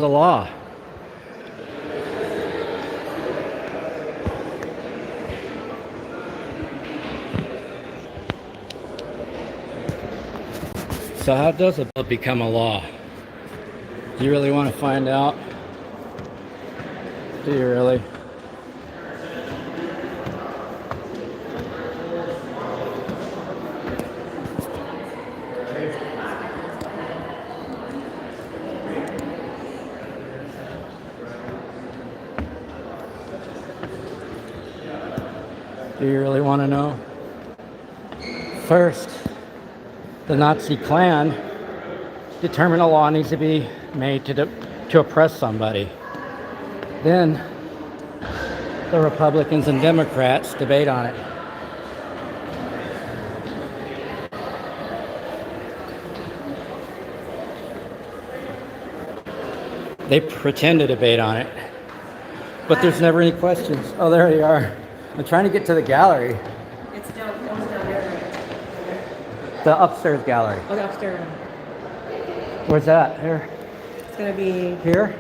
The law. So how does a bill become a law? Do you really want to find out? Do you really? Do you really want to know? First, the Nazi Klan determined a law needs to be made to oppress somebody. Then the Republicans and Democrats debate on it. They pretend to debate on it, but there's never any questions. Oh, there they are. I'm trying to get to the gallery. It's down there. The upstairs gallery. Oh, the upstairs one. Where's that? Here? It's going to be Here?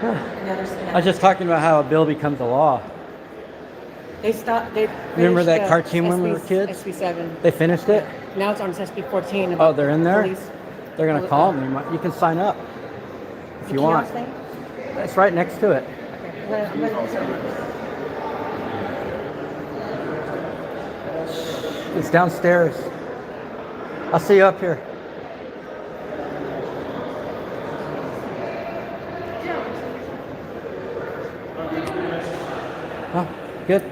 I was just talking about how a bill becomes a law. They stopped. They remember that cartoon when we were kids? SB7. They finished it? Now it's on SB14. Oh, they're in there? Police. They're going to call me. You can sign up if you want. Thing? It's right next to it. Okay. It's downstairs. I'll see you up here. Oh, good.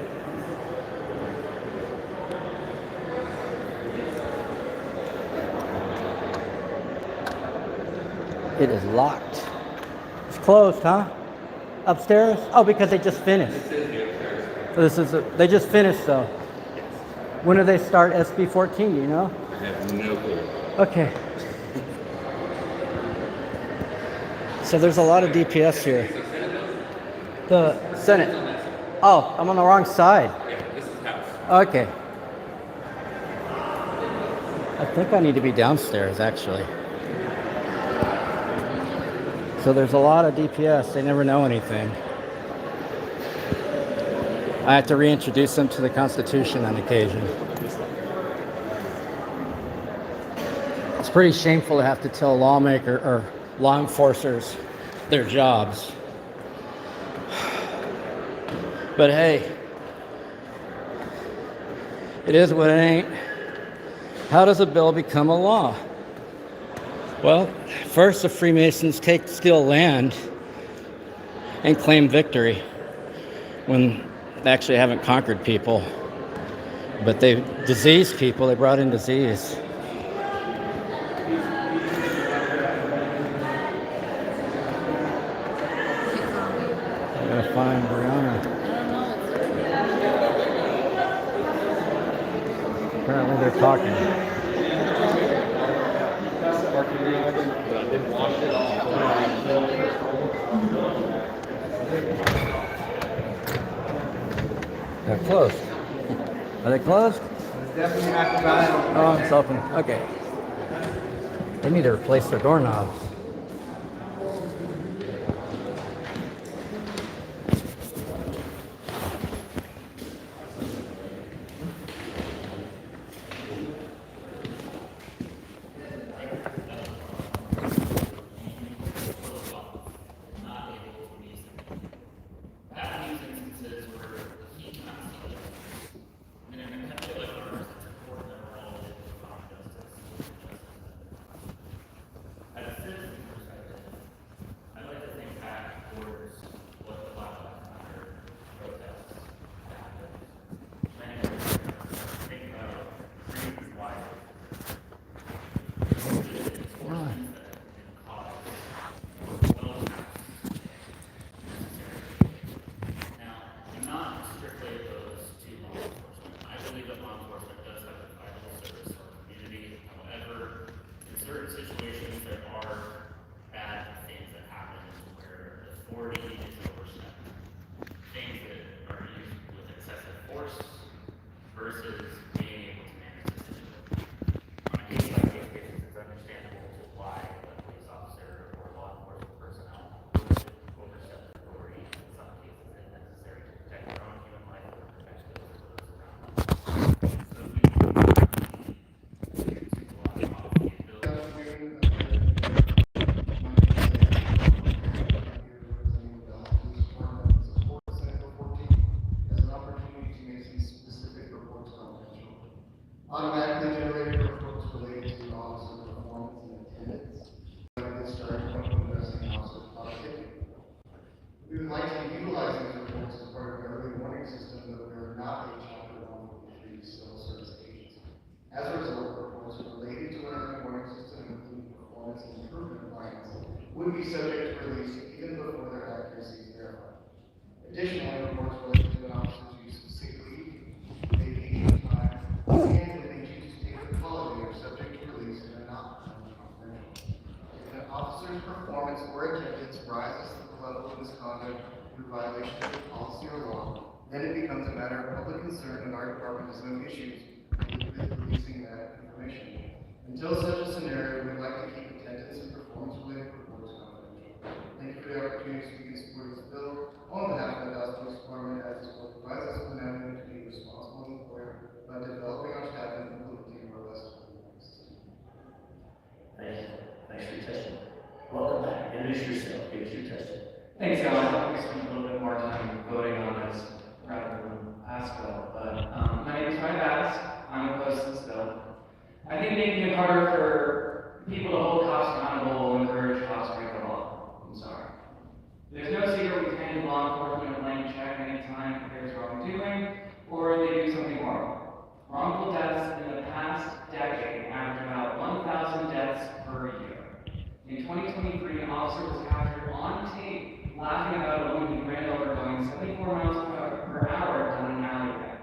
It is locked. It's closed, huh? Upstairs? Oh, because they just finished. So they just finished though. When do they start SB14, do you know? I have no clue. Okay. So there's a lot of DPS here. The Senate. Oh, I'm on the wrong side. Yeah, this is house. Okay. I think I need to be downstairs, actually. So there's a lot of DPS. They never know anything. I have to reintroduce them to the Constitution on occasion. It's pretty shameful to have to tell a lawmaker or law enforcers their jobs. But hey, it is what it ain't. How does a bill become a law? Well, first the Freemasons steal land and claim victory when they actually haven't conquered people, but they diseased people. They brought in disease. I'm gonna find Brianna. Apparently they're talking. They're closed. Are they closed? It's definitely Activism. Oh, it's open. Okay. They need to replace their doorknobs. subject to release even before their accuracy is verified. Additionally, reports related to an officer's use of sick leave, vacation time, and when they choose to take a holiday are subject to release and are not confidential. If an officer's performance or attendance rises to the level of misconduct through violation of the policy or law, then it becomes a matter of public concern and our department has no issues with releasing that information. Until such a scenario, we'd like to keep attendance and performance-related reports confidential. Thank you for the opportunity to speak in support of this bill. On behalf of the Dallas Police Department, as this bill provides us with an avenue to be a responsible employer by developing our staff and implementing our best practices. Thank you. Thanks for your testimony. Welcome back. Introduce yourself. Give us your testimony. Thanks, Alan. I hope we spend a little bit more time voting on this rather than last bill. But my name is Ryan Bass. I'm opposed to this bill. I think making it harder for people to hold cops accountable will encourage cops to break the law. I'm sorry. There's no secret we can law enforcement a blank check anytime if there's wrongdoing or they do something horrible. Wrongful deaths in the past decade average about 1,000 deaths per year. In 2023, an officer was captured on tape laughing about a woman who ran over going 74 miles per hour down an alleyway.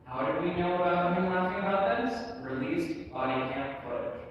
How did we know about him laughing about this? Released body cam footage.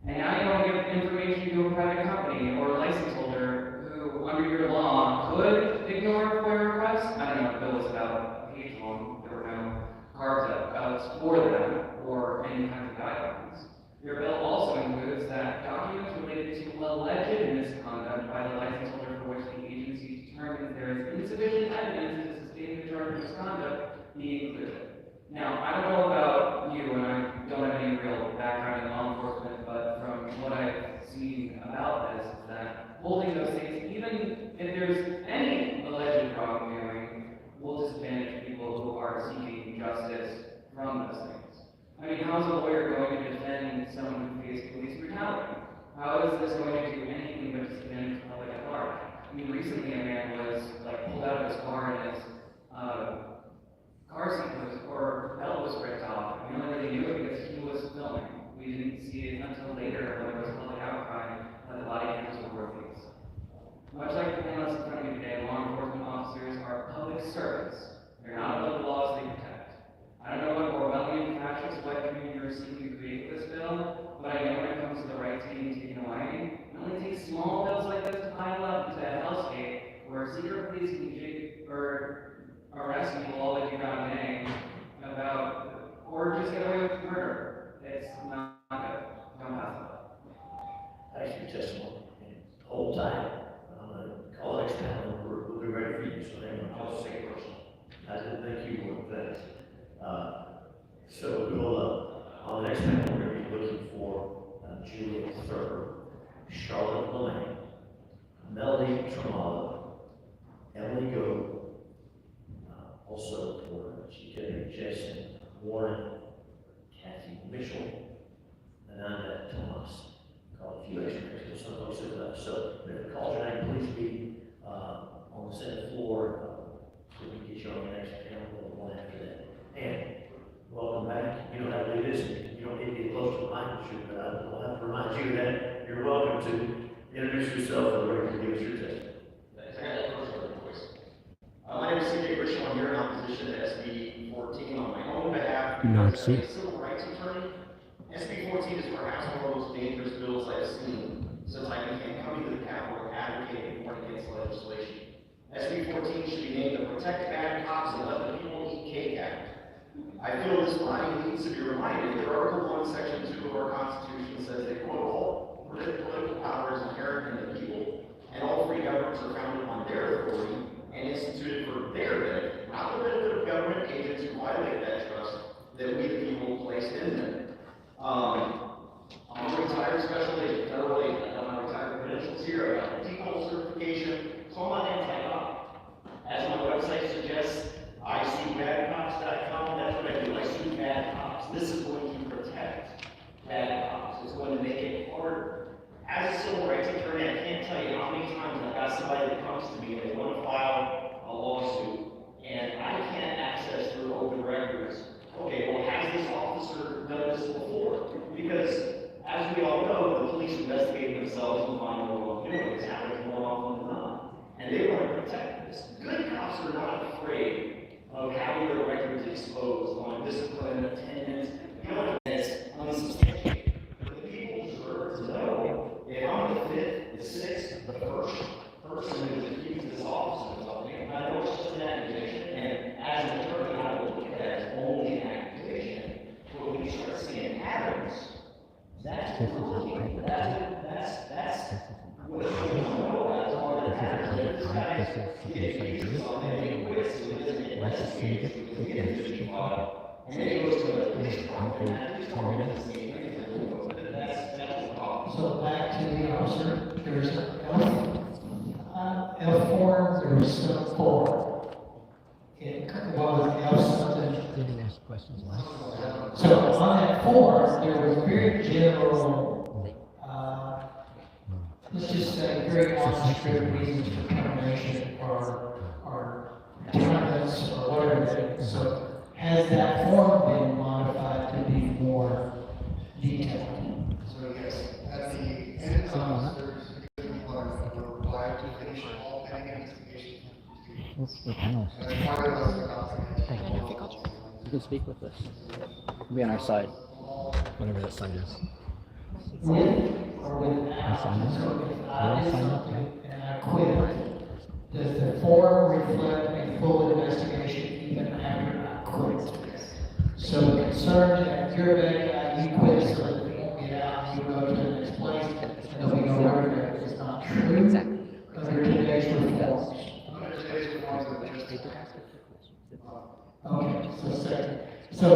And now you want to give information to a private company or a license holder who, under your law, could ignore FOIA requests? I don't know if the bill was about a page long. There were no cards out for them or any kind of guidelines. Your bill also includes that documents related to alleged misconduct by the license holder for which the agency determines there is insufficient evidence to sustain the charge of misconduct be included. Now, I don't know about you, and I don't have any real background in law enforcement, but from what I've seen about this, is that holding those things, even if there's any alleged wrongdoing, will disadvantage people who are seeking justice from those things. I mean, how is a lawyer going to defend someone who faced police brutality? How is this going to do anything but disadvantage the public at large? I mean, recently a man was pulled out of his car and his car seat was, or belt was ripped off. We only really knew it because he was filming. We didn't see it until later when there was public outcry that the body cams were worthless. Much like the panelists in front of me today, law enforcement officers are public servants. They're not above the laws they protect. I don't know what Orwellian fascist white community you're seeking to create with this bill, but I know when it comes to the rights being taken away, it only takes small bills like this to pile up into a hellscape where secret police can arrest people all they do not name about, or just get away with murder. It's not good. Don't pass it. Thanks for your testimony. Hold tight. I'm going to call the next panel. We'll be ready for you. So then I'll say it first. I didn't think you would. Thanks. So we'll, on the next panel, we're going to be looking for Julian III, Charlotte Lane, Melody Tremolo, Emily Go, also for Chief Jason Warren, Kathy Mitchell, Ananda Thomas. Call a few extra because some folks have left. So if call your name, please be on the Senate floor. So we can get you on the next panel or one after that. And welcome back. You know how to do this. You don't need to get close to the microphone, but I will have to remind you that you're welcome to introduce yourself for the record and give us your testimony. Thanks. I got that first one, voice. My name is C.J. Richard. I'm here in opposition to SB 14 on my own behalf. Do not as see. a civil rights attorney. SB 14 is perhaps one of the most dangerous bills I've seen since I began coming to the Capitol advocating for against legislation. SB 14 should be named the Protect Bad Cops and Let the People Eat Cake Act. I feel this body needs to be reminded that Article 1, Section 2 of our Constitution says that, quote, all political power is inherent in the people, and all free governments are founded on their authority and instituted for their benefit, not the benefit of government agents who violate that trust that we the people placed in them. I'm a retired special agent, federal agent. I got my retired credentials here. I got a T-Cole certification, so I'm not anti-cop. As my website suggests, ICBadCops.com, that's what I do. I see bad cops. This is going to protect bad cops. It's going to make it harder. As a civil rights attorney, I can't tell you how many times I've got somebody that comes to me and they want to file a lawsuit, and I can't access through open records. Okay, well, has this officer done this before? Because, as we all know, the police investigate themselves and find no wrongdoings. person who is accused this officer of something, I know it's just an accusation, and as an attorney, I will look at that as only an accusation. But when you start seeing patterns, that's what we're looking at. That's what it's going to know as part of the patterns. This guy's getting accused of something, he quits, so he doesn't get less accused, because he gets a fishing file, and then he goes to the police department, and the police department doesn't see anything. That's the problem. So back to the officer, there's F form, there's F4. It was F something. Didn't ask questions last. So on that form, there was very general, let's just say very nondescript reasons for termination or retirements or whatever it is. So has that form been modified to be more detailed? So yes, at the end of the officers, were required to finish all pending investigations. We're panelists. And as part of those documents, You can speak with us. Be on our side. Whatever that side is. with or without, Sign up. so if We'll I did sign up, something and I quit, does the form reflect a full investigation even after I quit? So the concern that you're a bad guy, you quit so that we won't get out, you go to the next place, and there'll be no record of it, is not true. Exactly. Under today's reforms. Under today's reforms, okay, so second. So,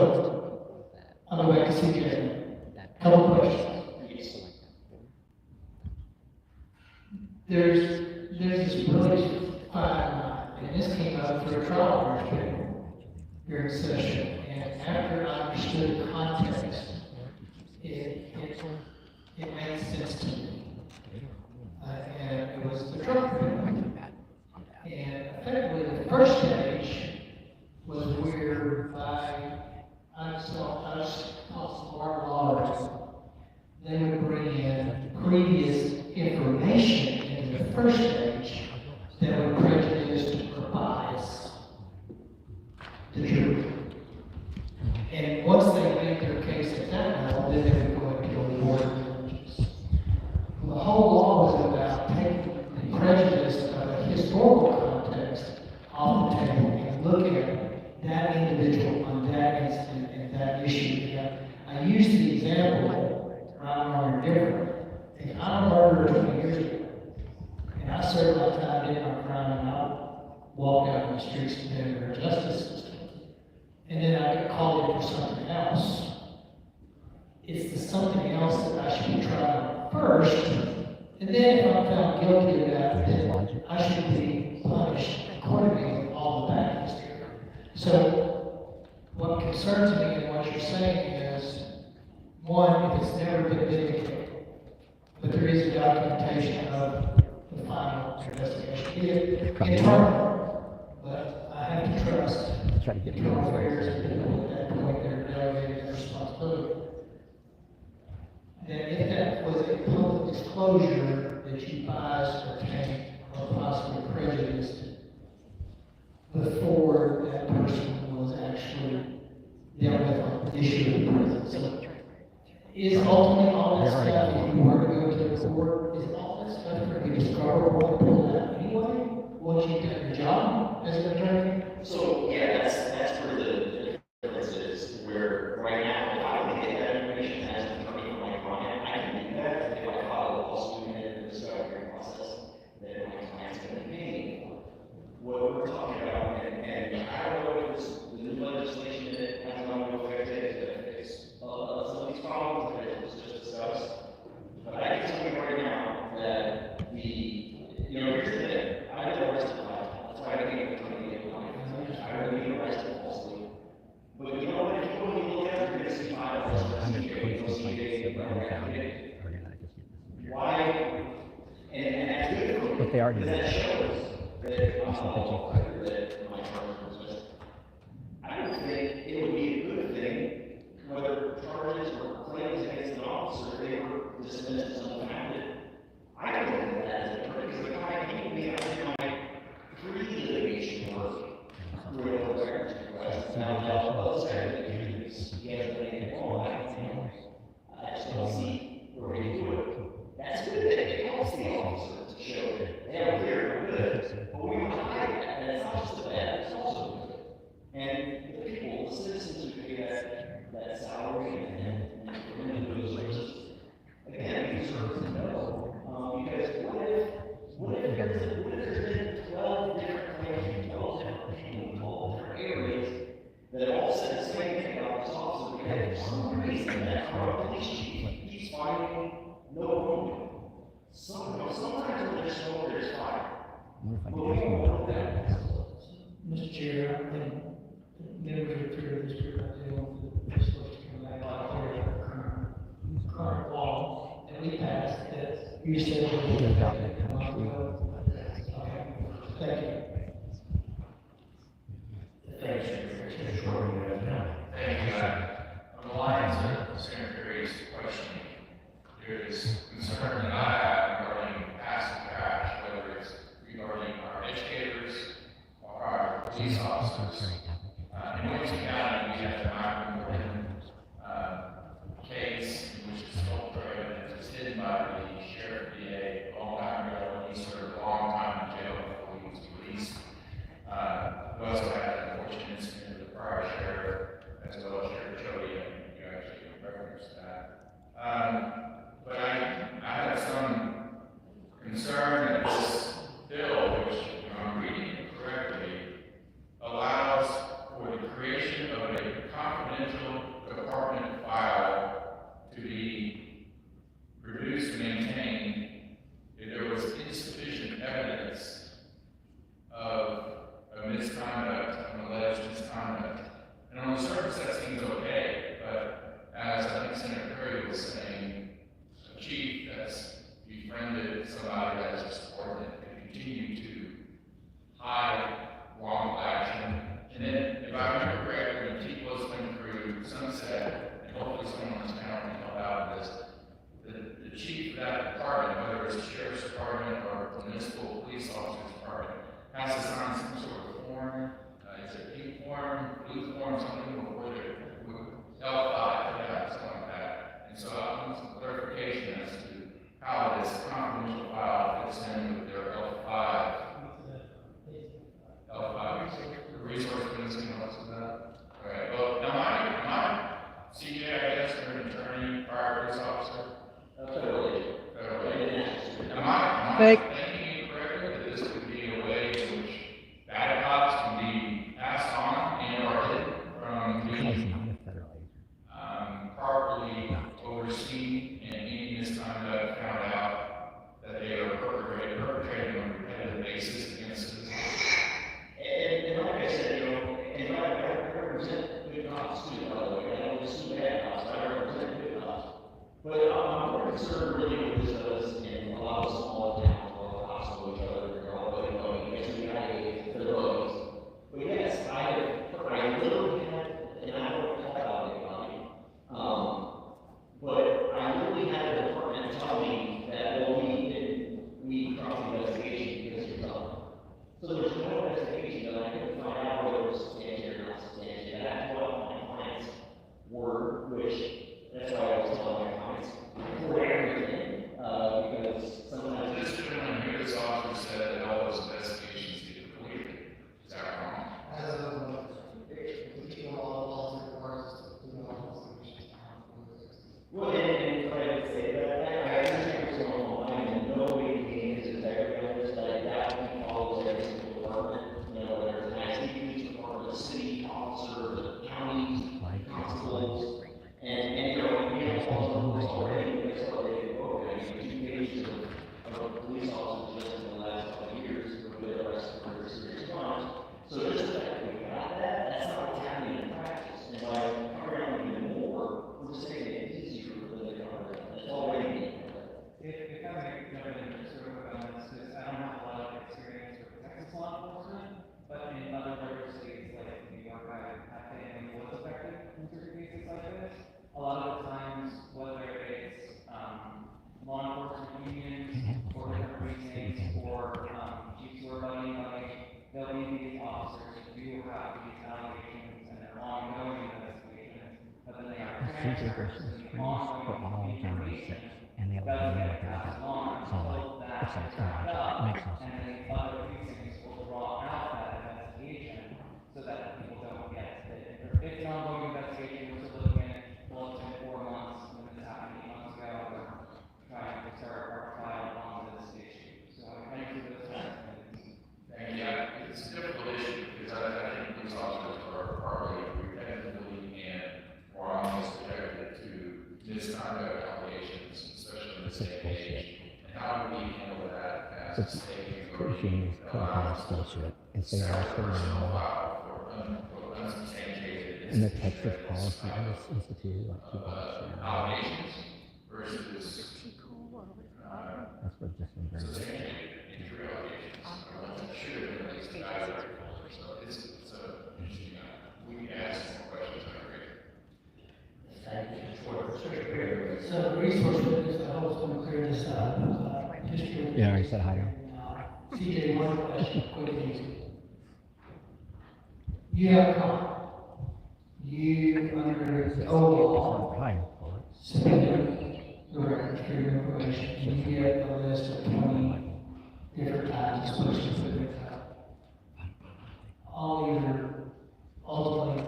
I'm going back to CJ. Couple questions. There's this really fine line, and this came up through a trial during session, and after I understood the context, it made sense to me. And it was the truck driver. And effectively, the first stage was whereby us our lawyers, they would bring in previous information into the first stage that would prejudice or bias the jury. And once they made their case at that level, then they would go into award damages. The whole law was about taking the prejudice of a historical context off the table and looking at that individual on that incident and that issue. I used the example, I'm wrong or different. If I'm a murderer 20 years ago, and I served my time, did my crime, and I walked out in the streets to the our justice system, and then I get called in for something else, it's the something else that I should be trying first, and then if I'm found guilty of that, then I should be punished accordingly with all the back history. So, what concerns me in what you're saying is, one, if it's never been vindicated, but there is a documentation of the final investigation, internal, but I have to trust Try to get the affairs of people at that point that are delegated their responsibility. That if that was a public disclosure that you biased or tanked or possibly prejudiced before that person was actually dealt with on the issue of prison. So is ultimately all that stuff, if you were to go to the court, is all that stuff going to be discoverable and pulled out anyway? Once you've done your job as an attorney? So, yeah, that's where the difference is, where right now, if I want to get that information as an attorney for my client, I can do that if I file a lawsuit in the discovery process that my client's going to pay me for. What we're talking about, and I don't know if it's the new legislation that has gone into effect today to fix some of these problems that was just discussed. But I can tell you right now that here's the thing, I did arrested that's why I didn't get I really need arrested falsely. But you know what, if you really look at it, you're going to see 5 arrests, you're going to see days that are convicted. Why? And that's good. But they are doing that it. shows that I'm a law fighter, that my charge was just. I don't think it would be a good thing whether charges or claims against an officer, they were dismissed as unfounded. I don't think that as an attorney, because the client came to me, I did my pre-litigation work. Real records request. Now, those guys that do this, he hasn't done anything wrong, I don't think. I just don't see where he do it. That's good, that it helps the officer to show that Mr. Chair, and members of the district, I do want to just come back on the current law that we passed that you said. Thank you. Thanks, Thank you. On the lines of Senator Perry's questioning, there is concern that I have regarding passive trash, whether it's regarding our educators or our police officers. In Williamson County, we have the micro-tyrant case, in which is full prohibited, it was hidden by the sheriff DA a long time ago, and he served a long time in jail before he was released. We also had an unfortunate incident with the prior sheriff, as well as Sheriff Julian, you actually referenced that. But I have some concern that this bill, which if I'm reading it correctly, allows for the creation of a confidential department file to be produced and maintained if there was insufficient evidence of a misconduct, an alleged misconduct. And on the surface, that seems okay, but as I think Senator Perry was saying, a chief that's befriended somebody that is a subordinate can continue to hide wrongful action. And then, if I remember correctly, when Chief was went through Sunset, and hopefully someone on this panel can help out with this, the chief of that department, whether it's the sheriff's department or the municipal police officer's department, has to sign some sort of form. It's a pink form, blue form, something before they're L5, something like that. And so I want some clarification as to how this confidential file fits in with their L5 resource ministry and what's that? All right, well, am I CJ, I guess, or an attorney, prior police officer? Federal Am I thinking correctly that this could be a way in which bad cops can be passed on and or hidden from being properly overseen and any misconduct found out that they are perpetrating on a repetitive basis against citizens? And like I said, and I represent good cops too, by the way, I don't just see bad cops, I represent good cops. But I'm more concerned really with this does in a lot of small towns where the cops know each other, they're all really knowing, because we got for the buddies. But yes, I literally had, and I don't talk about anybody, but I literally had a department tell me that, well, we dropped the investigation because you're done. So there's no investigation that I couldn't find out whether it was substantiated or not substantiated. That's what my clients were, which, that's why I was telling my clients, for everything, because sometimes. This gentleman here, this officer said that all those investigations get completed. Is that wrong? Well, and I would say that, I understand what's going on, I'm in no way being his integrity on this, but I definitely follows every single department, whether it's an IT police department, a city officer, the county, constables, and we have all of those already, we accelerated program, 2 pages of police officers just in the last couple of years, who have been arrested for serious crimes. So just the fact that we got that, that's not what's happening in practice, and by covering even more, we're just making it easier for them to cover it, it's already being covered. If I may jump in sort of on this, because I don't have a lot of experience with Texas law enforcement, but in other border states like New York, I have been was affected in certain cases like this. A lot of the times, whether it's law enforcement unions or different precincts or chiefs who are running like they'll need these officers who have these allegations and they're ongoing investigations, but then they are transfers and the ongoing information doesn't get passed along until that is wrapped up, and then other precincts will draw out that investigation so that people don't get it. If it's an ongoing investigation, we're still looking at, well, it's been 4 months when this happened 8 months ago, we're trying to start our trial on this issue. So thank you for this. And yeah, it's a difficult issue because I think police officers are partly repetitively and wrongly subjected to misconduct allegations, especially in this day and age. And how do we handle that as a state? Christians clubhouse still shit. If they are still and the Texas Policy Institute, like keep all that shit. Allegations versus That's what just been very true allegations. Should have been released either. So it's we can ask more questions. I agree. So the resource witness, I hope someone clear this up. History. Yeah, I already said hi to him. CJ, one question, quick and easy. You have a car. You, under the old law, Hi. submitted the records for your information, and you get a list of 20 different times you're supposed to submit that. All either ultimately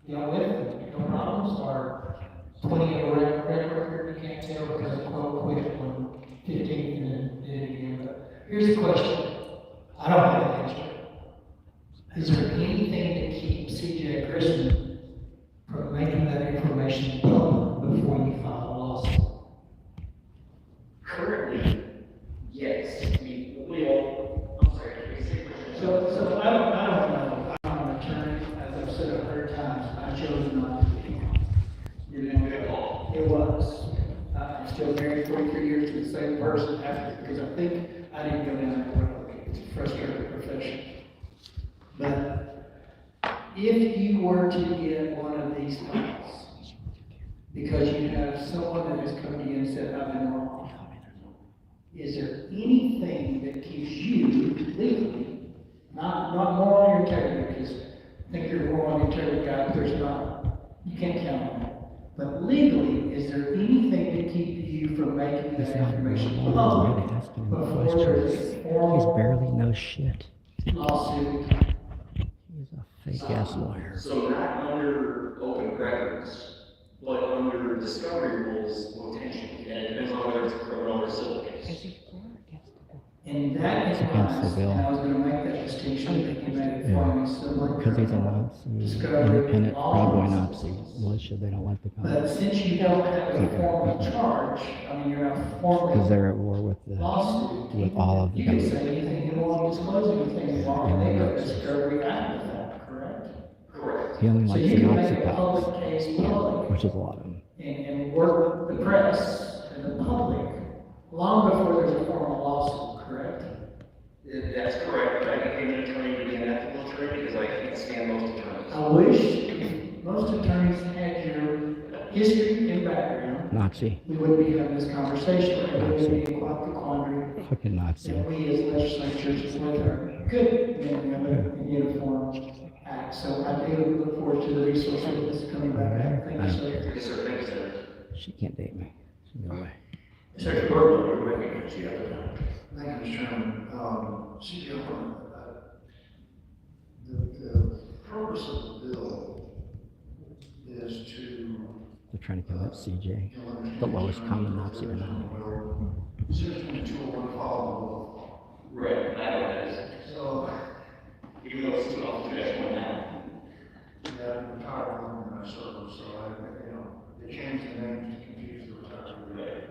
dealt with, no problems, or 20 of a red record, you can't tell because the quote quit on 15th and then did it again. But here's the question. I don't have an answer. Is there anything to keep CJ Christian from making that information public before you file a lawsuit? Currently, yes. I mean, we all, I'm sorry, can you say what you're saying? So I don't know. I'm an attorney, as I've said 100 times, I chose not to be. You know, it was. I'm still married 43 years to the same person after, because I think I didn't go down that road. It's a frustrating profession. But if you were to get one of these files, because you have someone that has come to you and said, I've been wrong, is there anything that keeps you legally, not moral integrity, because I think you're a moral integrity guy, but there's not, you can't count on that. But legally, is there anything to keep you from making that information public before there's a formal barely knows shit. lawsuit? He's a fake ass lawyer. So not under open records, but under discovery rules potentially, and it depends on whether it's a criminal or civil case. And that is Against the why, bill. and I was gonna make that distinction that you made for me, similar. Because he's a Nazi, independent Broadway Nazi militia, they don't like the But cops. since you don't have a formal charge, I mean, you're not Because formally they're at war with lawsuit. with all of the You can government. say anything you want, disclose anything you want, and they go to discovery after that, correct? Correct. He only So likes you the can Nazi make a cops, public case public, which is a lot of them. and work with the press and the public long before there's a formal lawsuit, correct? That's correct, but I became an attorney to be an ethical attorney because I can't stand most attorneys. I wish if most attorneys had your history and background, Nazi. we wouldn't be having this conversation, and we would be in quite the quandary Fucking Nazi. that we as legislatures with our good men and women in uniform act. So I do look forward to the resource of this coming back. Thank you, sir. Yes, sir, thank you, sir. She can't date me. She can go away. Secretary Burton, you're with me, because you have the time. Thank you, Mr. Chairman. CJ, the purpose of the bill is to They're trying to convince CJ, the lowest common Nazi or not. Section 201 follow. Right, I know that is. So, Even though it's too often to ask one now. yeah, I'm retired from my service, so they changed the name to confuse the retired.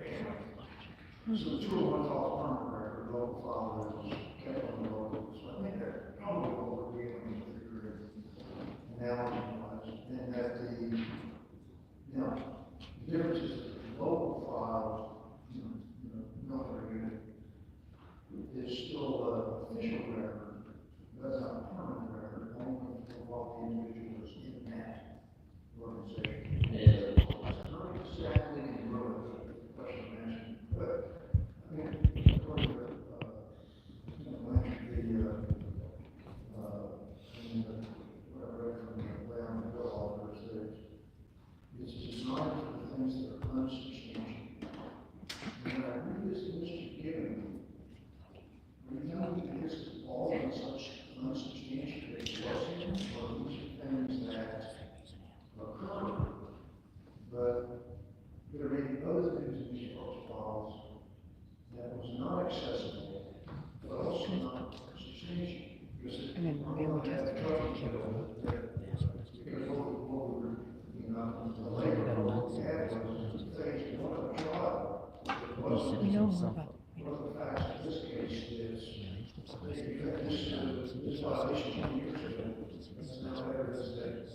So the 201 file permanent record, local file is kept on the local, so I think that probably what we're dealing with here, analogy wise, and that the differences of the local files, military unit, is still official record, that's not a permanent record, only for what the individual is in that organization. Not exactly in the question mentioned, but I mean, according to, what I read from the Brown and Bill authors, that it's designed for the things that are unsubstantiated. And when I read this list you've given, are you telling me this is all in such unsubstantiated lessons, or each thing this violation 10 years ago. That's not evidence that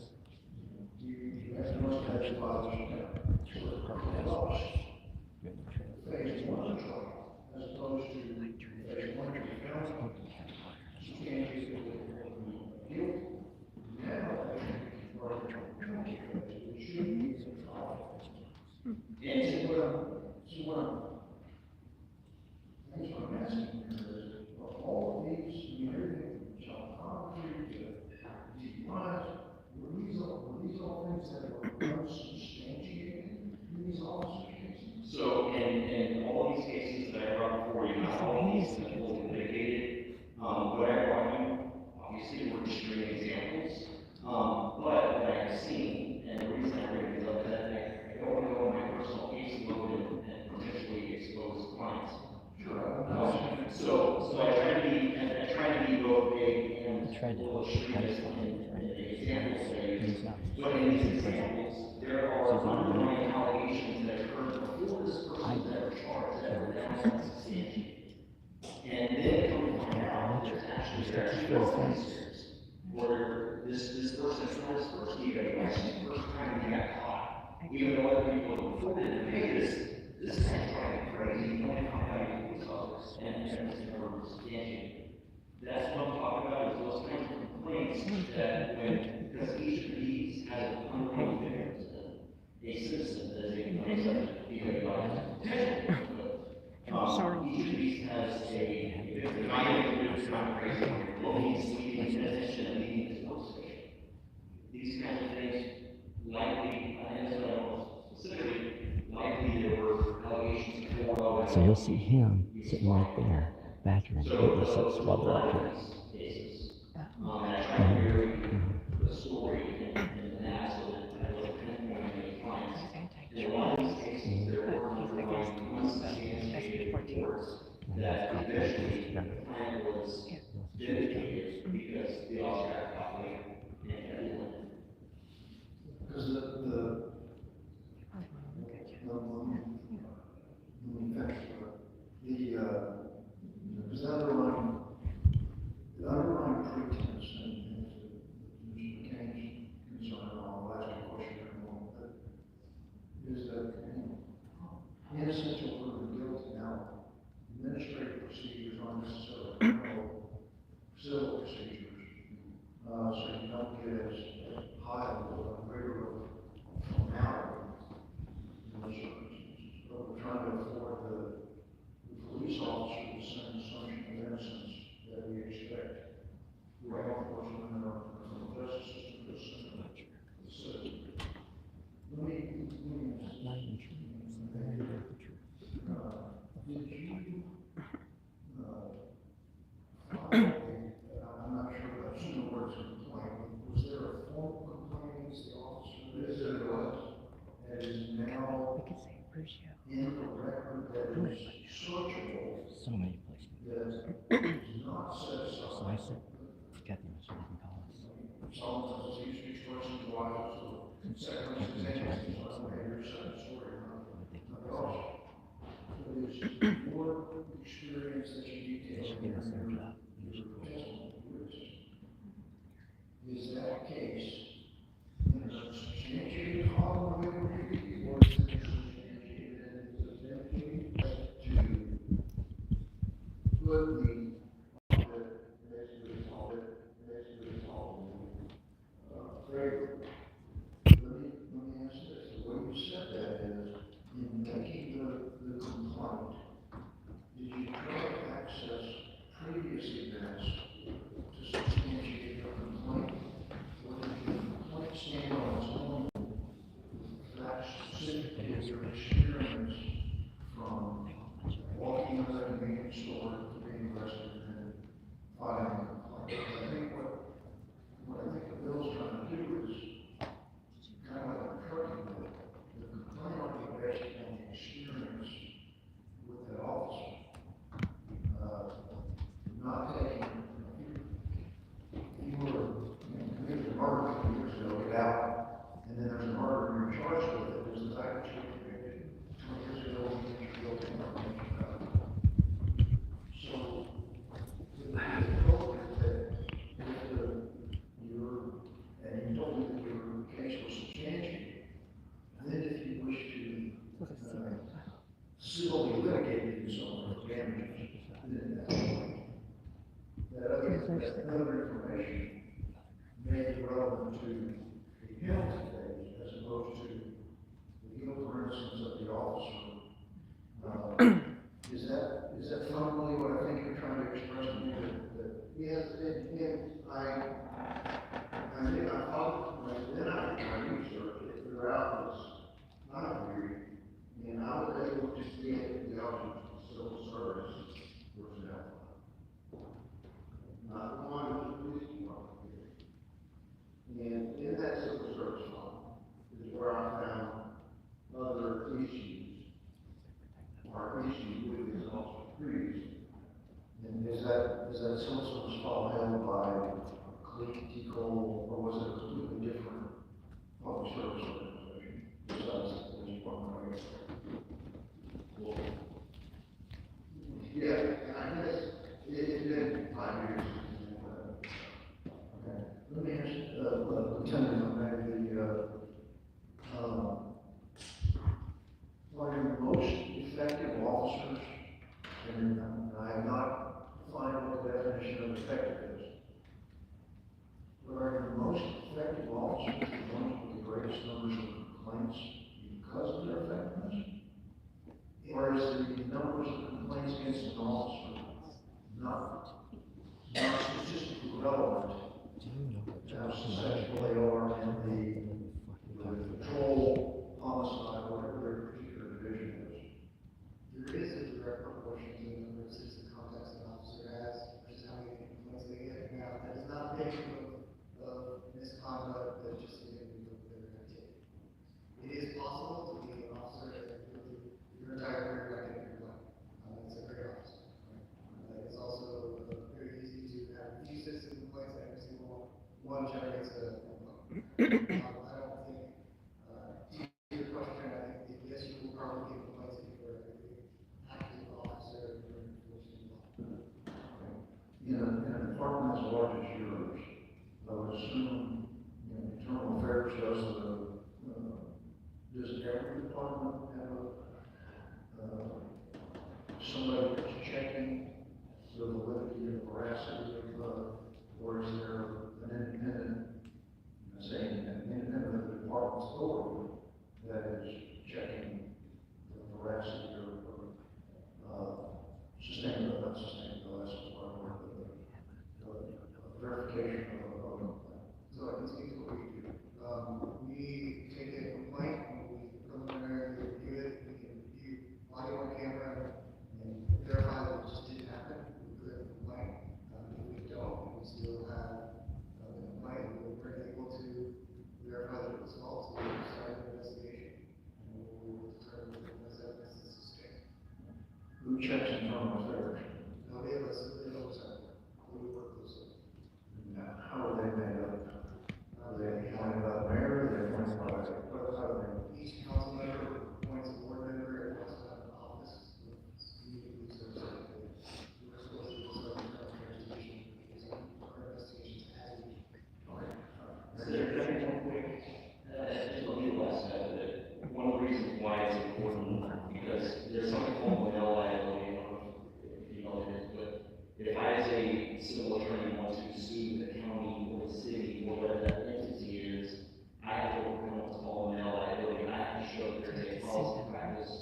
you have no type of violation now. So it's abolished. Phase one trial, as opposed to phase one to be found. You can't use it with guilt. Now, it should be a trial. And see what I'm asking here is, of all of these, everything from child pornography to DUIs, were these all things that were unsubstantiated in these officer cases? So, in all these cases that I brought before you, not all of these have been fully litigated. What I brought you, obviously, were extreme examples. But what I have seen, and the reason I bring these up is that I don't want to go on my personal caseload and potentially expose clients. Sure. So I try to be both vague and a little extremist in the examples that I use. But in these examples, there are underlying allegations that occurred before this person was ever charged that were now substantiated. And then coming to find out, there's actually evidence where this person is not his first DWI, it's the first time he got caught. Even though other people have reported him, hey, this is driving crazy, you don't come out of police officers, and it's never substantiated. That's what I'm talking about, is those kinds of complaints that because each of these has an underlying victim, a citizen that they can place up to DWI. Each of these has a victim, I think it's not crazy, well, he's leading his attention and leading his motivation. These kinds of things likely, and specifically, likely there were allegations before. So you'll see him sitting right there, badgering witnesses while they're up here. And I try to vary the story and that so that I don't pinpoint any clients. In a lot of these cases, there were underlying unsubstantiated reports that eventually the plan was vindicated because the officer got caught later and everyone. Because the underlying pretense, and Mr. McCain's concern, I'll ask you a question in a moment, but is that innocent until proven guilty. Now, administrative procedures aren't necessarily criminal, civil procedures, so you don't get as high of a rigor of formality in those circumstances. But we're trying to afford the police officer the same assumption of innocence that we expect law enforcement and our criminal justice system to assume. So, let me I'm not sure if I've seen the words complaint. Was there a formal complaint against the officer? Yes, there was. That is now in the record that is searchable. So many places. That is not set aside. So I said, forget them, so they can call us. Someone says these expressions wives or seconds and tensions on the other side of the story. It is your experience that you detail in your testimony. Is that case in a substantiated column of it, or is it substantiated and substantiated to put the favor? Let me ask this. The way you said that is, in making the complaint, did you try to access previous events to substantiate your complaint? Or did your complaint stand on its own? That specifically is your experience from walking into that convenience store to being arrested that other information may be relevant to the penalty phase as opposed to the guilt, for instance, of the officer. Is that fundamentally what I think you're trying to express to me? Yes, and I thought, then I researched it, figure out this not agree, and I was able to get the option of civil service personnel. Not the one who's police department. And in that civil service law is where I found other issues, or issues with his officer degrees. And is that civil service law held by KKKILL, or was it a completely different public service organization besides the police department? Yeah, and I guess it's been 5 years. Okay. Let me ask Lieutenant, are your most effective officers, and I have not defined what the definition of effective is, but are your most effective officers the ones with the greatest numbers of complaints because of their effectiveness? Or is the numbers of complaints against an officer not statistically relevant to how successful they are in the patrol, homicide, whatever their particular division is? There is a direct proportion to the number of citizen contacts an officer has versus how many complaints they get. Now, that is not a picture of misconduct that just isn't going to their activity. It is possible to be an officer that your entire career not getting a complaint. It's a great officer. Right? It's also very easy to have a few citizen complaints, and every single one generates a complaint. I don't think, to your question, I think, yes, you will probably get complaints if you're an active officer or enforcement law. In a department as large as yours, I would assume, internal affairs does every department have somebody that's checking the validity and veracity of, or is there an independent, an independent of the department's authority that is checking the veracity or sustainability, not sustainability, that's the wrong word, but verification of a complaint. So I can speak to what we do. We take a complaint, and we preliminarily review it, we can review audio on camera and verify that it just didn't happen. We put in a complaint. If we don't, we still have the complaint, we're able to verify that it was false, we will start an investigation, and we will determine if there's evidence to sustain. Who checks internal affairs? Nobody of us, they don't decide. We work closely. How are they made up? Are they appointed by the mayor? Are they appointed by how do they? Each council member appoints a board member and also have an office. We serve secretary. We're supposed to serve the transportation, our investigations as we. So there's one quick, just a little less that one of the reasons why it's important, because there's something called Monell liability, I don't know if you know what it is, but if I as a civil attorney want to sue the county or the city or whatever that entity is, I have to overcome what's called Monell liability, and I have to show that there's a policy, practice,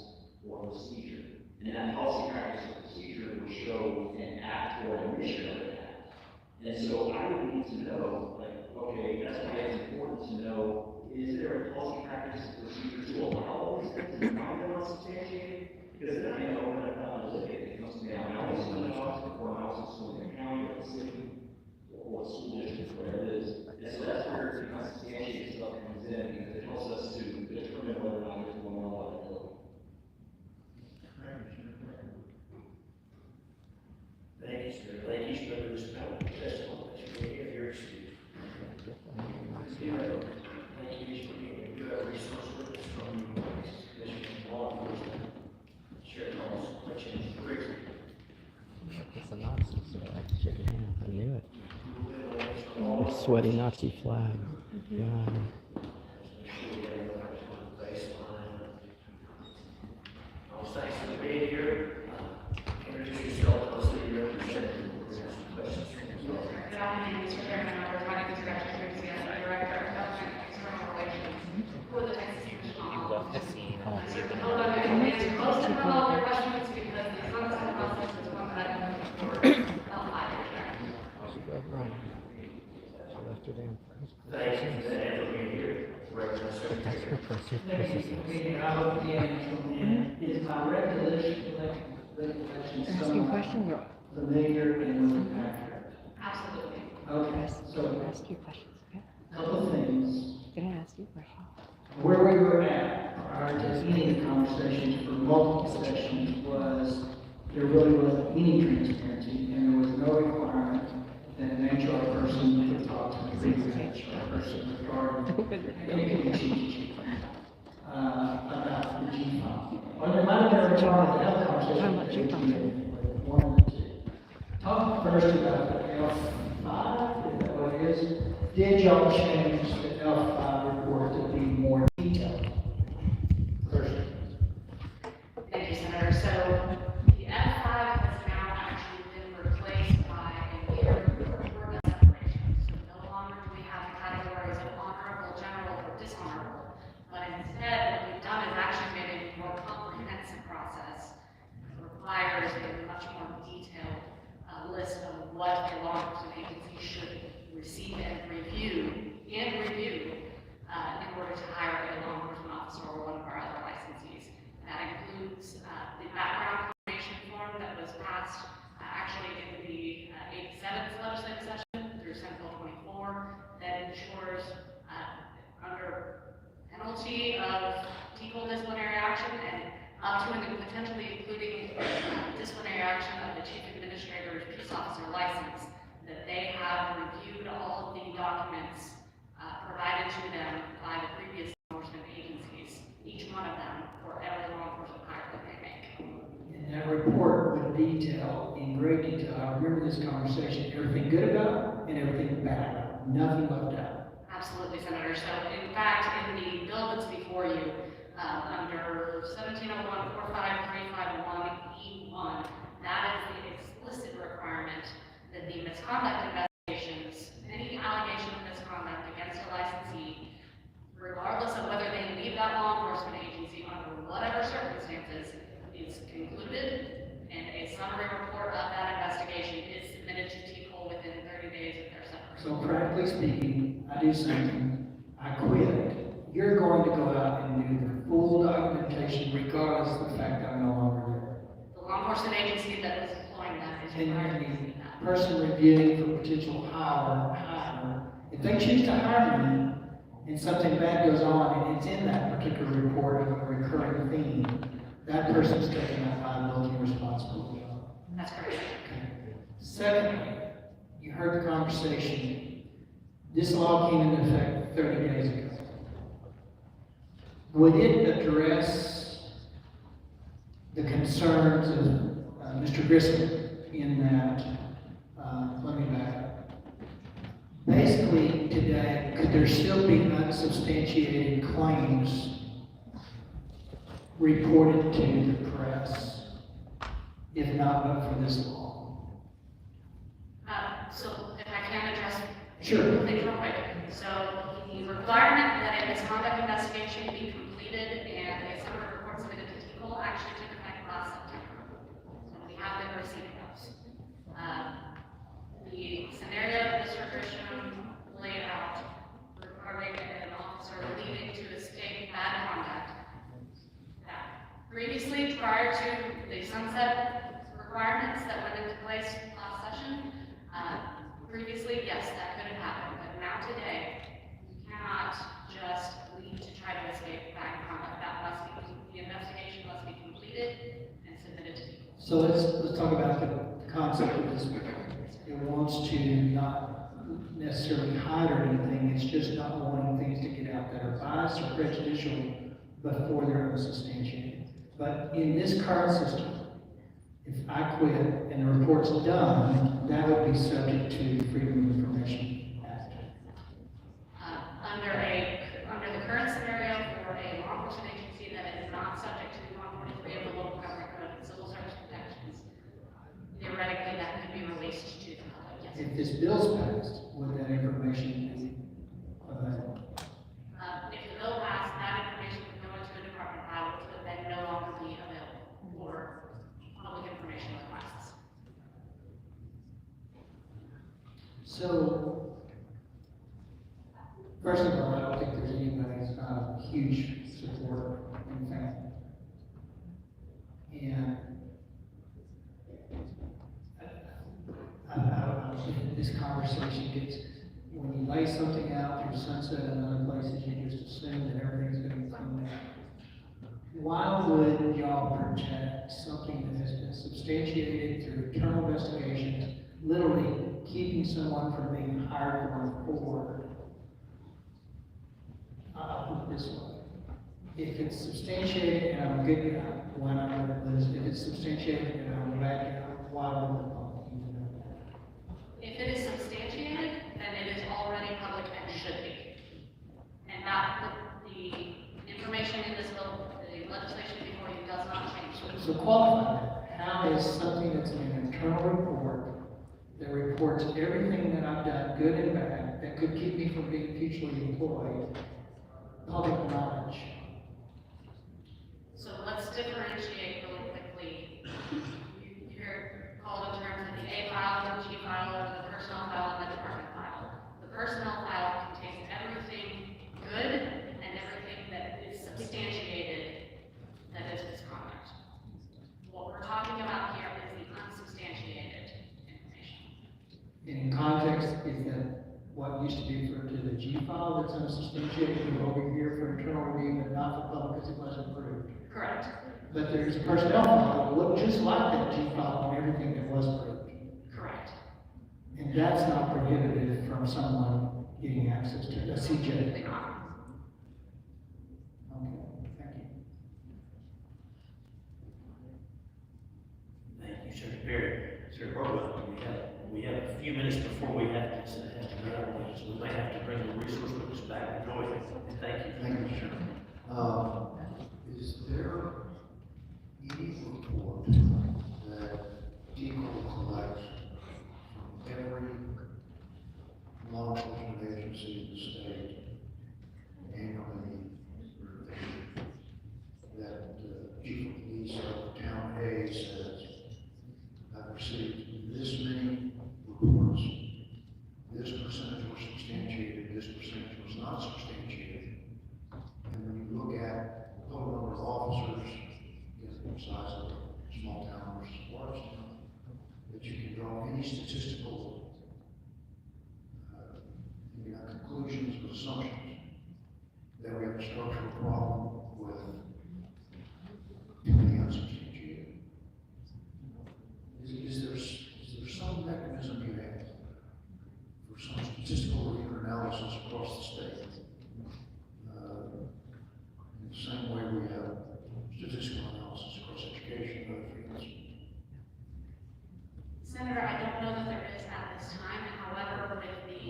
or procedure. And that policy, practice, or procedure will show an act or omission of an act. And so I would need to know, like, okay, that's why it's important to know, is there a policy, practice, or procedure to allow all these things to find them unsubstantiated? Because then I know when I'm not look at it, it comes to me, I'm always in the office, or I'm also in the county, or the city, or the school district, whatever it is. And so that's where the unsubstantiated stuff comes in, because it helps us to determine whether or not there's a moral liability. Thank you, sir. Thank you for this testimony that you gave your student. Thank you for being a good resource with us from the Commission on Law Enforcement. Sheriff Thomas, question, quick. It's a Nazi, so I had to shake your hand. I knew it. Sweaty Nazi flag. God. Thanks for being here. Introduce yourself, I'll see you representing questions from the Thank you for that, for being here. Representative Secretary. I hope the answer is my recollection Ask you a somewhat question. familiar and with accurate. Absolutely. Okay, so Ask you questions, okay? a couple of things. Gonna ask you a question. Where we were at prior to any of the conversations for multiple sessions was there really wasn't any transparency and there was no requirement that an HR person could talk to the previous HR person regarding any chief about the G file. Or there might have been a requirement to have a conversation with one of the two. Talk first about the L5, is that what it is? Did y'all change the L5 report to be more detailed? First. Thank you, Senator. So the F5 has now actually been replaced by a year report of separation. So no longer do we have the categories of honorable, general, or dishonorable, but instead what we've done is actually made a more comprehensive process. It requires a much more detailed list of what a law enforcement agency should receive and review in order to hire a law enforcement officer or one of our other licensees. That includes the background information form that was passed actually in the 87th legislative session through Senate Bill 24 that ensures under penalty of legal disciplinary action and up to and potentially including disciplinary action of the chief administrator's peace officer license, that they have reviewed all of the documents provided to them by the previous law enforcement agencies, each one of them, for every law enforcement hire that they make. And that report would detail in great detail, I remember this conversation, everything good about it and everything bad about it, nothing left out. Absolutely, Senator. So, in fact, in the bill that's before you, under 1701-45351E1, that is the explicit requirement that the misconduct investigations, any allegation of misconduct against a licensee, regardless of whether they leave that law enforcement agency under whatever circumstances, is concluded, and a summary report of that investigation is submitted to TCOL within 30 days of their separation. So practically speaking, I do something, I quit, you're going to go out and do the full documentation regardless of the fact I'm no longer there. The law enforcement agency that was employing that is required to do that. And the person reviewing for potential hire, if they choose to hire me and something bad goes on and it's in that particular report of a recurring theme, that person's taking that liability and responsibility. That's correct. Okay. Secondly, you heard the conversation. This law came into effect 30 days ago. Would it address the concerns of Mr. Grissom in that, let me back up. Basically, today, could there still be unsubstantiated claims reported to the press, if not but for this law? So if I can address Sure. things real quick. So the requirement that a misconduct investigation be completed and a summary report submitted to TCOL actually took effect last September. So we have been receiving those. The scenario that Mr. Grisham laid out regarding an officer leaving to escape bad conduct. Previously, prior to the sunset requirements that went into place last session, previously, yes, that could have happened, but now today, you cannot just leave to try to escape bad conduct. That must be, the investigation must be completed and submitted to people. So let's talk about the concept of this. It wants to not necessarily hide or anything, it's just not wanting things to get out that are biased or prejudicial before they're unsubstantiated. But in this current system, if I quit and the report's done, that would be subject to the Freedom of Information Act. Under the current scenario for a law enforcement agency that is not subject to 143 of the local government code and civil service protections, theoretically that could be released to the public, yes. If this bill's passed, would that information be available? If the bill passed, that information would go into a department file, which would then no longer be available for public information requests. So, First of all, I don't think there's anybody that's not a huge supporter in family. And I don't know, if this conversation gets, when you lay something out through Sunset and other places, you just assume that everything's gonna be cleaned up. Why would y'all protect something that has been substantiated through internal investigations, literally keeping someone from being hired going forward? I'll put it this way. If it's substantiated and I'm a good guy, why not let it list? If it's substantiated and I'm a bad guy, why would the public even know that? If it is substantiated, then it is already public and should be. And that, the information in this bill, the legislation before you does not change. So qualify that. How is something that's in an internal report that reports everything that I've done, good and bad, that could keep me from being futurely employed, public knowledge? So let's differentiate really quickly. You're called in terms of the A file, the G file, or the personnel file, and the department file. The personnel file contains everything good and everything that is substantiated that is misconduct. What we're talking about here is the unsubstantiated information. And in context, is that what used to be referred to the G file that's unsubstantiated, and over here for internal review, but not for public because it wasn't approved? Correct. But there's a personnel file that looked just like that G file and everything that was approved. Correct. And that's not prohibited from someone getting access to a CJ. They are. Okay, thank you. Thank you, Sir Perry. Sir Burwell, we have a few minutes before we have to go. So we may have to bring the resource witness back. Enjoy it. And thank you. Thank you, Chairman. Is there any report that DECO collects from every law enforcement agency in the state annually that the chief of police of town A says, I've received this many reports, this percentage was substantiated, this percentage was not substantiated. And when you look at the total number of officers, the size of a small town versus large town, that you can draw any statistical conclusions or assumptions that we have a structural problem with too many unsubstantiated. Is there some mechanism you have for some statistical review or analysis across the state? In the same way we have statistical analysis across education and other fields. Senator, I don't know that there is at this time. However, with the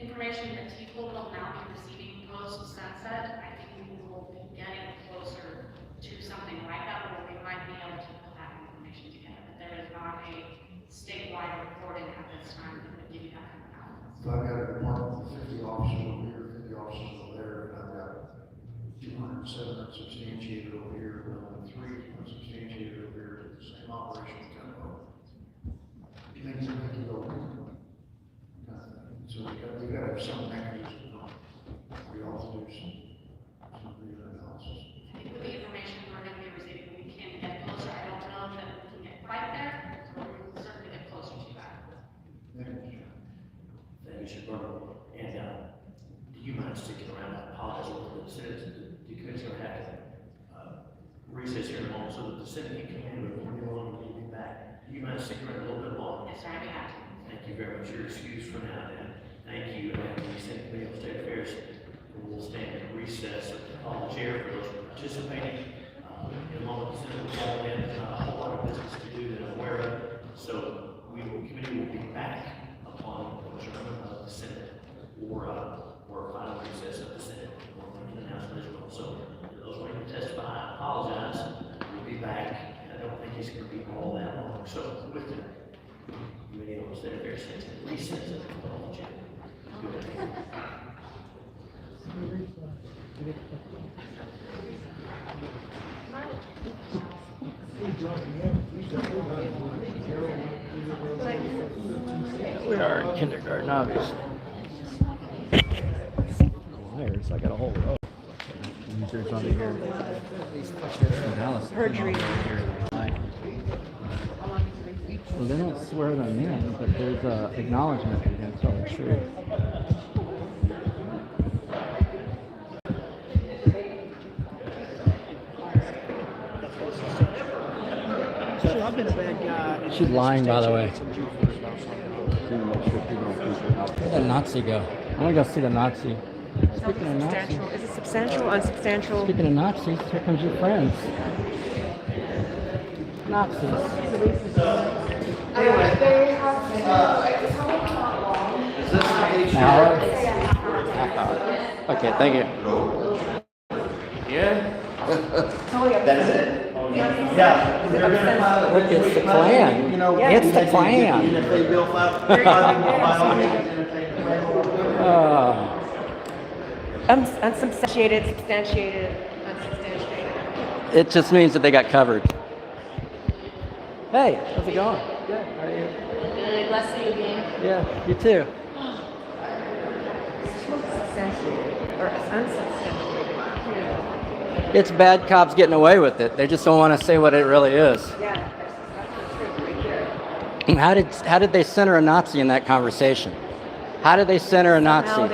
information that T-Pool will now be receiving post-sunset, I think we will be getting closer to something like that, where we might be able to put that information together. But there is not a statewide reporting at this time that would give you that kind of analysis. So I've got a department with 50 officers over here, 50 officers over there, and I've got 207 unsubstantiated over here, and 3 unsubstantiated over here, the same operational tempo. Things that make it over. So we got to have some mechanism. We also do some real analysis. I think with the information we're going to be receiving, we can get closer. I don't know that we can get quite there, but we will certainly get closer to that. Thank you. Thank you, Sir Burwell. And do you mind sticking around? I apologize for the Senate. The committee's going to have to recess here in a moment so that the Senate can come in with more on and be back. Do you mind sticking around a little bit longer? Yes, sir, I'd be happy. Thank you very much. You're excused for now, then. Thank you, and the Senate Committee on State Affairs will stand in recess. Call the chair for those participating. In a moment, the Senate will call in. There's not a whole lot of business to do that I'm aware of. So the committee will be back upon the adjournment of the Senate or a final recess of the Senate or an announcement as well. So those wanting to testify, I apologize. We'll be back. I don't think it's going to be all that long. So with that, Committee on State Affairs stands in recess. Call the chair. We are in kindergarten, obviously. liars. I got a whole row. Users on here. Perjury. Well, they don't swear them in, but there's a acknowledgement that they're going to tell the truth. I've been a bad guy. She's lying, by the way. Where'd the Nazi go? I want to go see the Nazi. Speaking of Nazis. Is it substantial, unsubstantial? Speaking of Nazis, here comes your friends. Nazis. Hour? Half hour. Okay, thank you. Yeah? That is it? Yeah. Look, it's the Klan. It's the Klan. Unsubstantiated, substantiated, unsubstantiated. It just means that they got covered. Hey, how's it going? Good. How are you? Good, bless you again. Yeah, you too. Substantiated, or unsubstantiated. It's bad cops getting away with it. They just don't want to say what it really is. Yeah, that's right there. How did they center a Nazi in that conversation? How did they center a Nazi? Now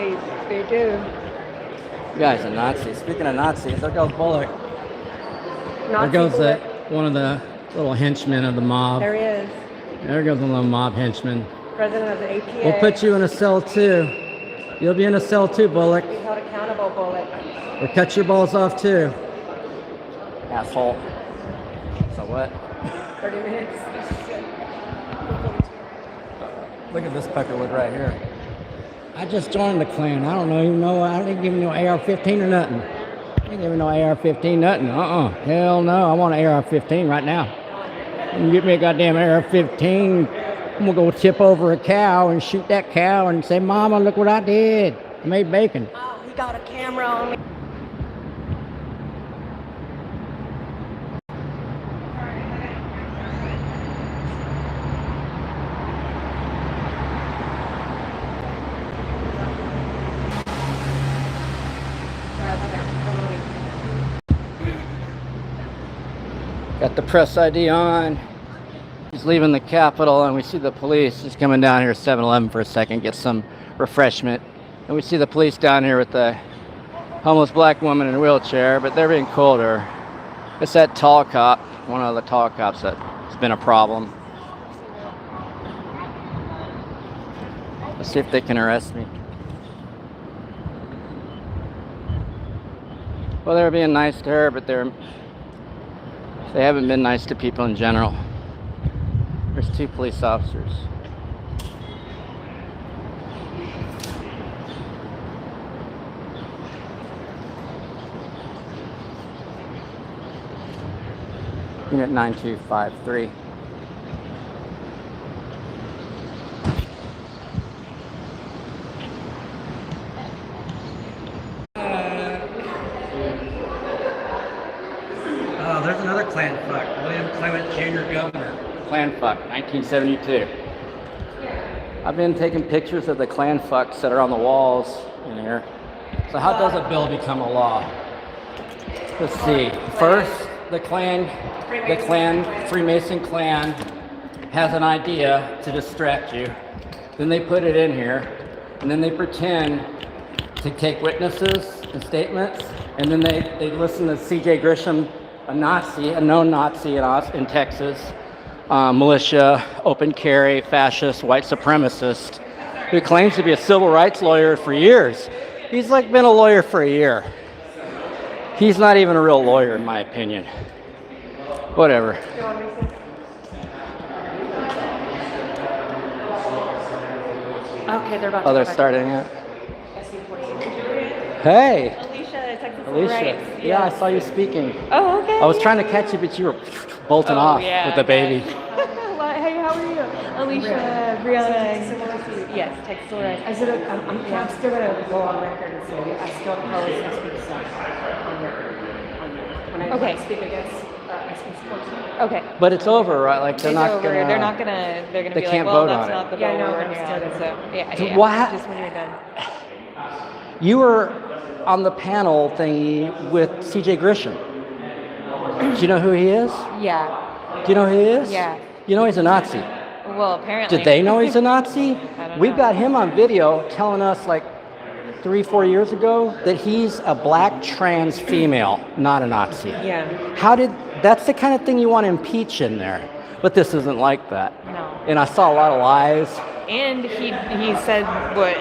they do. You guys are Nazis. Speaking of Nazis, there goes Bullock. Nazi There goes bullet. one of the little henchmen of the mob. There he is. There goes one of the mob henchmen. President of the APA. We'll put you in a cell too. You'll be in a cell too, Bullock. Be held accountable, Bullet. We'll cut your balls off too. Asshole. So what? 30 minutes. Look at this peckerwood right here. I just joined the Klan. I don't even know. I didn't give me no AR-15 or nothing. I didn't give me no AR-15 nothing. Hell no. I want an AR-15 right now. You can get me a goddamn AR-15. I'm gonna go tip over a cow and shoot that cow and say, "Mama, look what I did. I made bacon." Oh, he got a camera on me. Got the press ID on. He's leaving the Capitol, and we see the police. He's coming down here at 7-Eleven for a second, get some refreshment. And we see the police down here with the homeless black woman in a wheelchair, but they're being cool to her. It's that tall cop, one of the tall cops that's been a problem. Let's see if they can arrest me. Well, they're being nice to her, but they haven't been nice to people in general. There's 2 police officers. Unit 9253. Oh, there's another Klan fuck. William Clement Jr. Governor. Klan fuck, 1972. I've been taking pictures of the Klan fucks that are on the walls in here. So how does a bill become a law? Let's see. First, the Freemason Klan has an idea to distract you. Then they put it in here, and then they pretend to take witnesses and statements, and then they listen to C.J. Grisham, a Nazi, a known Nazi in Texas, militia, open carry, fascist, white supremacist, who claims to be a civil rights lawyer for years. He's like been a lawyer for a year. He's not even a real lawyer, in my opinion. Whatever. Okay, they're about to. Oh, they're starting it. Hey. Alicia, Texas Alicia. Rights. Yeah, I saw you speaking. Oh, okay. I was trying to catch you, but you were bolting off with the baby. Hey, how are you? Alicia, Brianna. Yes, Texas Rights. I said, I'm still going to go on record and say I still oppose SB stuff when I speak against SB sports. Okay. But it's over, right? Like they're not gonna. They're not gonna. They're gonna they be can't like, well, vote that's on not it. the bill we're working on. So yeah. What? Just when you're done. You were on the panel thingy with C.J. Grisham. Do you know who he is? Yeah. Do you know who he is? Yeah. You know he's a Nazi. Well, apparently. Did they know he's a Nazi? I don't We've know. got him on video telling us like 3-4 years ago that he's a black trans female, not a Nazi. Yeah. That's the kind of thing you want to impeach in there. But this isn't like that. No. And I saw a lot of lies. And he said what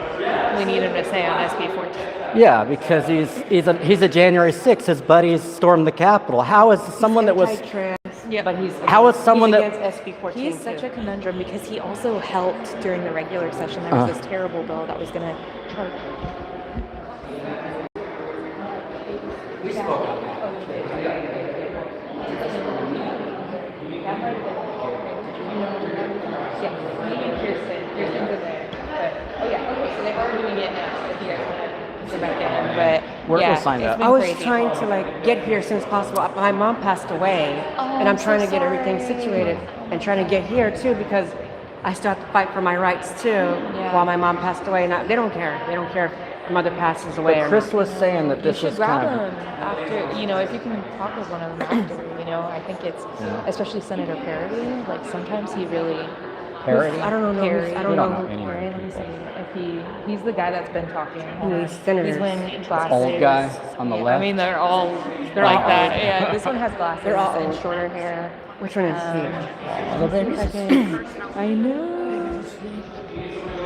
we need him to say on SB 14. Yeah, because he's a January 6th. His buddies stormed the Capitol. How is someone that was... Yeah, but How is someone that... against SB 14. He's such a conundrum because he also helped during the regular session. There was this terrible bill that was going to charge. We spoke on that. Yeah, me and Kirsten. Kirsten's in there. But, oh yeah, okay, so they are doing it now. If you guys want to go back in. But We're yeah, gonna sign it's up. been I was crazy. trying to like get here as soon as possible. My mom passed away, and I'm trying to get everything situated and trying to get here too because I still have to fight for my rights too while my mom passed away. And they don't care. They don't care if mother passes away. But Chris was saying that this You was should grab kind of... them after, if you can talk with one of them after, I think it's, especially Senator Parody, like sometimes he really... Parody? I don't know. Parody. I don't know. Parody, let me see. If he's the guy that's been talking. He's senators. He's wearing glasses. Old guy on the left? I mean, they're all like that. Yeah, this one has glasses They're all and old. shorter hair. Which one is he? The babies? I know.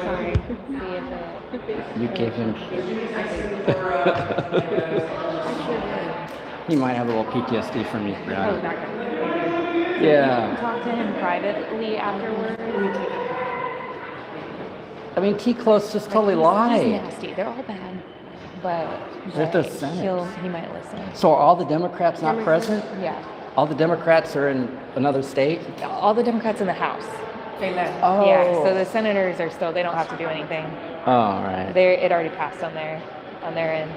Sorry. You gave him... He might have a little PTSD from you, Oh, Brianna. that guy. Yeah. Talk to him privately afterwards. I mean, T-Close just totally He's lied. nasty. They're all bad. But They're the Senate. he might listen. So are all the Democrats not present? Yeah. All the Democrats are in another state? All the Democrats in the House. They left. Oh. Yeah, so the senators are still, they don't have to do anything. Oh, all right. It already passed on their end.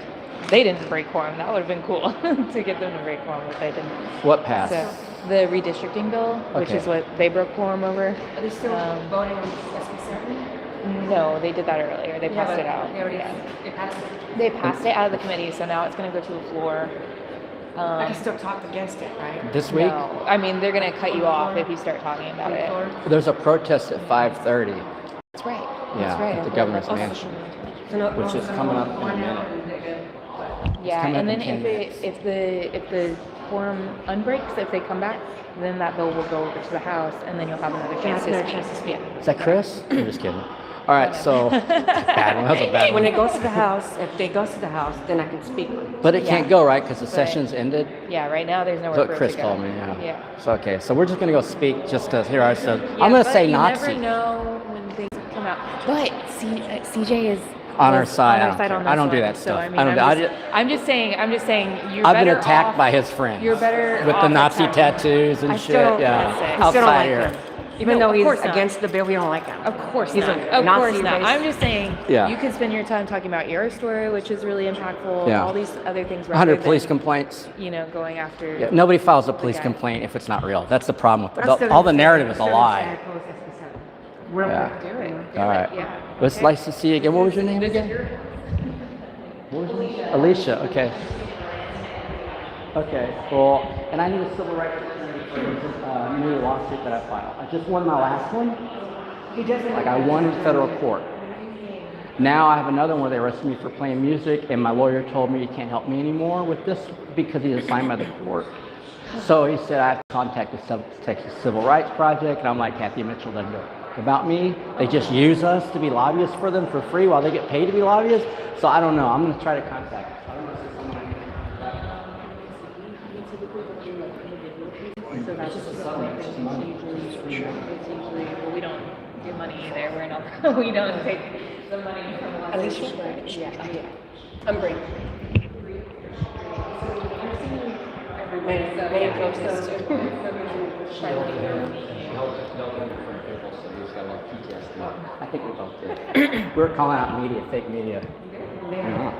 They didn't break quorum. That would have been cool to get them to break quorum, but they didn't. What passed? So the redistricting bill, which Okay. is what they broke quorum over. Are they still voting on SB 7? No, they did that earlier. They passed it out. They already Yeah. they passed it. They passed it out of the committee, so now it's going to go to the floor. I can still talk against it, right? This week? No, I mean, they're going to cut you off if you start talking about it. There's a protest at 5:30. That's right. Yeah, That's right. at the governor's Oh, mansion, which is coming up in a minute. Yeah, coming and up then in 10 minutes. if the quorum unbreaks, if they come back, then that bill will go over to the House, and then you'll have another chance to speak. Is that Chris? I'm just kidding. All right, so bad one. That was a bad When one. it goes to the House, if they go to the House, then I can speak. But it can't Yeah. go, right? Because the But- session's ended. Yeah, right now there's nowhere That's for what it Chris to go. told me, yeah. Yeah. So, okay, so we're just going to go speak just because here I said, Yeah, I'm going to but say you Nazi. never know when things come out. But CJ is On our was side, I on don't side care. on I don't this do one. that So, stuff. I mean, I don't do- I'm just saying, you're I've been better attacked off- by his friends. You're better with off the Nazi attacking. tattoos and I shit. still don't- Yeah, I still don't outside like here. him. Even No, though of he's course not. against the bill, we don't like him. Of course He's not. a Of course Nazi not. based- I'm just saying Yeah. you can spend your time talking about your story, which is really impactful. Yeah. All these other things. 100 rather police than, complaints. going after. Yeah, nobody files a police guy. complaint if it's not real. That's the problem with But I'm it. still All the gonna say- narrative is a I'm still gonna lie. say I oppose SB 7. We're Yeah. Do it. All right. Yeah. Well, it's nice to see you again. What was your name again? What was your name? Alicia. Okay. Okay. Well, and I need a civil rights attorney for this new lawsuit that I filed. I just won my last one. He doesn't. Like I won in federal court. Now I have another one where they arrested me for playing music, and my lawyer told me he can't help me anymore with this because he's assigned by the court. So he said I have to contact the Texas Civil Rights Project, and I'm like, Kathy Mitchell doesn't know about me. They just use us to be lobbyists for them for free while they get paid to be lobbyists. So I don't know. I'm going to try to contact them. I don't know if there's someone I can So that's just the point. It's usually, well, we don't give money either. We're not, we don't take the money from the Alicia? Yeah. I'm Bree. I think we both did. We're calling out media, fake media. Yeah.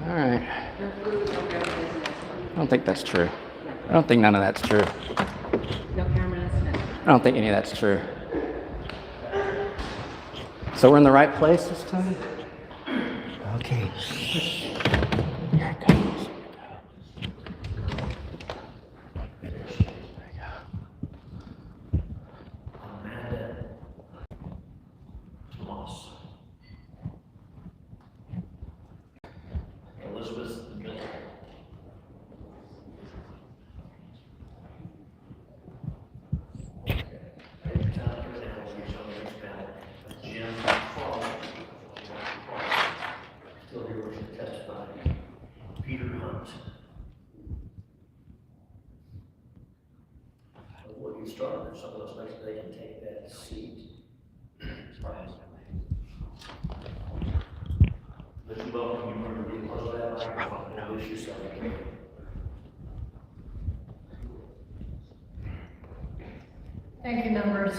All right. I don't think that's true. I don't think none of that's true. No cameras. I don't think any of that's true. So we're in the right place this time? Okay. Here it goes. Amanda Thomas. Elizabeth Miller. Jim Crawl. Still here wishing to testify. Peter Hunt. Before you start, some of those folks, they can take that seat. But you welcome, you remember to be close to that microphone, and lose yourself. Thank you, members.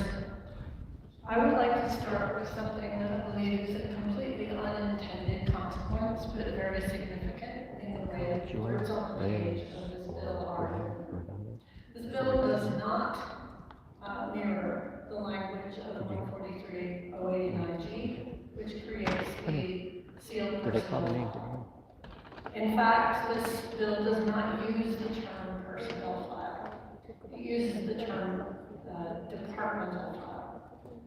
I would like to start with something that I believe is a completely unintended consequence, but very significant in the way the words on the page of this bill are. This bill does not mirror the language of 143-089G, which creates the sealed personnel file. In fact, this bill does not use the term personnel file. It uses the term departmental file.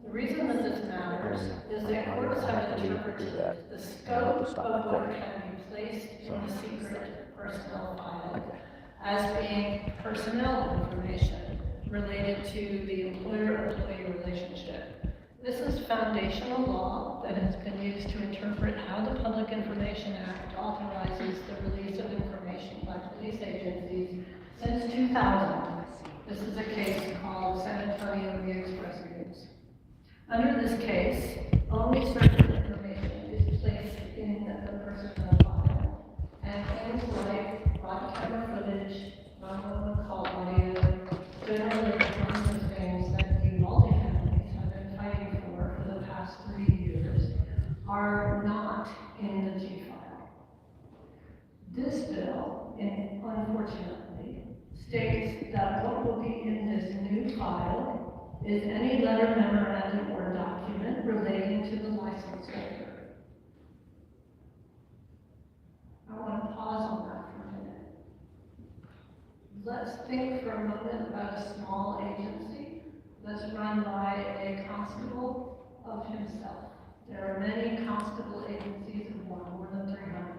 The reason that this matters is that courts have interpreted the scope of what can be placed in the secret personnel file as being personnel information related to the employer-employee relationship. This is foundational law that has been used to interpret how the Public Information Act authorizes the release of information by police agencies since 2000. This is a case called San Antonio Express News. Under this case, only certain information is placed in the personnel file, and things like body camera footage, 911 call audio, generally the kinds of things that the multifamilies have been fighting for the past 3 years, are not in the G file. This bill, unfortunately, states that what will be in this new file is any letter, memorandum, or document relating to the license holder. I want to pause on that for a minute. Let's think for a moment about a small agency that's run by a constable of himself. There are many constable agencies in more than 300.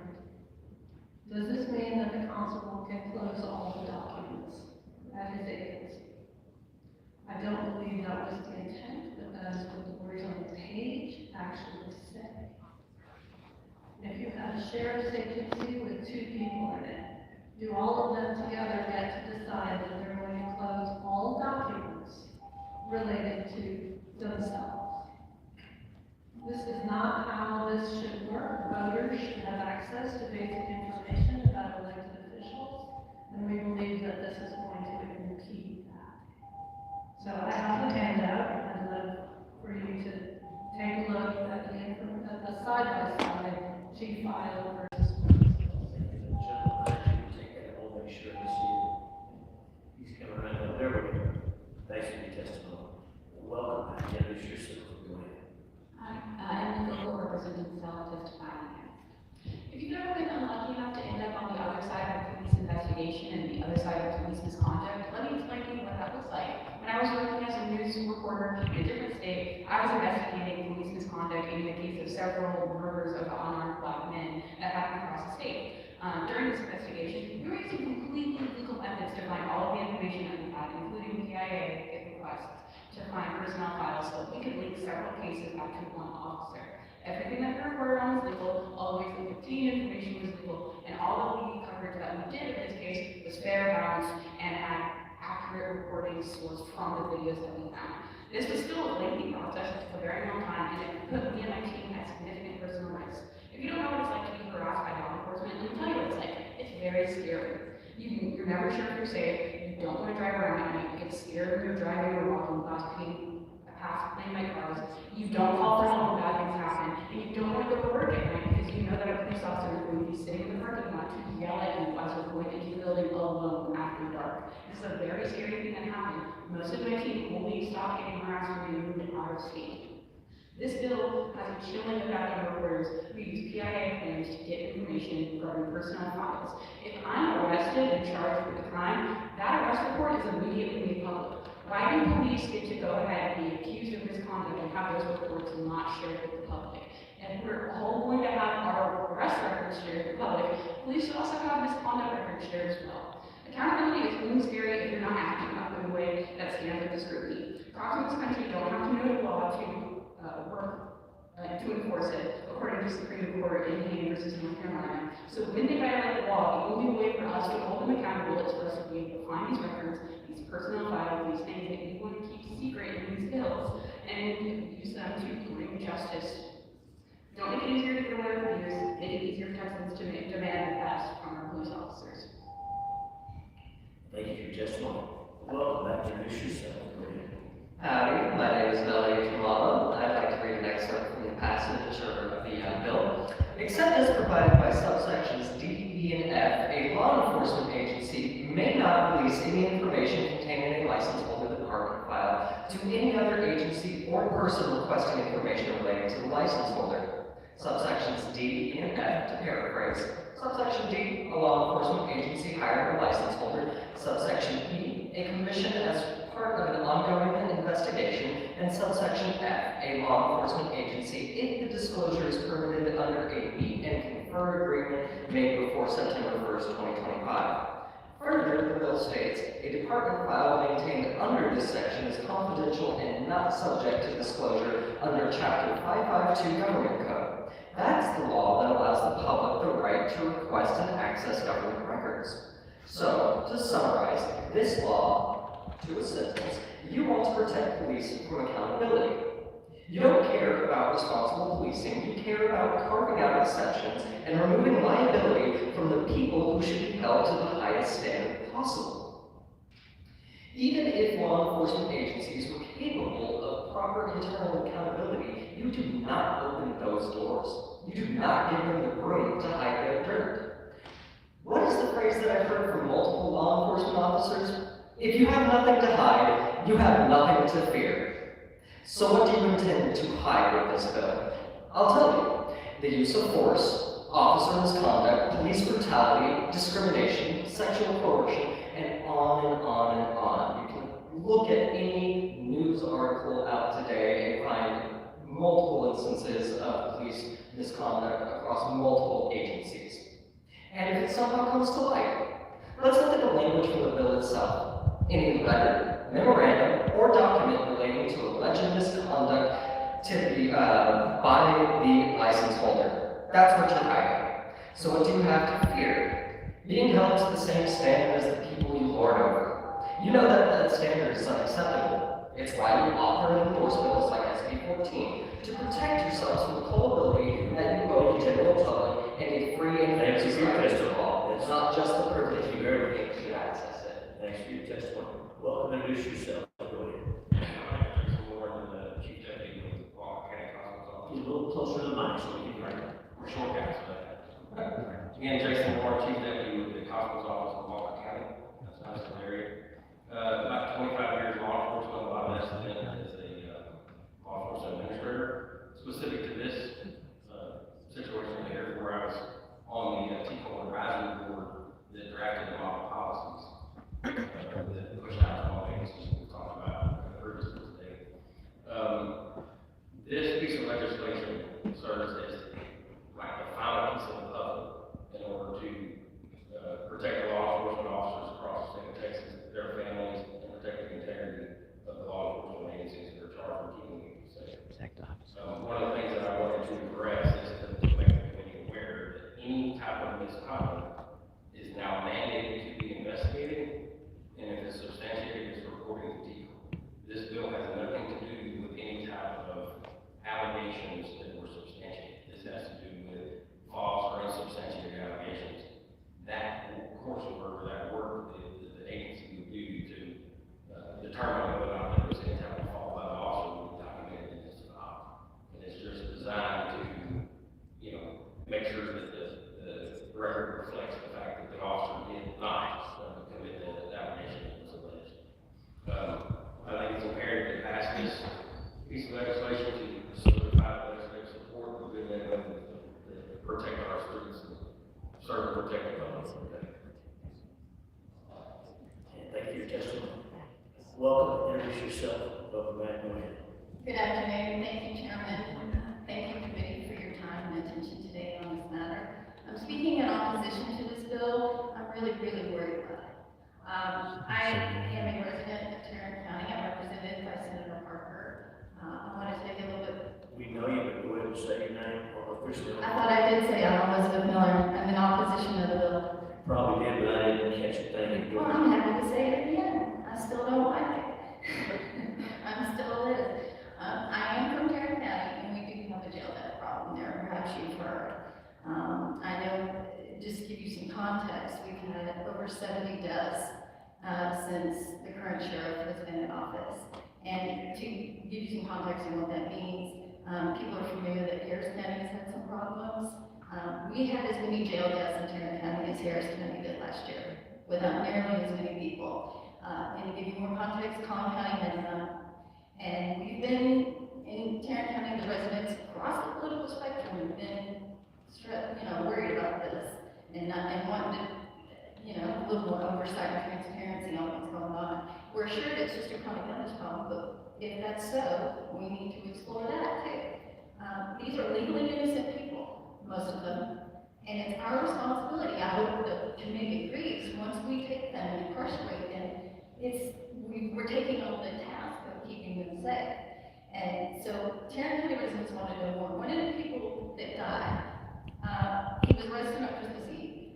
Does this mean that the constable can close all the documents at his agency? I don't believe that was the intent, but that is what the words on the page actually say. If you have a sheriff's agency with 2 people in it, do all of them together get to decide that they're going to close all documents related to themselves? This is not how this should work. Voters should have access to basic information about elected officials, and we believe that this is going to impede that. So I have the handout, and I'd love for you to take a look at the side-by-side G file versus. Make sure to see it. He's coming right up there with you. Thanks for your testimony. Welcome. Introduce yourself. Go ahead. Hi, I'm the local representing South testifying. If you've ever been unlucky enough to end up on the other side of a police investigation and the other side of police misconduct, let me explain to you what that looks like. When I was working as a news reporter in a different state, I was investigating police misconduct in the case of several murders of unarmed black men that happened across the state. During this investigation, we were using completely legal methods to find all of the information that we had, including PIA requests, to find personnel files so we could link several cases back to one officer. Everything that we reported on was legal, all the ways we obtained information was legal, and all of the coverage that we did in this case was fair, balanced, and had accurate reporting sourced from the videos that we found. This was still a lengthy process. It took a very long time, and it put me and my team at significant personal risk. If you don't know what it's like to be harassed by law enforcement, let me tell you what it's like. It's very scary. You're never sure if you're safe. You don't want to drive around at night. You get scared when you're driving or walking past my cars. You don't call for help when bad things happen. And you don't want to go to work at night because you know that a police officer is going to be sitting in the parking lot to yell at you as you're going into the building alone after dark. This is a very scary thing that happened. Most of my team only stopped getting harassed when we moved out of state. This bill has a chilling effect on reporters who use PIA claims to get information regarding personal files. If I'm arrested and charged with a crime, that arrest report is immediately made public. Why do police get to go ahead and be accused of misconduct and have those reports not shared with the public? And if we're all going to have our arrest records shared with the public, police should also have misconduct records shared as well. Accountability is only scary if you're not acting up in a way that stands up to scrutiny. Cops in this country don't have to know the law to enforce it, according to Supreme Court in Hain versus North Carolina. So when they violate the law, the only way for us to hold them accountable is for us to be able to find these records, these personal files, these things that we want to keep secret in these bills, and use them to bring justice. Don't make it easier to get away with abuse, make it easier for Texans to demand the best from our police officers. Thank you for your testimony. Welcome back to Introduce Yourself. Howdy, my name is Melody Kamala. I'd like to read an excerpt from the passage of the bill. Except as provided by subsections D, E, and F, a law enforcement agency may not release any information contained in a license holder department file to any other agency or person requesting information relating to the license holder. Subsections D, E, and F, to paraphrase. Subsection D, a law enforcement agency hiring a license holder. Subsection E, a commission as part of an ongoing investigation. And subsection F, a law enforcement agency if the disclosure is permitted under a meet and confer agreement made before September 1st, 2025. Further, the bill states, a department file maintained under this section is confidential and not subject to disclosure under Chapter 552 Government Code. That's the law that allows the public the right to request and access government records. So, to summarize, this law, to a sentence, you want to protect police from accountability. You don't care about responsible policing, you care about carving out exceptions and removing liability from the people who should be held to the highest standard possible. Even if law enforcement agencies were capable of proper internal accountability, you do not open those doors. You do not give them the room to hide their dirt. What is the phrase that I've heard from multiple law enforcement officers? If you have nothing to hide, you have nothing to fear. So what do you intend to hide with this bill? I'll tell you. The use of force, officer misconduct, police brutality, discrimination, sexual coercion, and on and on and on. You can look at any news article out today and find multiple instances of police misconduct across multiple agencies. And if it somehow comes to light, let's look at the language from the bill itself. Any letter, memorandum, or document relating to alleged misconduct to be by the license holder. That's what you're hiding. So what do you have to fear? Being held to the same standard as the people you lord over. You know that standard is unacceptable. It's why you author and endorse bills like SB 14 to protect yourselves from the culpability that you owe the general public and a free and fair society to law. It's not just the privilege you everything to access it. Thanks for your testimony. Welcome, introduce yourself. Go ahead. Chief Deputy with the Walker County Constable's Office. A little closer to the mic so we can hear you. We're shortcuts for that. Again, Jason Moore, Chief Deputy with the Constable's Office in Walker County. That's a nice little area. About 25 years in law enforcement, a lot of that's been as a law enforcement administrator. Specific to this situation here, where I was on the TCOL advisory board that drafted a lot of policies that pushed out small agencies we talked about previously today. This piece of legislation serves as like the final piece of the puzzle in order to protect the law enforcement officers across the state of Texas, their families, and protect the integrity of the law enforcement agencies that are charged with keeping people safe. One of the things that I wanted to address is to make the committee aware that any type of misconduct is now mandated to be investigated, and if it's substantiated, it's reported to TCOL. This bill has nothing to do with any type of allegations that were substantiated. This has to do with false or unsubstantiated allegations. That coursework or that work that the agency would do to determine whether or not there was any type of fault by the officer would be documented in this file. And it's just designed to, make sure that the record reflects the fact that the officer did not commit the allegation that was alleged. I think it's imperative to pass this piece of legislation to serve and protect the public. And thank you for your testimony. Welcome, introduce yourself, Dr. Matt, go ahead. Good afternoon. Thank you, Chairman. Thank you, committee, for your time and attention today on this matter. I'm speaking in opposition to this bill. I'm really worried about it. I am a resident of Tarrant County. I'm represented by Senator Parker. I want to take a little bit. We know you, but go ahead and say your name or officially. I thought I did say I'm Elizabeth Miller. I'm in opposition to the bill. Probably did, but I didn't catch it. Thank you. Well, I'm happy to say it again. I still don't like it. I'm still Liz. I am from Tarrant County, and we do have a jail debt problem there. Perhaps you've heard. I know, just to give you some context, we've had over 70 deaths since the current sheriff has been in office. And to give you some context on what that means, people are familiar that Harris County has had some problems. We had as many jail deaths in Tarrant County as Harris County did last year, without nearly as many people. And to give you more context, Collin County had none. And we've been in Tarrant County, the residents across the political spectrum have been worried about this and wanting to, a little more oversight and transparency on what's going on. We're sure it's just a chronic illness problem, but if that's so, we need to explore that too. These are legally innocent people, most of them, and it's our responsibility. I hope the committee agrees. Once we take them and incarcerate them, we're taking on the task of keeping them safe. And so Tarrant County residents want to know more. One of the people that died, he was arrested on Christmas Eve.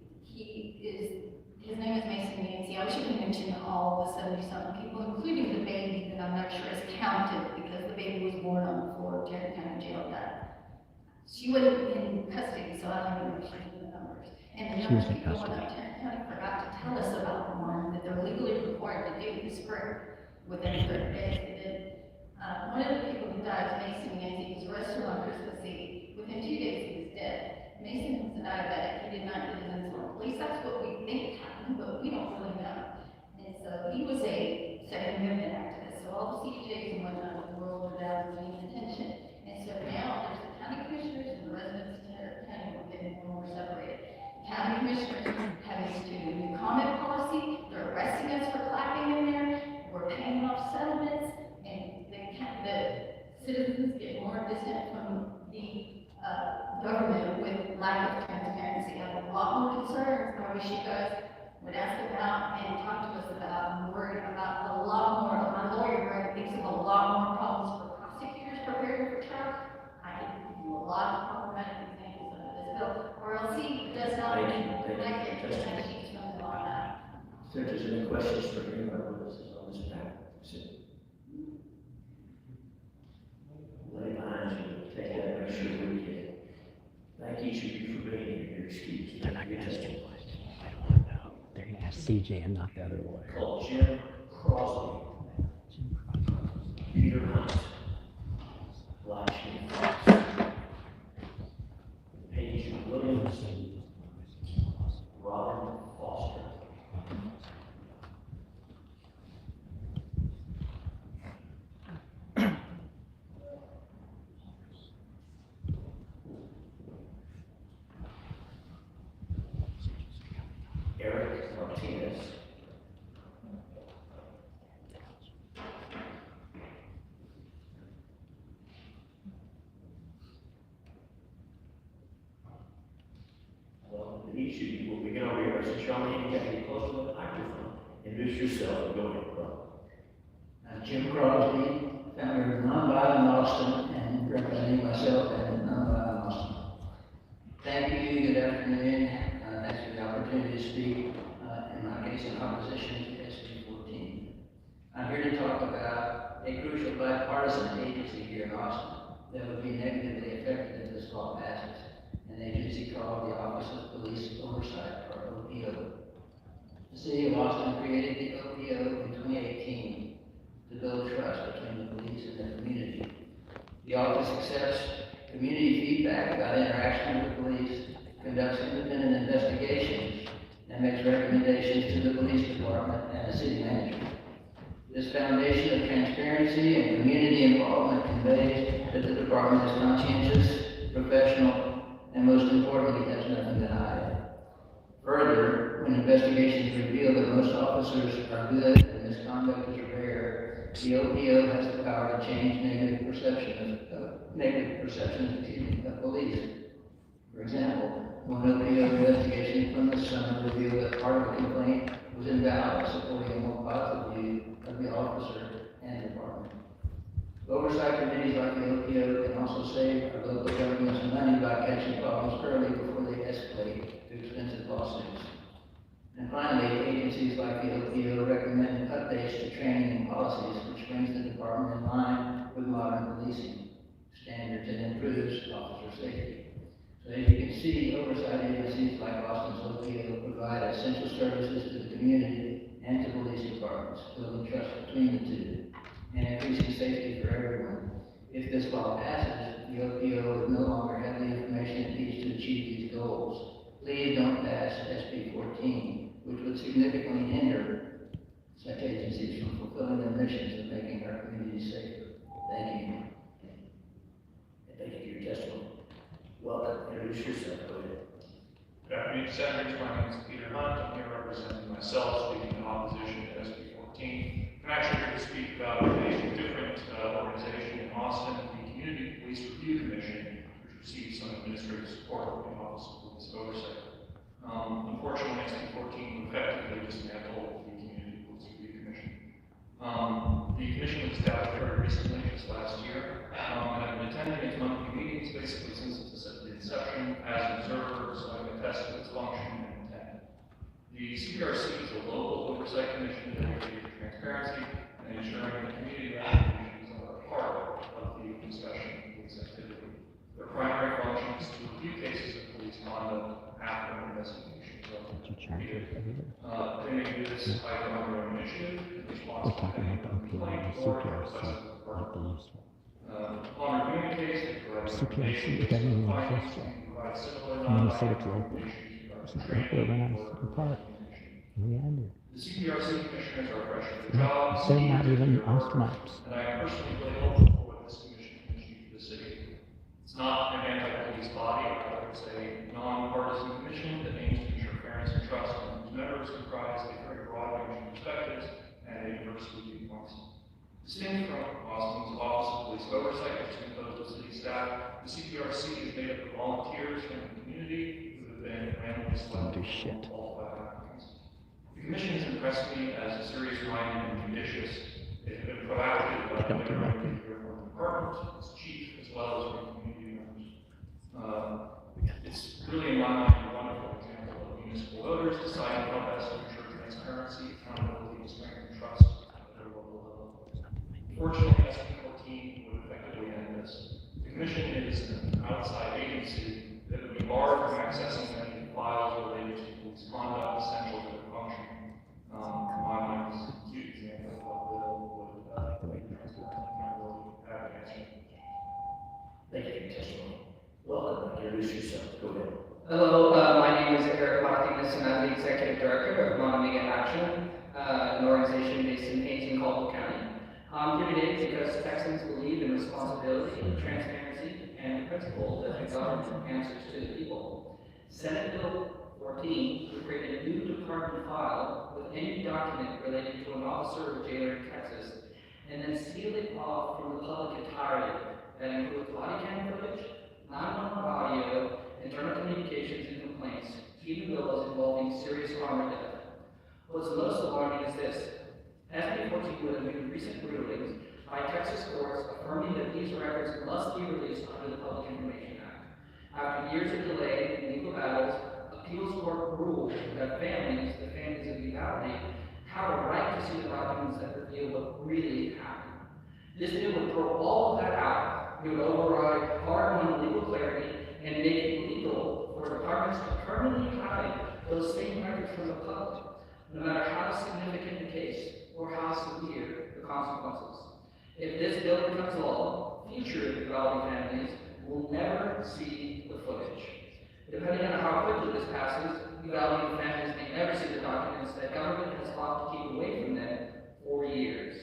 His name is Mason Nancy. I wish I could mention all the 70-something people, including the baby that I'm not sure is counted because the baby was born on the floor of Tarrant County Jail died. She wasn't in custody, so I don't even know if she's in the numbers. And the numbers people in Tarrant County forgot to tell us about the one that they're legally required to do this spring within 30 days. They did. One of the people who died was Mason Nancy. He was arrested on Christmas Eve. Within 2 days, he was dead. Mason was a diabetic. He did not get his insulin. At least that's what we think happened, but we don't really know. And so he was a Second Amendment activist. So all the CDJs and whatnot in the world were down paying attention. And so now there's the county commissioners and the residents of Tarrant County were getting more separated. County commissioners have instituted a new comment policy. They're arresting us for clapping in there. We're paying off settlements. And the citizens get more distant from the government with lack of transparency. I have a lot more concerns I wish you guys would ask about and talk to us about. I'm worried about a lot more. My lawyer Greg thinks of a lot more problems for prosecutors preparing for trial. I can give you a lot of problematic examples under this bill, or else he does not connect it to the sheets from the law. If there's any questions for anybody with us on this matter, lay behind you, take that, make sure we get it. Thank each of you for being here. Your excuse. They're not going to ask you. I don't want to know. They're going to ask CJ and not the other lawyer. Call Jim Crosby. Peter Hunt. Lakshmi Fox. Paige Williams. Robin Foster. Eric Martinez. Well, each of you will begin over here. So, Charlie, you got to get close to the microphone. Introduce yourself and go ahead, bro. I'm Jim Crosby, founder of Nonviolent Austin, and representing myself and Nonviolent Austin. Thank you, good afternoon. Thanks for the opportunity to speak, in my case, in opposition to SB 14. I'm here to talk about a crucial bipartisan agency here in Austin that would be negatively affected if this law passes, an agency called the Office of Police Oversight, or OPO. The City of Austin created the OPO in 2018 to build trust between the police and the community. The office accepts community feedback about interaction with the police, conducts independent investigations, and makes recommendations to the police department and the city manager. This foundation of transparency and community involvement conveys that the department is conscientious, professional, and most importantly, has nothing to hide. Further, when investigations reveal that most officers are good and misconduct is rare, the OPO has the power to change negative perceptions of police. For example, one OPO investigation from the summer revealed that part of the complaint was invalid, supporting a more positive view of the officer and department. Oversight committees like the OPO can also save our local governments money by catching problems early before they escalate to expensive lawsuits. And finally, agencies like the OPO recommend updates to training and policies, which brings the department in line with modern policing standards and improves officer safety. So as you can see, oversight agencies like Austin's OPO provide essential services to the community and to police departments, building trust between the two and increasing safety for everyone. If this law passes, the OPO would no longer have the information it needs to achieve these goals. Please don't pass SB 14, which would significantly hinder such agencies from fulfilling their missions of making our communities safer. Thank you. And thank you for your testimony. Welcome. Introduce yourself. Go ahead. Good afternoon, Senators. My name is Peter Hunt. I'm here representing myself, speaking in opposition to SB 14. I'm actually here to speak about a different organization in Austin, the Community Police Review Commission, which receives some administrative support from the Office of Police Oversight. Unfortunately, SB 14 effectively dismantled the Community Police Review Commission. The commission was established very recently, just last year, and I've been attending its monthly meetings basically since its inception as an observer, so I can attest to its function and intent. The CPRC is a local oversight commission dedicated to transparency and ensuring that community recommendations are a part of the discussion of police activity. Their primary function is to review cases of police conduct after an investigation is completed. They may do this either on their own initiative, in response to any complaint, or request of the department. Upon reviewing the case, they provide recommendations based on the findings and provide similar non-binding recommendations regarding training or implementation. The CPRC commissioners are fresh to their jobs, They're not even their work, astronauts. and I am personally really hopeful for what this commission can achieve for the city. It's not an anti-police body, rather it's a non-partisan commission that aims to ensure fairness and trust, and whose members comprise a very broad range of perspectives and a diversity of viewpoints. Distinct from Austin's Office of Police Oversight, which is composed of city staff, the CPRC is made up of volunteers from the community who have been randomly selected from qualified applicants. The commission has impressed me as serious-minded and judicious. It has been proactive by delivering behavior from the department, its chief, as well as from community members. It's really, in my mind, a wonderful example of municipal voters deciding how best to ensure transparency, accountability, and strengthen trust at their local level. Unfortunately, SB 14 would effectively end this. The commission is an outside agency that would be barred from accessing any files related to police conduct essential to their function. In my mind, this is a cute example of how Bill would make transparent accountability have an answer. Thank you for your testimony. Welcome. Introduce yourself. Go ahead. Hello, my name is Eric Martinez, and I'm the Executive Director of Monomedia Action, an organization based in Payne, Caldwell County. I'm here today because Texans believe in responsibility, transparency, and the principle that the government answers to the people. Senate Bill 14 would create a new department file with any document related to an officer or jailer in Texas, and then seal it off from the public entirely. That includes body cam footage, 911 audio, internal communications and complaints, even those involving serious harm or death. What's most alarming is this. SB 14 would have made recent rulings by Texas courts affirming that these records must be released under the Public Information Act. After years of delay and legal battles, appeals court ruled that families, the families of the valley, have a right to see the documents that reveal what really happened. This bill would throw all of that out. It would override hard-won legal clarity and make it legal for departments to permanently hide those same records from the public, no matter how significant the case or how severe the consequences. If this bill becomes law, future Valley families will never see the footage. Depending on how quickly this passes, Valley families may never see the documents that government has fought to keep away from them for years.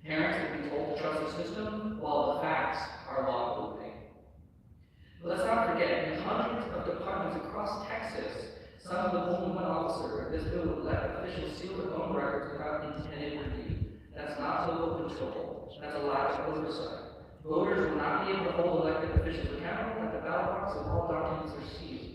Parents will be told to trust the system while the facts are law-abiding. But let's not forget, in hundreds of departments across Texas, some of the only 100 their own records without independent review. That's not local control. That's a lack of oversight. Voters will not be able to hold elected officials accountable at the ballot box if all documents are sealed.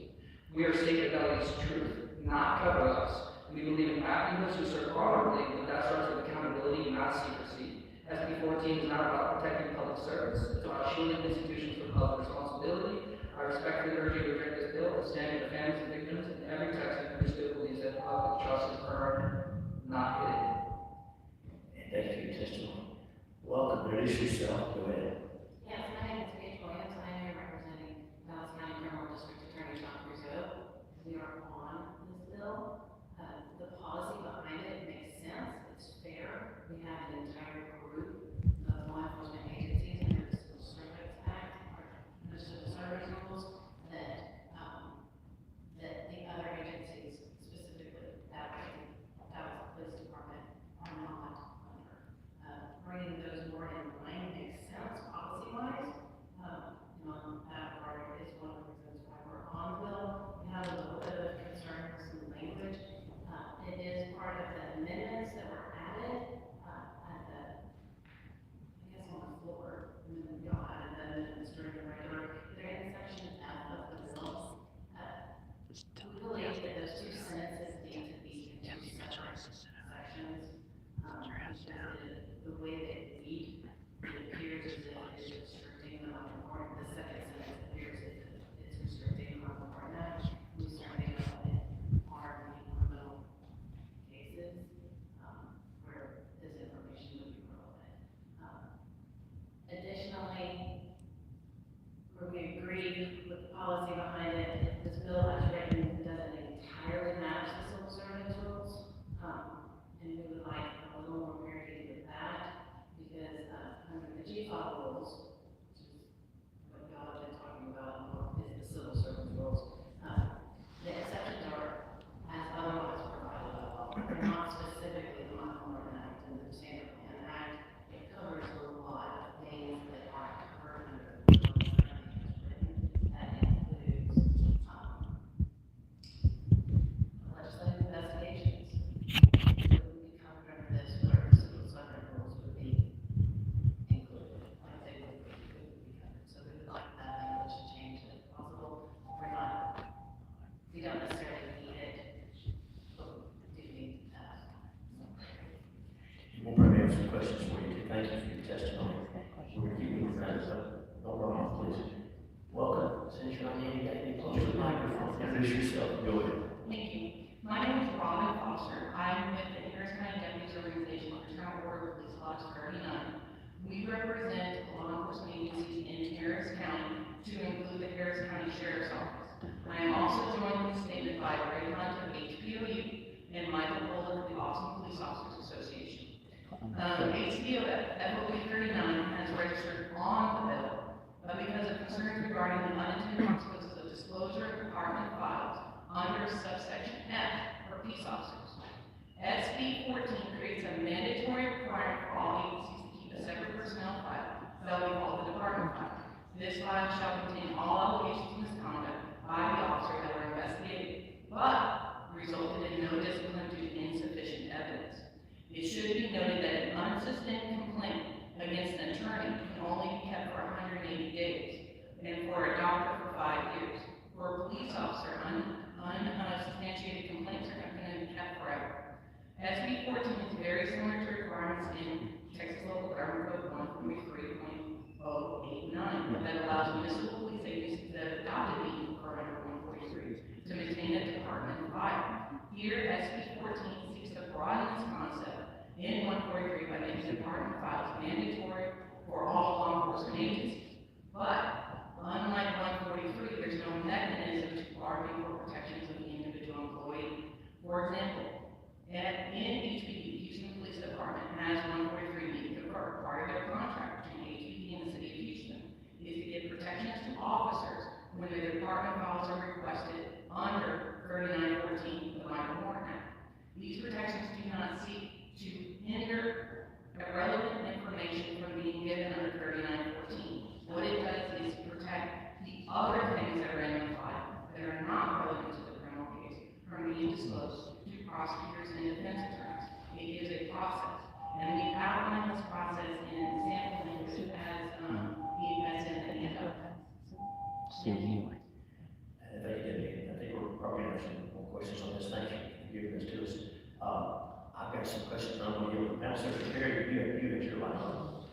We are state that values truth, not cover-ups. We believe in acting those who serve honorably, but that starts with accountability, not secrecy. SB 14 is not about protecting public servants. It's about shielding institutions from public responsibility. I respectfully urge you to reject this bill and stand with the families and victims and every Texan who still believes that public trust is earned, not hidden. And thank you for your testimony. Welcome, introduce yourself, go ahead. Yes, my name is Paige Williams. I am representing Dallas County Criminal District Attorney John Crusoe. We are on this bill. The policy behind it makes sense. It's fair. We have an entire group of law enforcement agencies under the Civil Service Act, or the Civil Service rules, that the other agencies, specifically Dallas Police Department, are not under. Bringing those more in line makes sense policy-wise. That part is one of the reasons why we're on the bill. We have a little bit of concern with some language. It is part of the amendments that were added at the, I guess on the floor, and then we all added the amendments during the regular. They're in section F of the bill. We believe that those two sentences need to be in two separate sections. The way they read, it appears as if it's restricting them on the court. The second sentence appears as if it's restricting them on the court. Now, we start thinking about it are the criminal cases where this information would be relevant. Additionally, where we agree with the policy behind it, this bill as written doesn't entirely match the civil service rules. And we would like a little more clarity with that, because under the GFOP rules, which is what y'all have been talking about, is the civil service rules, the exceptions are as otherwise provided by law. They're not specifically on the Act and the Standard Plan Act. It covers a lot of things that aren't covered under the bill that includes legislative investigations. This where the civil service rules would be included, like they would be covered. So we would like that language to change if possible. We don't necessarily need it, but we do need that. We'll probably have some questions for you. Thank you for your testimony. We're keeping your friends up. Don't run off, please. Welcome. Since you're on the end, get closer to the microphone. Introduce yourself. Go ahead. Thank you. My name is Robin Foster. I'm with the Harris County Deputies Organization, Fraternal Order of Police Lots 39. We represent law enforcement agencies in Harris County to include the Harris County Sheriff's Office. I am also joined in this statement by Ray Hunt of HPOU and Michael Bullock of the Austin Police Officers Association. HPO FOP 39 has registered on the bill, but because of concerns regarding the unintended consequences of disclosure of department files under subsection F for peace officers. SB 14 creates a mandatory requirement for all agencies to keep a separate personnel file that we call the department file. This file shall contain all allegations of misconduct by the officer that were investigated, but resulted in no discipline due to insufficient evidence. It should be noted that an unsustained complaint against an attorney can only be kept for 180 days, and for a doctor for 5 years. For a police officer, unsubstantiated complaints are going to be kept forever. SB 14 is very similar to requirements in Texas Local Government Code 143.089 that allows municipal police agencies that have adopted the for under 143 to maintain a department file. Here, SB 14 seeks to broaden this concept in 143 by making department files mandatory for all law enforcement agencies. But unlike 143, there's no mechanism to bargain for protections of the individual employee. For example, in HPD, Houston Police Department has 143 being conferred. Part of their contract between HPD and the City of Houston is to give protections to officers when their department files are requested under 3914 of the Micro-tyrant Act. These protections do not seek to hinder irrelevant information from being given under 3914. What it does is protect the other things that are in the file that are not relevant to the criminal case from being disclosed to prosecutors and defense attorneys. this process in sample language as being best in the handout. Anyway. Thank you, Debbie. I think we're probably going to have some more questions on this. Thank you for giving this to us. I've got some questions I'm going to give. Now, Secretary, you have your line on.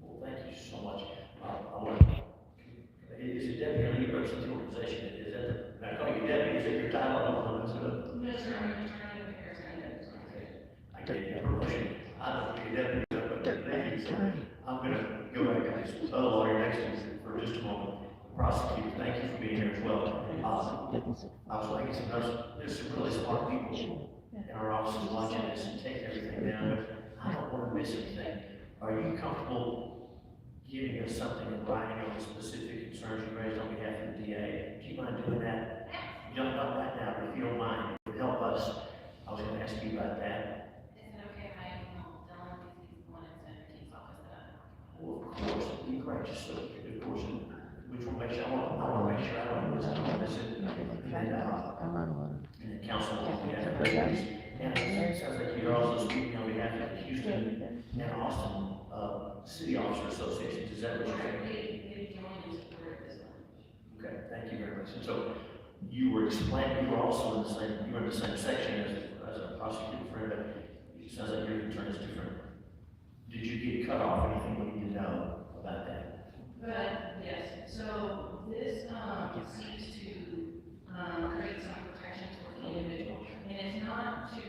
Well, thank you so much. I want to, is it Debbie? I know you represent the organization. Is that, I call you Debbie, is that your title? I don't know. That's good. No, sir, I'm attorney affairs and Okay. I get your promotion. I don't think Debbie, but thank you. I'm going to go back to this other lawyer next to you for just a moment. Prosecutor, thank you for being here as well. I was making some notes. There's some really smart people in our offices watching this and taking everything down, but I don't want to miss anything. Are you comfortable giving us something in writing on the specific concerns you raised on behalf of the DA? Do you mind doing that? You don't, not right now, but if you don't mind, it would help us. I was going to ask you about that. is it okay if I email Dylan because he's the one that's in the King's office that Well, of course, be gracious, so of course, which will make sure, I want to make sure I don't miss it. And the council will be at the and it sounds like you're also speaking on behalf of the Houston and Austin, City Officer Associations, is that what you're saying? Okay, thank you very much. And so, you were explaining, you were also in the same, you were in the same section as a prosecutor friend, but it sounds like your concern is different. Did you get cut off? Anything we need to know about that? But, yes, so this, seeks to, create some protections for the individual. And it's not to,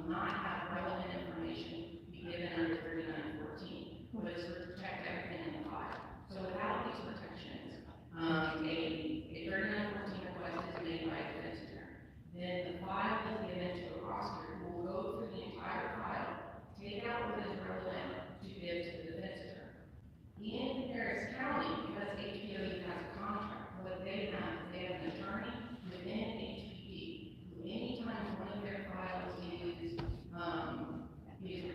not have relevant information be given under 3914, but it's to protect everything in the file. So without these protections, a 3914 request is made by a defense attorney. Then the file is given to a prosecutor who will go through the entire file, take out what is relevant to give to the defense attorney. In Harris County, because HPOE has a contract, what they have is they have an attorney within HPD who anytime one of their files is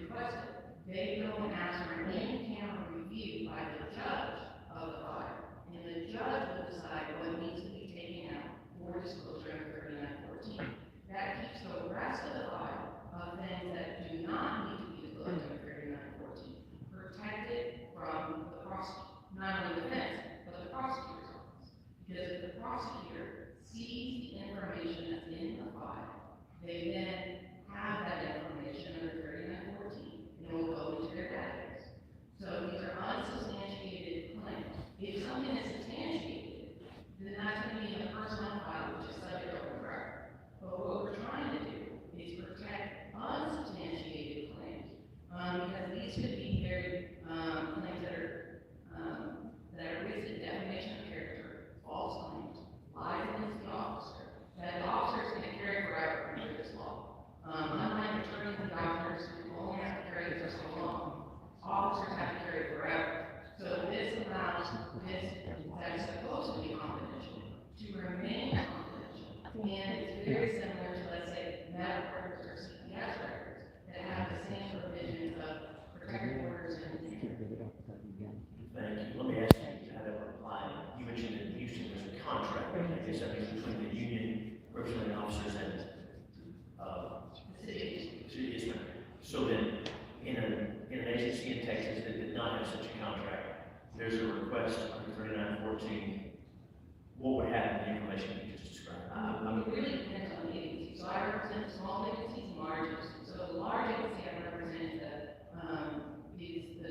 requested, they go and ask for an in-camera review by the judge of the file. And the judge will decide what needs to be taken out for disclosure under 3914. That keeps the rest of the file of things that do not need to be disclosed under 3914 protected from the prosecutor, not only the defense, but the prosecutor's office. Because if the prosecutor sees the information that's in the file, they then have that information under 3914 and it will go into their database. So these are unsubstantiated claims. If something is substantiated, then that's going to be in the personnel file, which is subject to record. But what we're trying to do is protect unsubstantiated claims, because these could be very claims that are recent defamation of character, false claims, lies against the officer, that the officer is going to carry forever under this law. Unlike attorneys and doctors who only have to carry it for so long, officers have to carry it forever. So this allows this that is supposed to be confidential to remain confidential. And it's very similar to, let's say, medical records or CPS records that have the same provisions of protective orders and Thank you. Let me ask you how that would apply. You mentioned that in Houston there's a contract, I guess that means between the union representing officers and city. So then, in an agency in Texas that did not have such a contract, there's a request under 3914. What would happen to the information you just described? It really depends on the agency. So I represent small agencies and large agencies. So the large agency I represent is the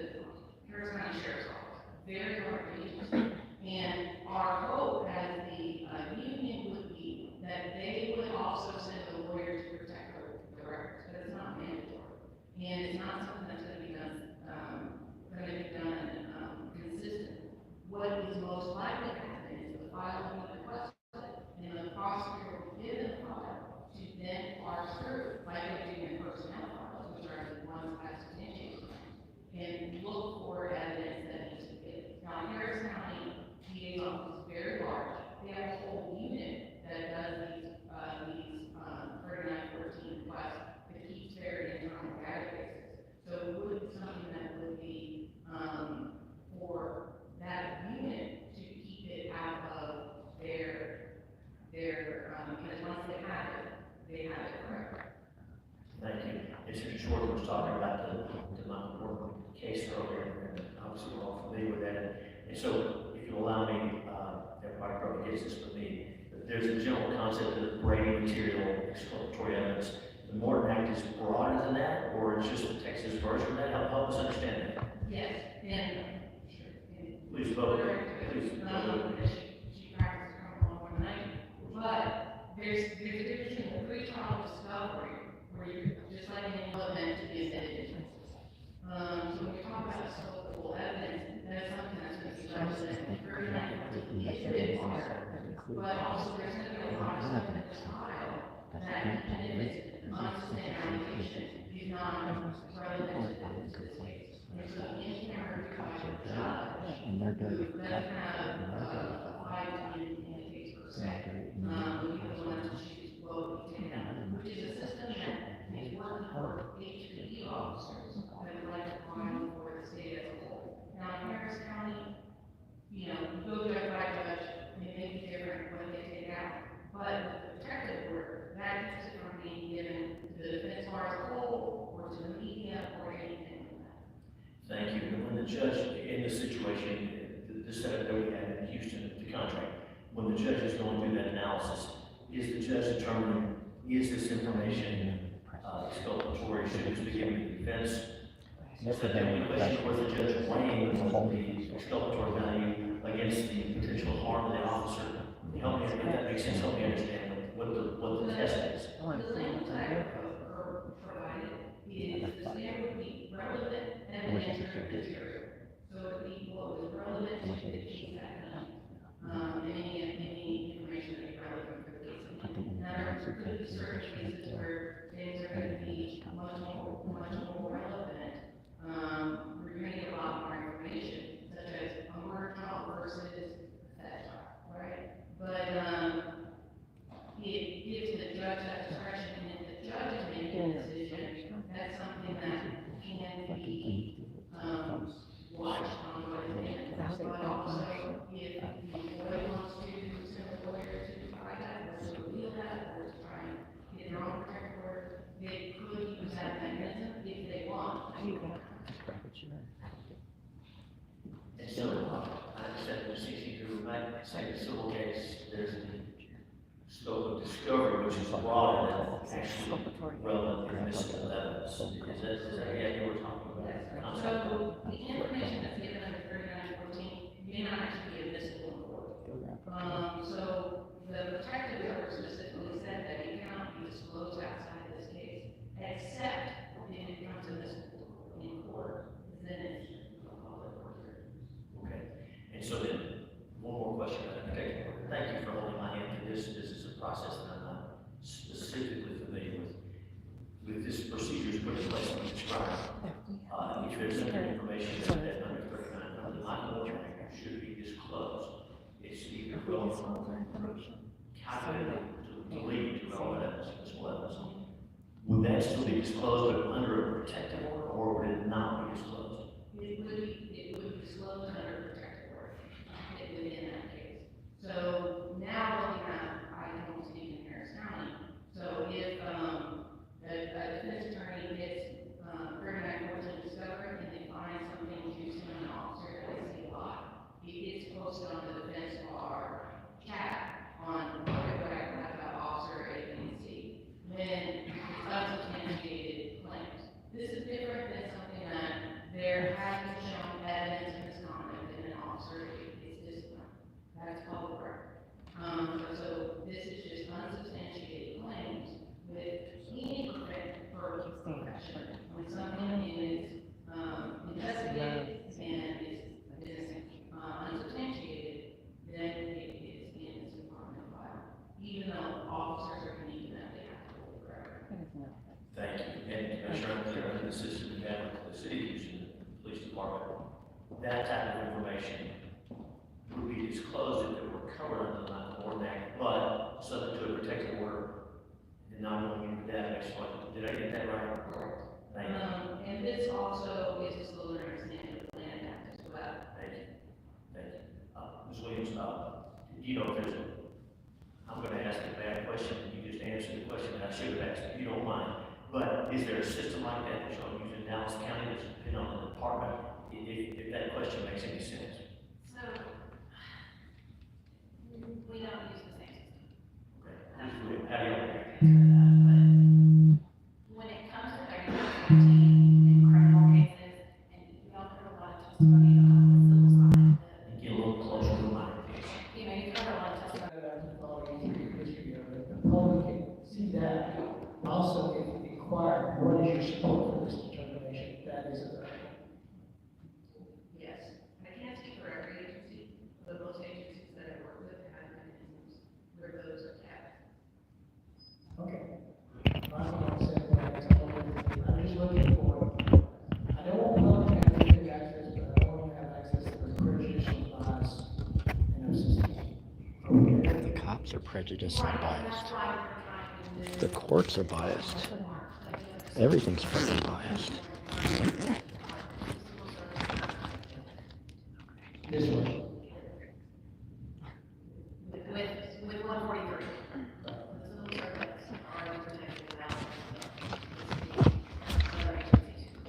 Harris County Sheriff's Office. Very large agency. And our hope as the union would be that they would also send a lawyer to protect the records, but it's not mandatory. And it's not something that's going to be done consistent. What is most likely to happen is the file will be requested, and the prosecutor will give the file to then parse earlier, and obviously we're all familiar with that. And so, if you allow me, everybody probably gets this but me, but there's a general concept of Brady material, exculpatory evidence. The Morton Act is broader than that, or it's just the Texas version of that? Help us understand that. Yes, and. Please vote. Please vote. She practiced criminal law more than I do. But there's a difference between the pre-trial discovery, where you're just like any element to be admitted. So when we talk about exculpable evidence, that's something that's going to be legislated very but also there's going to be a lot of stuff in the trial that, and if it's unsustained allegation, is not relevant to this case. And so any kind of judge who doesn't have a fight in the case per se, will be the one to choose what we take out, which is a system that is working for HPE officers that would like to file for the state as a whole. Now, in Harris County, you know, you go judge by judge, and it may be different what they take out. But with the protective order, that keeps it from being given to the defense bar as a whole, or to the media, or anything like that. Thank you. And when the judge, in this situation, the setup that we had in Houston, the contract, when the judge is going through that analysis, is the judge determining, is this information exculpatory, should it be given to the defense? Is that the question where the judge weighing the exculpatory value against the potential harm to the officer? Help me, if that makes sense, help me understand what the test is. The language that are provided is the standard would be relevant evidentiary material. So it would be what was relevant to the case at hand. Any information that is relevant for the case. Now, there could be certain cases where things are going to be much more relevant. We're going to get a lot more information, such as a murder trial versus a theft trial, right? But it gives the judge that discretion, and if the judge is making a decision, that's something that can be watched on what is in. But also, if the lawyer wants to send a lawyer to try that, or to reveal that, or to try and get their own protective order, they could use that mechanism if they want. And so, I understand the 62, might say the civil case, there's the scope of discovery, which is broader than actually relevant and admissible evidence. Is that the idea we're talking about? So, the information that's given under 3914 may not actually be admissible in court. So, the protective order specifically said that it cannot be disclosed outside of this case, except if it becomes admissible in court, then it's a public record. Okay. And so then, one more question. Okay. Thank you for holding my hand through this. This is a process that I'm not specifically familiar with. With this procedure is put in place and described. If there's any information that under 39 under the contract should be disclosed, it's either going from calculated to lead to relevant evidence, admissible evidence. Would that still be disclosed but under a protective order, or would it not be disclosed? It would be disclosed under protective order within that case. So now looking at, I don't speak in Harris County. So if a defense attorney gets 3914 discovery and they find something juicy on an officer that they see a lot, it gets posted on the defense bar tab on what I read about officer A, B, and C. Then it's unsubstantiated claims. This is different than something that there has been shown evidence of misconduct in an officer is disciplined. That's public record. So this is just unsubstantiated claims with any profession. When something is investigated and is unsubstantiated, then it is in its department file, even though officers are believing that they have to hold the record. Thank you. And Commissioner, I'm clear under the system we have with the city of Houston, the police department, that type of information would be disclosed if it were covered under the Morton Act, but subject to a protective order and not going into that exploit. Did I get that right? Thank you. And this also is disclosed under the Standard Land Act as well. Thank you. Thank you. Ms. Williams, you know, if there's a, I'm going to ask a bad question, and you just answered the question that I should have asked, if you don't mind. But is there a system like that that y'all use in Dallas County that's dependent on the department if that question makes any sense. So, we don't use the same system. Okay. How do you When it comes to 3514 and criminal cases, and we all cover a lot of testimony on the civil side, get a little closer to the mic? you know, you cover a lot of testimony. The public can see that. Also, if inquire, what is your support for this determination? That is a Yes. I can't speak for every agency, but most agencies that I work with have mechanisms where those are kept. okay. I'm just looking for, I don't want public to have big access, but I want to have access to the prejudicial bias in our system. The cops are prejudiced and biased. The courts are biased. Everything's fucking biased. This one. With 143. The civil servants are protected without other agencies.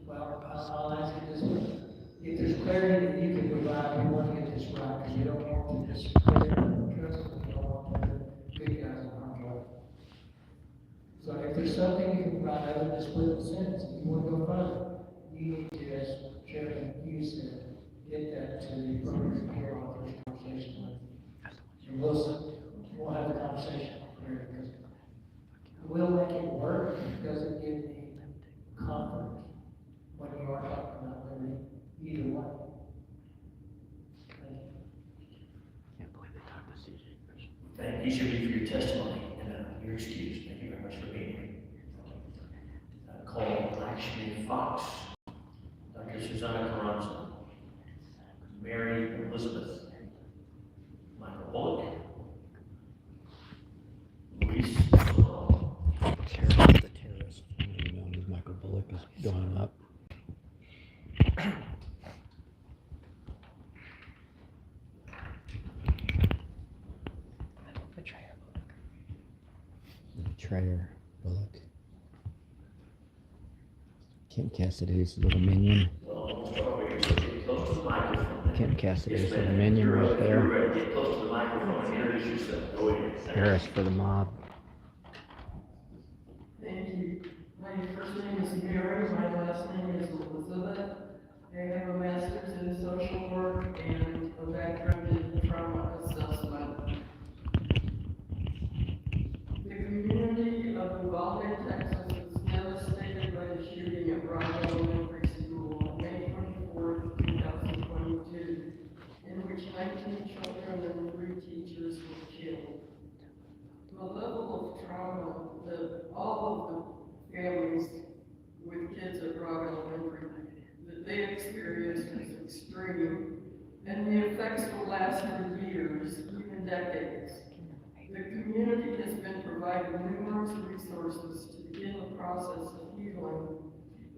Well, I'll ask you this way. If there's clarity that you can provide, we want to get this right, because you don't want to just put it in the trust, you don't want to big guys in harm's way. So if there's something you can provide other than split the sentence, if you want to go further, you need to, as Chairman Hughes said, get that to the appropriate peer on first conversation with. And we'll have the conversation here, because we'll make it work, it doesn't give me comfort when you are talking about liberty, either way. Thank you, Shirley, for your testimony and your excuse. Thank you very much for being here. Call Lakshmi Fox, Dr. Susanna Carranza, Mary Elizabeth, Michael Bullock, Luis Solano. The terrorist known as Michael Bullock is going up. Betrayer Bullock. Kim Cassidy's little minion. Kim Cassidy's little minion right there. Harris for the mob. Thank you. My first name is Mary, my last name is Elizabeth. I have a master's in social work and a background in trauma assessment. The community of Uvalde, Texas was devastated by the shooting at Rock Elementary School on May 24, 2022, in which 19 children and 3 teachers were killed. The level of trauma that all of the families with kids at Rock Elementary that they experienced is extreme, and the effects will last for years, even decades. The community has been provided numerous resources to begin the process of healing,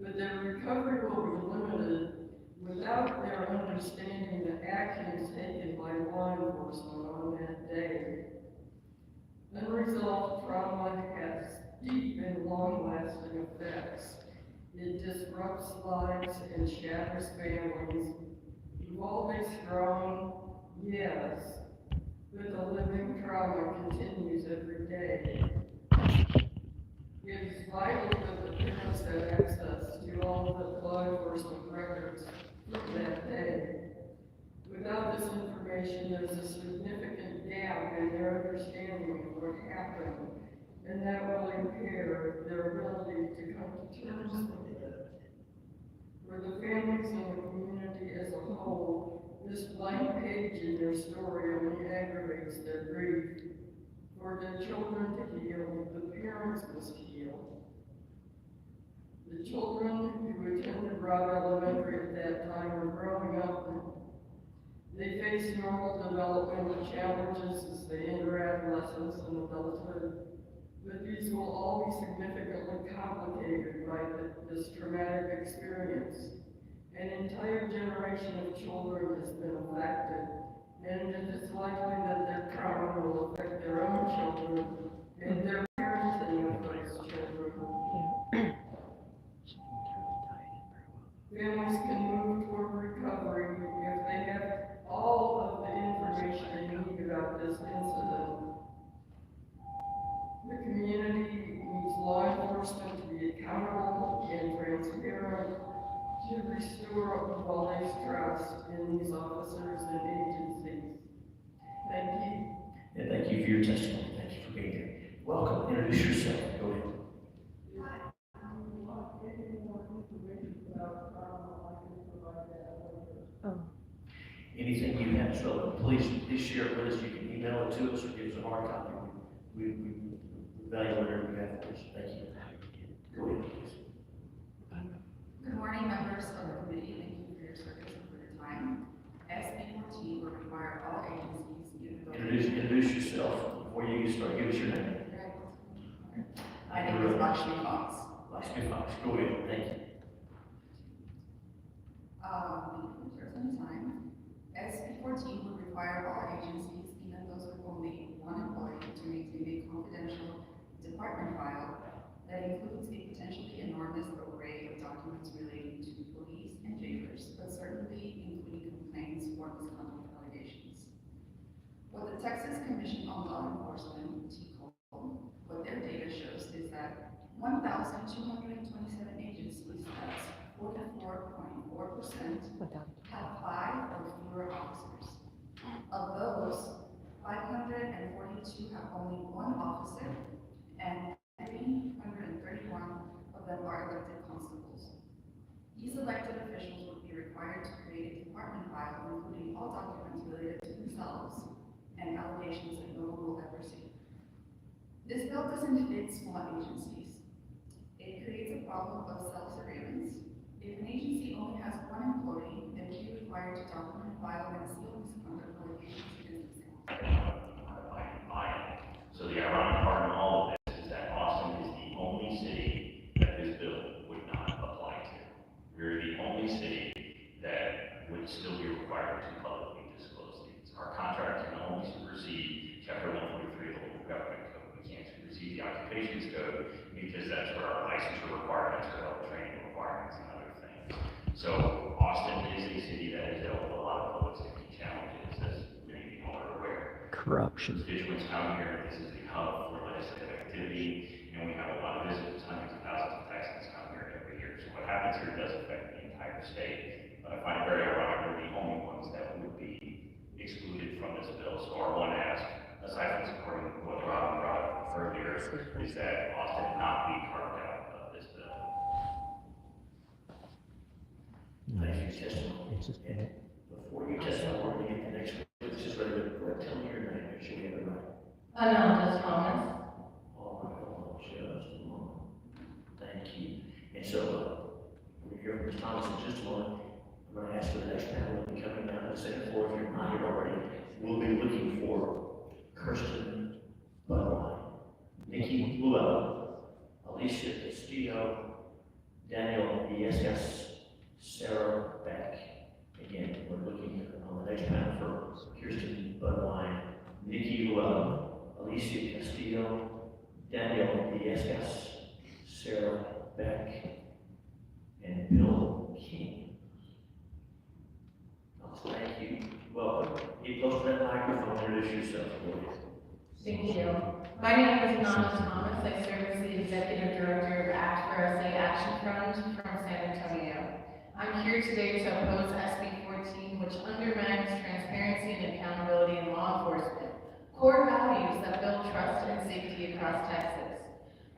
but their recovery will be limited without their understanding the actions taken by law enforcement on that day. Unresolved trauma has deep and long-lasting effects. It disrupts lives and shatters families. Uvalde strong, yes, but the living trauma continues every day. It is vital that the parents have access to all the law enforcement records from that day. Without this information, there's a significant gap in their understanding of what happened, and that will impair their ability to come to terms with it. For the families and the community as a whole, this blank page in their story only aggravates their grief. For the children to heal, the parents must heal. The children who attended Rock Elementary at that time were growing up. They face normal developmental challenges as they enter adolescence and adulthood, but these will all be significantly complicated by this traumatic experience. An entire generation of children has been affected, and it is likely please share it with us. You can email it to us or give us a hard copy. We value whatever you have for us. Thank you. Go ahead, please. Good morning, members of the committee. Thank you for your service and for your time. SB 14 will require all agencies, Introduce yourself before you start. Give us your name. My name is Lakshmi Fox. Lakshmi Fox, go ahead. Thank you. SB 14 would require all agencies, even those with only one employee, to maintain a confidential department file that includes a potentially enormous array of documents relating to police and jailers, but certainly including complaints or misconduct allegations. What the Texas Commission on Law Enforcement, TCOL, what their data shows is that 1,227 agencies, that's 44.4%, have 5 or fewer officers. Of those, 542 have only 1 officer, and 331 of them are elected constables. These elected officials would be required to create a department file including all documents related to themselves and allegations that no one will ever see. This bill doesn't fit small agencies. It creates a problem of self-surveillance. If an agency only has 1 employee, then they are required to document, file, and seal misconduct allegations against themselves. So the ironic part in all of this is that Austin is the only city that this bill would not apply to. We're the only city that would still be required to publicly disclose these. Our contract can only supersede Chapter 143 of the Local Government Code. We can't supersede the Occupations Code because that's where our licensure requirements are held, training requirements, and other things. So Austin is a city that has dealt with a lot of public safety challenges, as many people are aware. Corruption. Constituents come here. This is the hub for legislative activity, and we have a lot of visitors. Hundreds of thousands of Texans come here every year. So what happens here does affect the entire state. But I find it very ironic we're the only ones that would be excluded from this bill. So our one ask, aside from supporting what Robin brought up earlier, is that Austin not be carved out of this bill. Thank you, testimony. Before you testify, we're going to get the next one. It's just ready to tell me your name. Make sure we have it right. Anonymous Thomas. All right, hold on just a moment. Thank you. And so, we're here from Ms. Thomas in just a moment. I'm going to ask for the next panel to be coming down to the second floor. If you're not here already, we'll be looking for Kirsten Butterline, Nikki Luella, Alicia Castillo, Daniel Villegas, Sarah Beck. Again, we're looking on the next panel for Kirsten Butterline, Nikki Luella, Alicia Castillo, Daniel Villegas, Sarah Beck, and Bill King. Thank you. Welcome. Get close to that microphone. Introduce yourself, please. Thank you. My name is Anonymous Thomas. I serve as the Executive Director of Act for SA Action Front from San Antonio. I'm here today to oppose SB 14, which undermines transparency and accountability in law enforcement, core values that build trust and safety across Texas.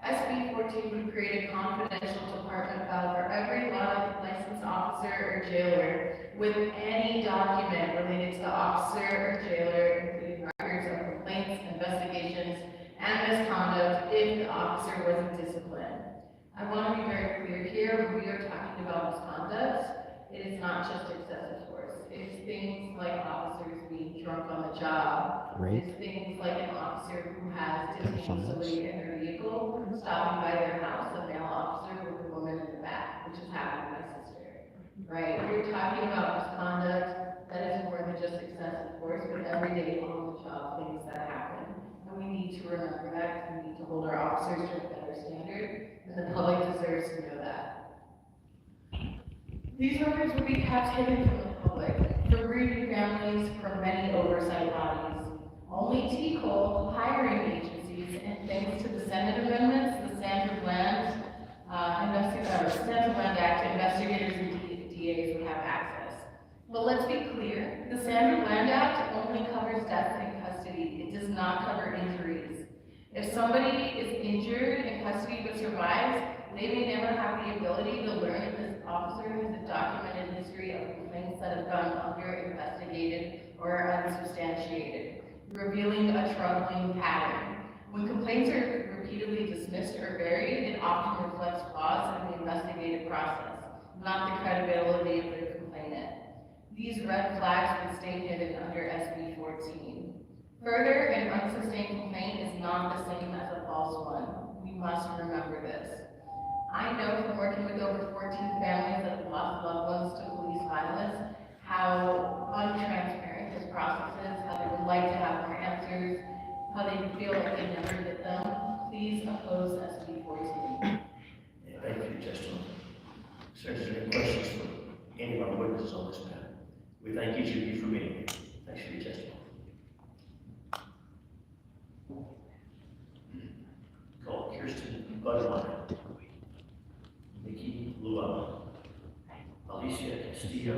SB 14 would create a confidential department file for every licensed officer or jailer with any document related to the officer or jailer, including records of complaints, investigations, and misconduct if the officer wasn't disciplined. I want to be very clear here, when we are talking about misconduct, it is not just excessive force. It's things like officers being drunk on the job. Rape. It's things like an officer who has detained somebody in their vehicle, stopping by their house, a male officer with a woman in the back, which has happened to my sister. Right? We're talking about misconduct that is more than just excessive force, but everyday on-the-job things that happen. And we need to remember that, and we need to hold our officers to a better standard, and the public deserves to know that. These records will be kept hidden from the public, for grieving families, from many oversight bodies. Only TCOL, hiring agencies, and thanks to the Senate amendments, the Sanford Land Act, investigators and DAs would have access. But let's be clear, the Sanford Land Act only covers deaths in custody. It does not cover injuries. If somebody is injured in custody but survives, they may never have the ability to learn if this officer has a documented history of complaints that have gone under investigated or unsubstantiated, revealing a troubling pattern. When complaints are repeatedly dismissed or buried, it often reflects flaws in the investigative process, not the credibility of the complainant. These red flags would stay hidden under SB 14. Further, an unsustained complaint is not the same as a false one. We must remember this. I know from working with over 14 families that have lost loved ones to police violence, how untransparent this process is, how they would like to have more answers, how they feel like they never get them. Please oppose SB 14. Yeah, thank you for your testimony. Sir, is there any questions for any of our witnesses on this matter? We thank each of you for being here. Thanks for your testimony. Call Kirsten Budweiser, Nikki Luella, Alicia Castillo,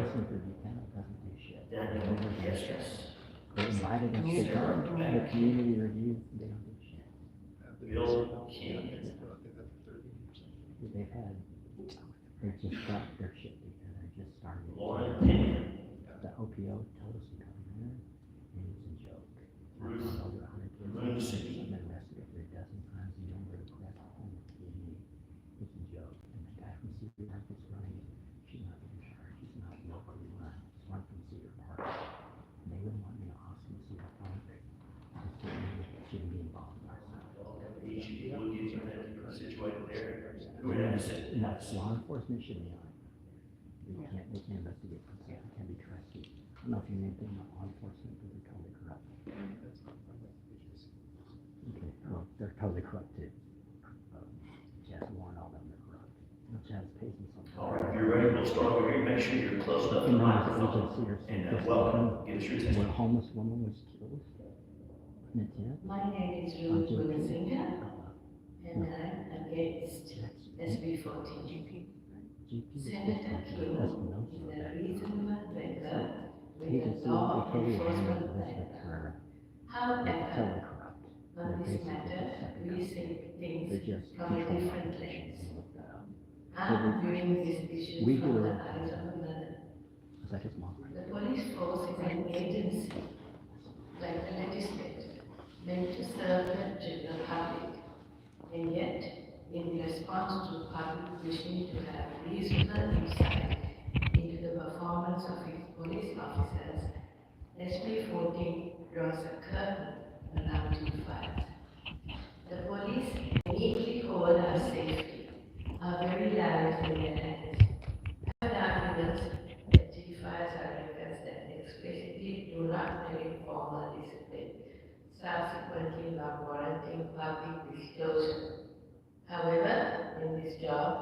Daniel Yes. They invited us to come to the community review. They don't do shit. Bill Kim, They just got their shit together, just started. Lauren Pena, The OPO told us to come here, and it's a joke. Ruth Moonsie, I've been arrested over a dozen times, and younger press on the community. It's a joke. And the guy from Cedar Park is running, she's not in charge, she's not locally run, it's run from Cedar Park. And they wouldn't want me to Austin, Cedar Park. Shouldn't be involved in that. each of you will get you situated there. Who would have said No, law enforcement should be on it. They can't investigate themselves, they can't be trusted. I don't know if you know anything about law enforcement, but they're totally corrupt. Okay, well, they're totally corrupt too. Jazz Warren, all them are corrupt. Jazz pays me something. All right, if you're ready, we'll start over here. Make sure you're close enough to the microphone. And welcome, give us your When a testimony. homeless woman was killed in a tent. My name is Julian, and I'm against SB 14. Senator King is a reasonable thinker with a law enforcement background. However, on this matter, we see things from a different lens. I'm viewing this issue from the eyes of a mother. The police force is an agency, like the legislature, meant to serve the general public. And yet, in response to public wishing to have reasonable insight into the performance of its police officers, SB 14 draws a curtain around two files. The police neatly hold our safety, our very lives in their hands. I have arguments that G5s are records that explicitly do not permit formal discipline, subsequently not warranting public disclosure. However, in this job,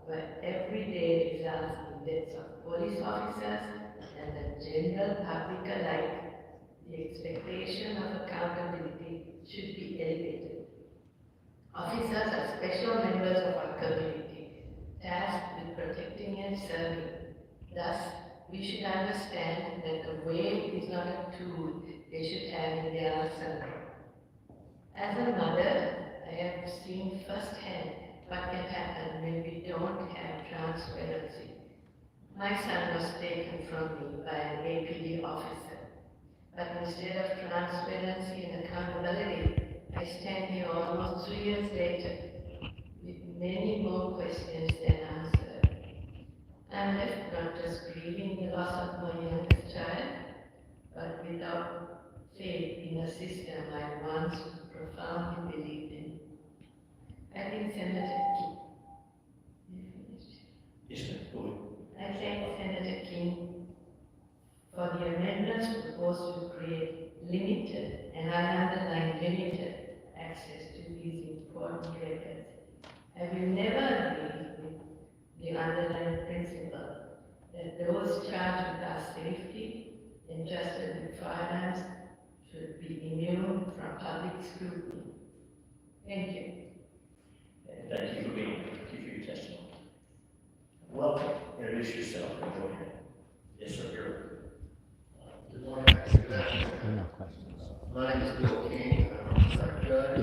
where every day results in deaths of police officers and the general public alike, the expectation of accountability should be elevated. Officers are special members of our community, tasked with protecting and serving. Thus, we should understand that the wave is not a tool they should have in their arsenal. As a mother, I have seen firsthand what can happen when we don't have transparency. My son was taken from me by an APD officer, but instead of transparency and accountability, I stand here almost 3 years later with many more questions than answered. I'm left not just grieving the loss of my youngest child, but without faith in a system I once profoundly believed in. I think Senator King. Yes, ma'am. Go ahead. I thank Senator King for the amendments proposed to create limited, and I underline limited, access to these important records. I will never agree with the underlying principle that those charged with our safety, entrusted with firearms, should be immune from public scrutiny. Thank you. And thank you for being here. Thank you for your testimony. Welcome. Introduce yourself and go ahead. Yes, sir. You're Good morning. Good afternoon. No questions. My name is Bill King. I'm a circuit judge.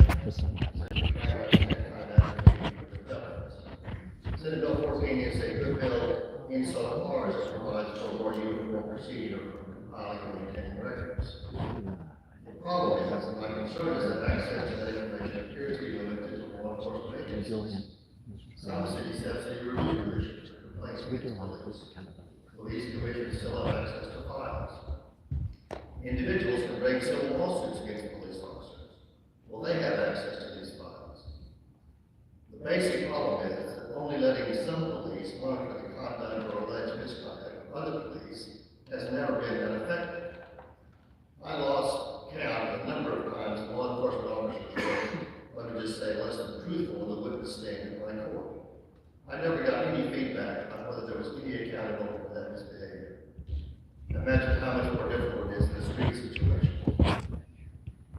Senate Bill 14 is a good bill insofar as it provides for more uniform procedure filing and maintaining records. The problem is, and my concern is that access to that information appears to be limited to law enforcement agencies. Julian. Some cities have city review commissions for complaints against police. Police commissions still have access to files. Individuals can bring civil lawsuits against police officers. Well, they have access to these files. The basic problem is that only letting some police monitor the conduct or alleged misconduct of other police has never been that effective. I lost count of the number of times law enforcement officers were, let me just say, less than truthful in the witness stand in my court. I never got any feedback on whether there was any accountability for that misbehavior. Imagine how much more difficult it is in a street situation.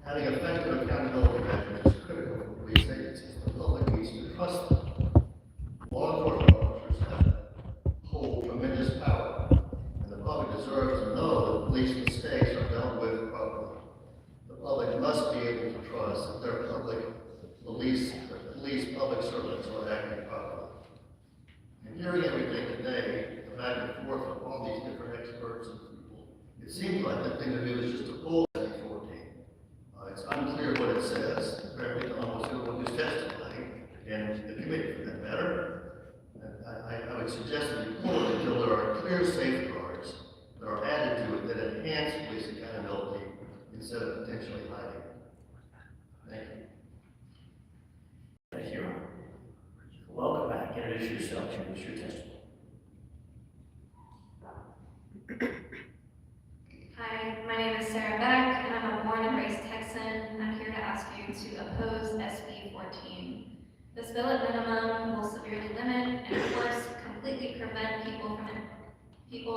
Having effective accountability measures is critical for police agencies. The public needs to trust them. Law enforcement officers hold tremendous power, and the public deserves to know that police mistakes are dealt with properly. The public must be able to trust that their police public servants are acting properly. And hearing everything today, the back and forth of all these different experts and people, it seems like the thing to do is just to pull SB 14. It's unclear what it says, apparently to almost everyone who's testifying, and the committee for that matter. I would suggest that you pull it until there are clear safeguards that are added to it that enhance police accountability instead of potentially hiding it. Thank you. Thank you. Welcome back. Introduce yourself. Introduce your testimony. Hi, my name is Sarah Beck, and I'm a born and raised Texan. I'm here to ask you to oppose SB 14. This bill at minimum will severely limit and of course completely prevent people,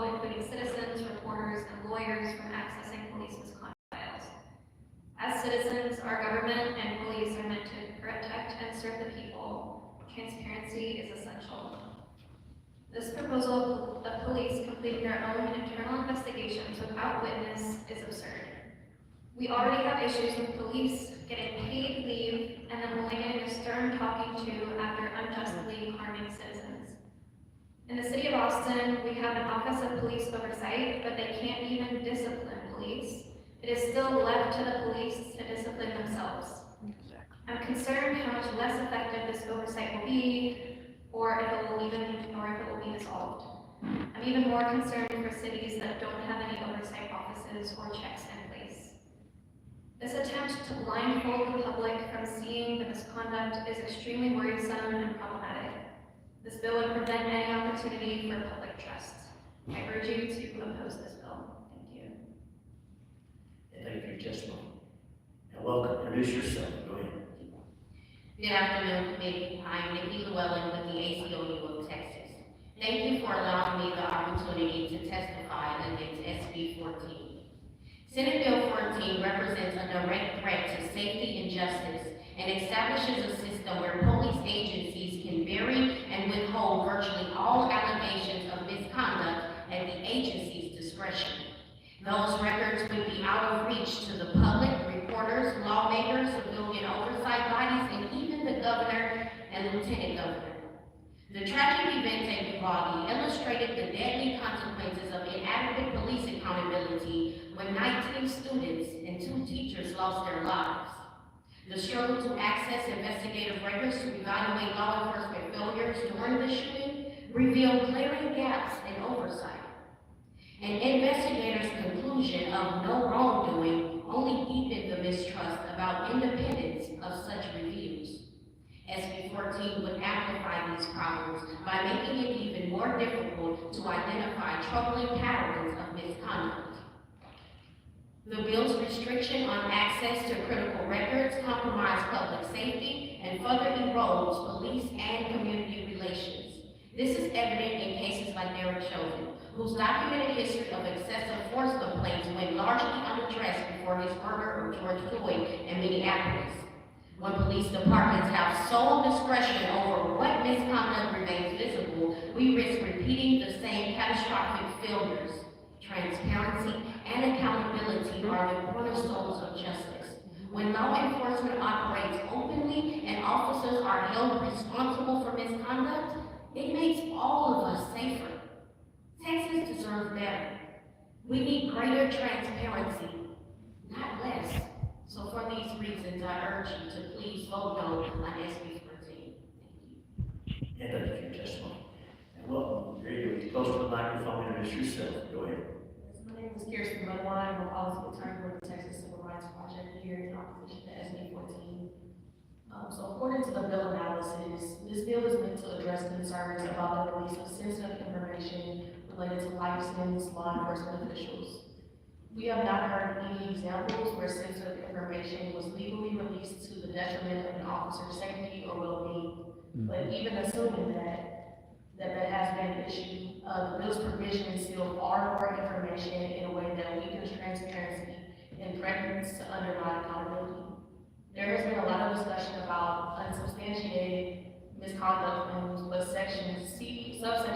including citizens, reporters, and lawyers, from accessing police misconduct files. As citizens, our government and police are meant to protect and serve the people. Transparency is essential. This proposal of police completing their own internal investigations without witness is absurd. We already have issues with police getting paid leave and then willing in a stern talking to after unjustly harming citizens. In the city of Austin, we have an Office of Police Oversight, but they can't even discipline police. It is still left to the police to discipline themselves. I'm concerned how much less effective this oversight will be, or if it will be dissolved. I'm even more concerned for cities that don't have any oversight offices or checks in place. This attempt to blindfold the public from seeing the misconduct is extremely worrisome and problematic. This bill would prevent any opportunity for public trust. I urge you to oppose this bill. Thank you. And thank you for your testimony. And welcome. Introduce yourself. Go ahead. Good afternoon, committee. I'm Nikki Llewellyn with the ACLU of Texas. Thank you for allowing me the opportunity to testify against SB 14. Senate Bill 14 represents a direct threat to safety and justice and establishes a system where police agencies can bury and withhold virtually all allegations of misconduct at the agency's discretion. Those records would be out of reach to the public, reporters, lawmakers, civilian oversight bodies, and even the governor and lieutenant governor. The tragic event at Uvalde illustrated the deadly consequences of inadequate police accountability when 19 students and 2 teachers lost their lives. The struggle to access investigative records to evaluate law enforcement failures during the shooting revealed glaring gaps in oversight. An investigator's conclusion of no wrongdoing only deepened the mistrust about independence of such reviews. SB 14 would amplify these problems by making it even more difficult to identify troubling patterns of misconduct. The bill's restriction on access to critical records compromise public safety and further erodes police and community relations. This is evident in cases like Derek Chauvin, whose documented history of excessive force complaints went largely unaddressed before his murder of George Floyd in Minneapolis. When police departments have sole discretion over what misconduct remains visible, we risk repeating the same catastrophic failures. Transparency and accountability are the cornerstones of justice. When law enforcement operates openly and officers are held responsible for misconduct, it makes all of us safer. Texas deserves better. We need greater transparency, not less. So for these reasons, I urge you to please vote no on SB 14. And thank you for your testimony. And welcome, here you go, close to the microphone, introduce yourself, go ahead. My name is Kirsten Budwine. I'm a policy attorney with the Texas Civil Rights Project here in opposition to SB 14. So according to the bill analysis, this bill is meant to address concerns about the release of sensitive information related to licensed law enforcement officials. We have not heard any examples where sensitive information was legally released to the detriment of an officer's safety or well-being. But even assuming that has been an issue, the bill's provisions still far more information in a way that weakens transparency and threatens to undermine accountability. There has been a lot of discussion about unsubstantiated misconduct claims, but subsection C of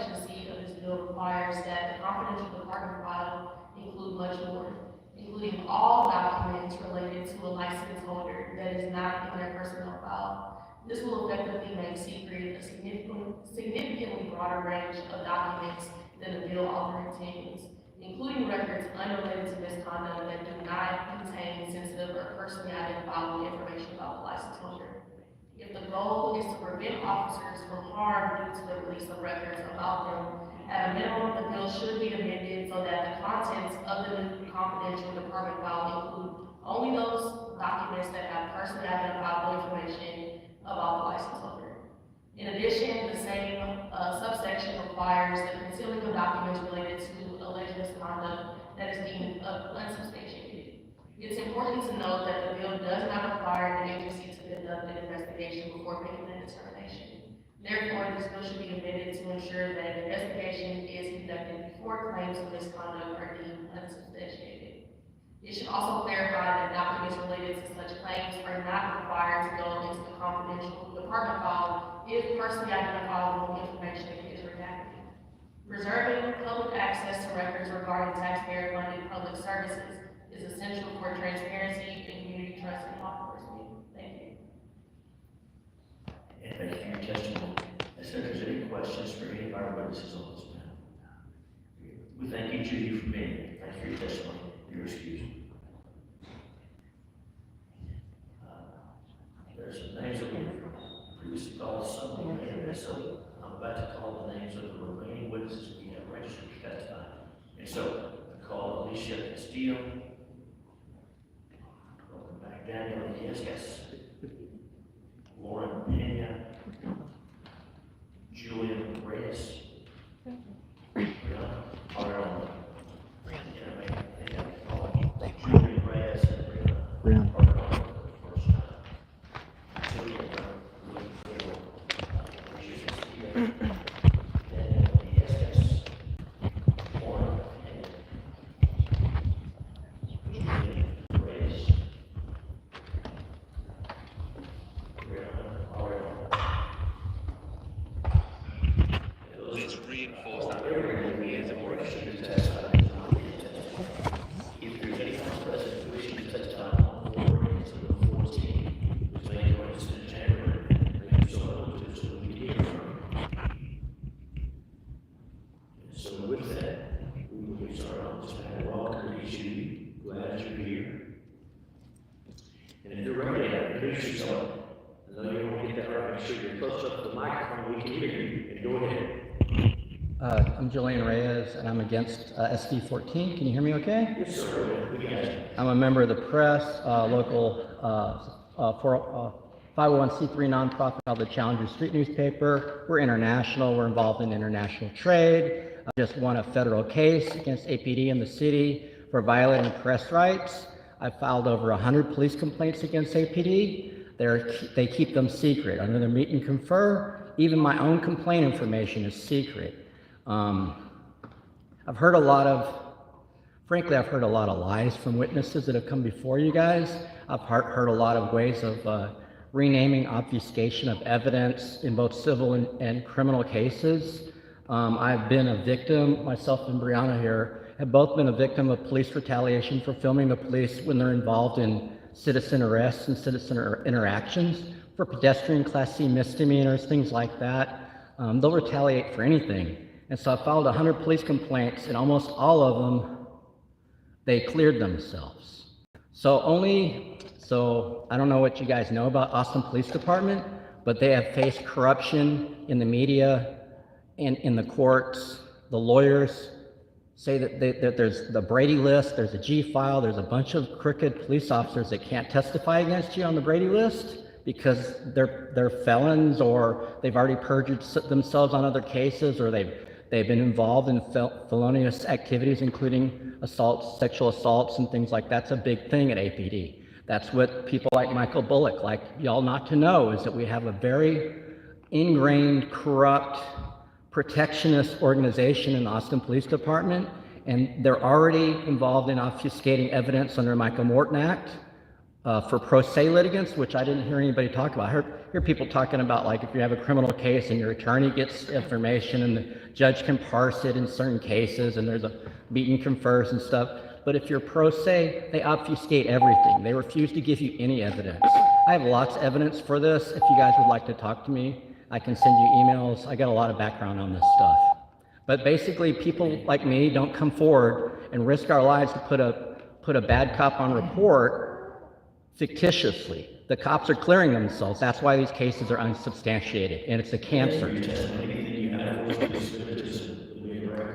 this bill requires that the confidential department file include much more, including all documents related to a license holder that is not in their personnel file. This will effectively make secret a significantly broader range of documents than the bill author intends, including records unrelated to misconduct that do not contain sensitive or personally identifiable information about the license holder. If the goal is to prevent officers from harm due to the release of records about them, at a minimum, the bill should be amended so that the contents of the confidential department file include only those documents that have personally identifiable information about the license holder. In addition, the same subsection requires the concealing of documents related to alleged misconduct that is deemed unsubstantiated. It's important to note that the bill does not require the agency to conduct an investigation before making that determination. Therefore, this bill should be amended to ensure that an investigation is conducted before claims of misconduct are deemed unsubstantiated. It should also clarify that documents related to such claims are not required to go into the confidential department file if personally identifiable information is redacted. Reserving public access to records regarding taxpayer-funded public services is essential for transparency and community trust in law enforcement. Thank you. And thank you for your testimony. If there's any questions for any of our witnesses on this matter, we thank each of you for being here. Thank you for your testimony. You're excused. There's some names that we previously called some, and so I'm about to call the names of the remaining witnesses we have registered to testify. And so I call Alicia Castillo. Welcome back, Daniel. Yes. Lauren Pena. Julian Reyes. Brianna Arnold. Julian Reyes and Brianna Arnold for the first time. Julian I'm Julian Reyes, and I'm against SB 14. Can you hear me okay? Yes, sir. I'm a member of the press, local 501c3 nonprofit called the Challenger Street newspaper. We're international. We're involved in international trade. I just won a federal case against APD in the city for violating press rights. I filed over 100 police complaints against APD. They keep them secret. Under the meet and confer, even my own complaint information is secret. I've heard a lot of lies from witnesses that have come before you guys. I've heard a lot of ways of renaming obfuscation of evidence in both civil and criminal cases. I've been a victim, myself and Brianna here, have both been a victim of police retaliation for filming the police when they're involved in citizen arrests and citizen interactions for pedestrian Class C misdemeanors, things like that. They'll retaliate for anything. And so I filed 100 police complaints, and almost all of them They cleared themselves. So I don't know what you guys know about Austin Police Department, but they have faced corruption in the media and in the courts. The lawyers say that there's the Brady list, there's a G file, there's a bunch of crooked police officers that can't testify against you on the Brady list because they're felons, or they've already perjured themselves on other cases, or they've been involved in felonious activities, including assaults, sexual assaults, and things like that. That's a big thing at APD. That's what people like Michael Bullock like y'all not to know, is that we have a very ingrained, corrupt, protectionist organization in the Austin Police Department, and they're already involved in obfuscating evidence under the Michael Morton Act for pro se litigants, which I didn't hear anybody talk about. I hear people talking about, like, if you have a criminal case and your attorney gets information and the judge can parse it in certain cases, and there's a meet and confers and stuff. But if you're pro se, they obfuscate everything. They refuse to give you any evidence. I have lots of evidence for this. If you guys would like to talk to me, I can send you emails. I got a lot of background on this stuff. But basically, people like me don't come forward and risk our lives to put a bad cop on report fictitiously. The cops are clearing themselves. That's why these cases are unsubstantiated, and it's a cancer.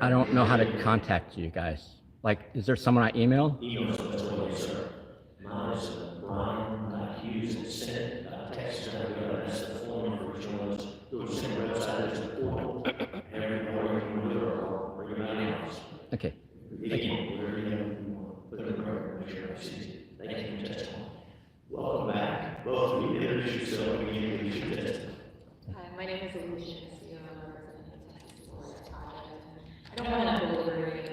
I don't know how to contact you guys. Like, is there someone I email? Email, that's what it is, sir. Mine is Brian.Hughes@Texas.gov. That's the phone number for journalists. Go to the same website as the portal. Every morning, you can do it, or you're not in house. Okay. Thank you. Whatever you put in the record, make sure I see it. Thank you for your testimony. Welcome back. Both of you, introduce yourself and introduce your testimony. Hi, my name is Alicia. I don't want to deliberate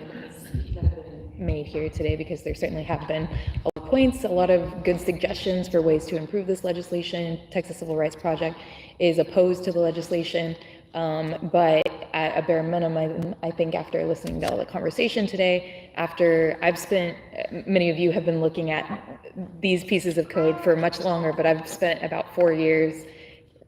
that have been made here today, because there certainly have been a lot of points, a lot of good suggestions for ways to improve this legislation. Texas Civil Rights Project is opposed to the legislation, but at a bare minimum, I think after listening to all the conversation today, after I've spent, many of you have been looking at these pieces of code for much longer, but I've spent about 4 years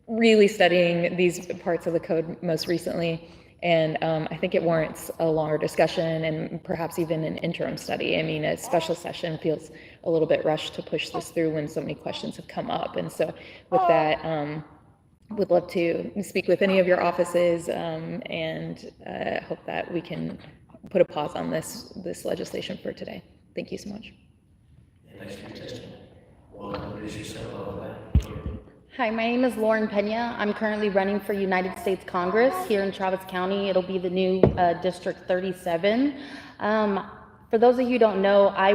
really studying these parts of the code most recently. And I think it warrants a longer discussion and perhaps even an interim study. I mean, a special session feels a little bit rushed to push this through when so many questions have come up. And so with that, would love to speak with any of your offices and hope that we can put a pause on this legislation for today. Thank you so much. Thanks for your testimony. Welcome to yourself. Hi, my name is Lauren Pena. I'm currently running for United States Congress here in Travis County. It'll be the new District 37. For those of you who don't know, I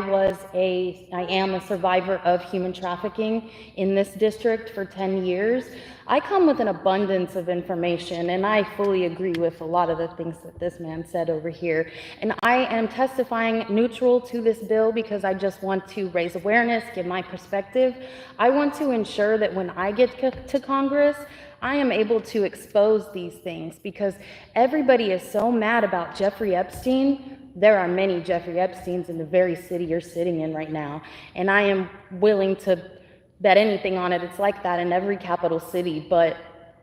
am a survivor of human trafficking in this district for 10 years. I come with an abundance of information, and I fully agree with a lot of the things that this man said over here. And I am testifying neutral to this bill because I just want to raise awareness, give my perspective. I want to ensure that when I get to Congress, I am able to expose these things, because everybody is so mad about Jeffrey Epstein. There are many Jeffrey Epsteins in the very city you're sitting in right now, and I am willing to bet anything on it. It's like that in every capital city, but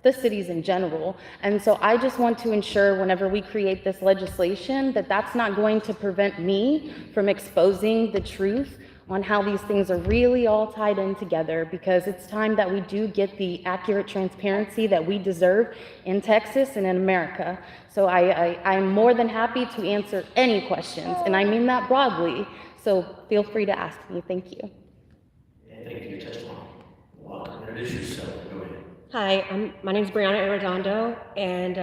the cities in general. And so I just want to ensure whenever we create this legislation that that's not going to prevent me from exposing the truth on how these things are really all tied in together, because it's time that we do get the accurate transparency that we deserve in Texas and in America. So I'm more than happy to answer any questions, and I mean that broadly. So feel free to ask me. Thank you. And thank you for your testimony. Welcome. Introduce yourself. Go ahead. Hi, my name is Brianna Arredondo, and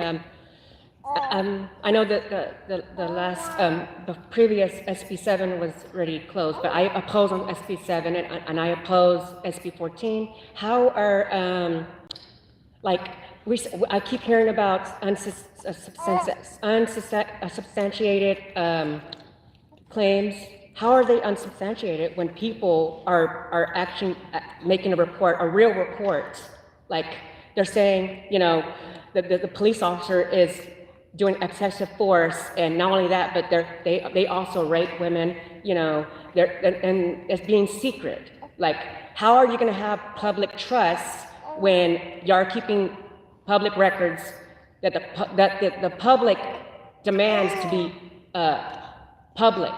I know that the previous SB 7 was already closed, but I oppose on SB 7 and I oppose SB 14. How are I keep hearing about unsubstantiated claims. How are they unsubstantiated when people are actually making a real report? Like they're saying, you know, the police officer is doing excessive force, and not only that, but they also rape women, you know, and it's being secret. Like, how are you going to have public trust when you're keeping public records that the public demands to be public?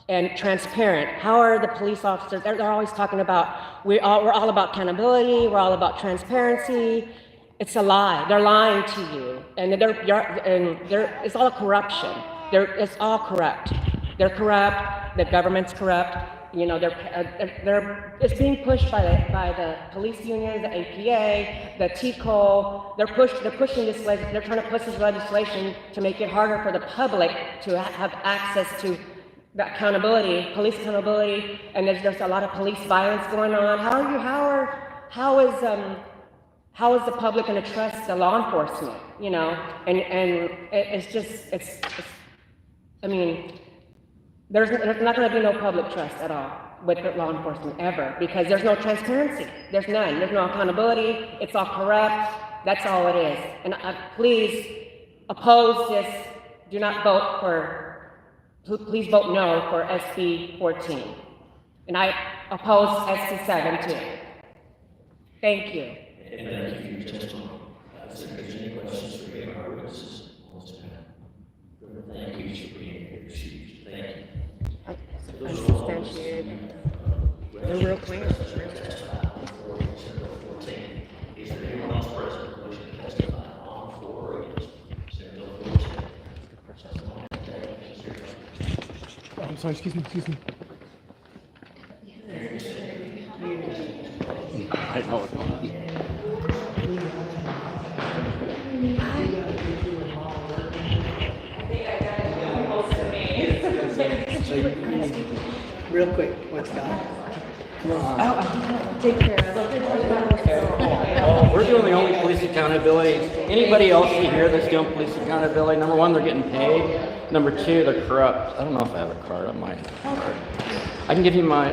and transparent. How are the police officers, they're always talking about, we're all about accountability, we're all about transparency. It's a lie. They're lying to you. And it's all corruption. It's all corrupt. They're corrupt, the government's corrupt. You know, it's being pushed by the police union, the APA, the TCO. They're pushing this. They're trying to push this legislation to make it harder for the public to have access to the accountability, police accountability. And there's a lot of police violence going on. How is the public going to trust the law enforcement? You know, and I mean. There's not going to be no public trust at all with law enforcement ever, because there's no transparency. There's none. There's no accountability. It's all corrupt. That's all it is. And please oppose this. Do not vote for. Please vote no for SB 14. And I oppose SB 7 too. Thank you. And thank you for your testimony. If there's any questions for any of our witnesses, thank you for being here. Thank you. Unsubstantiated. They're real clear. Is there anyone else present wishing to testify on, for, or against Senate Bill 14? I'm sorry, excuse me. I know it's not. Real quick, what's that? Take care of it. We're doing the only police accountability. Anybody else here that's doing police accountability? Number one, they're getting paid. Number two, they're corrupt. I don't know if I have a card. I might have a card. I can give you my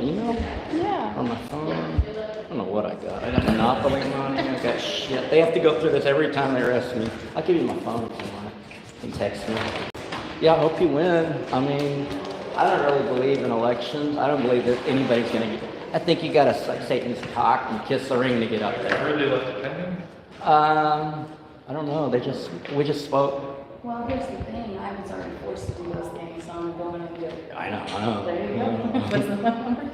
email? Yeah. Or my phone. I don't know what I got. I got Monopoly money. I got shit. They have to go through this every time they arrest me. I'll give you my phone if you want. You can text me. Yeah, I hope you win. I mean, I don't really believe in elections. I don't believe that anybody's going to get. I think you got to suck Satan's cock and kiss the ring to get up there. Where they left it pending? I don't know. We just spoke. Well, here's the thing, I was already forced to do those things, so I'm going to do it. I know. There you go. What's the number?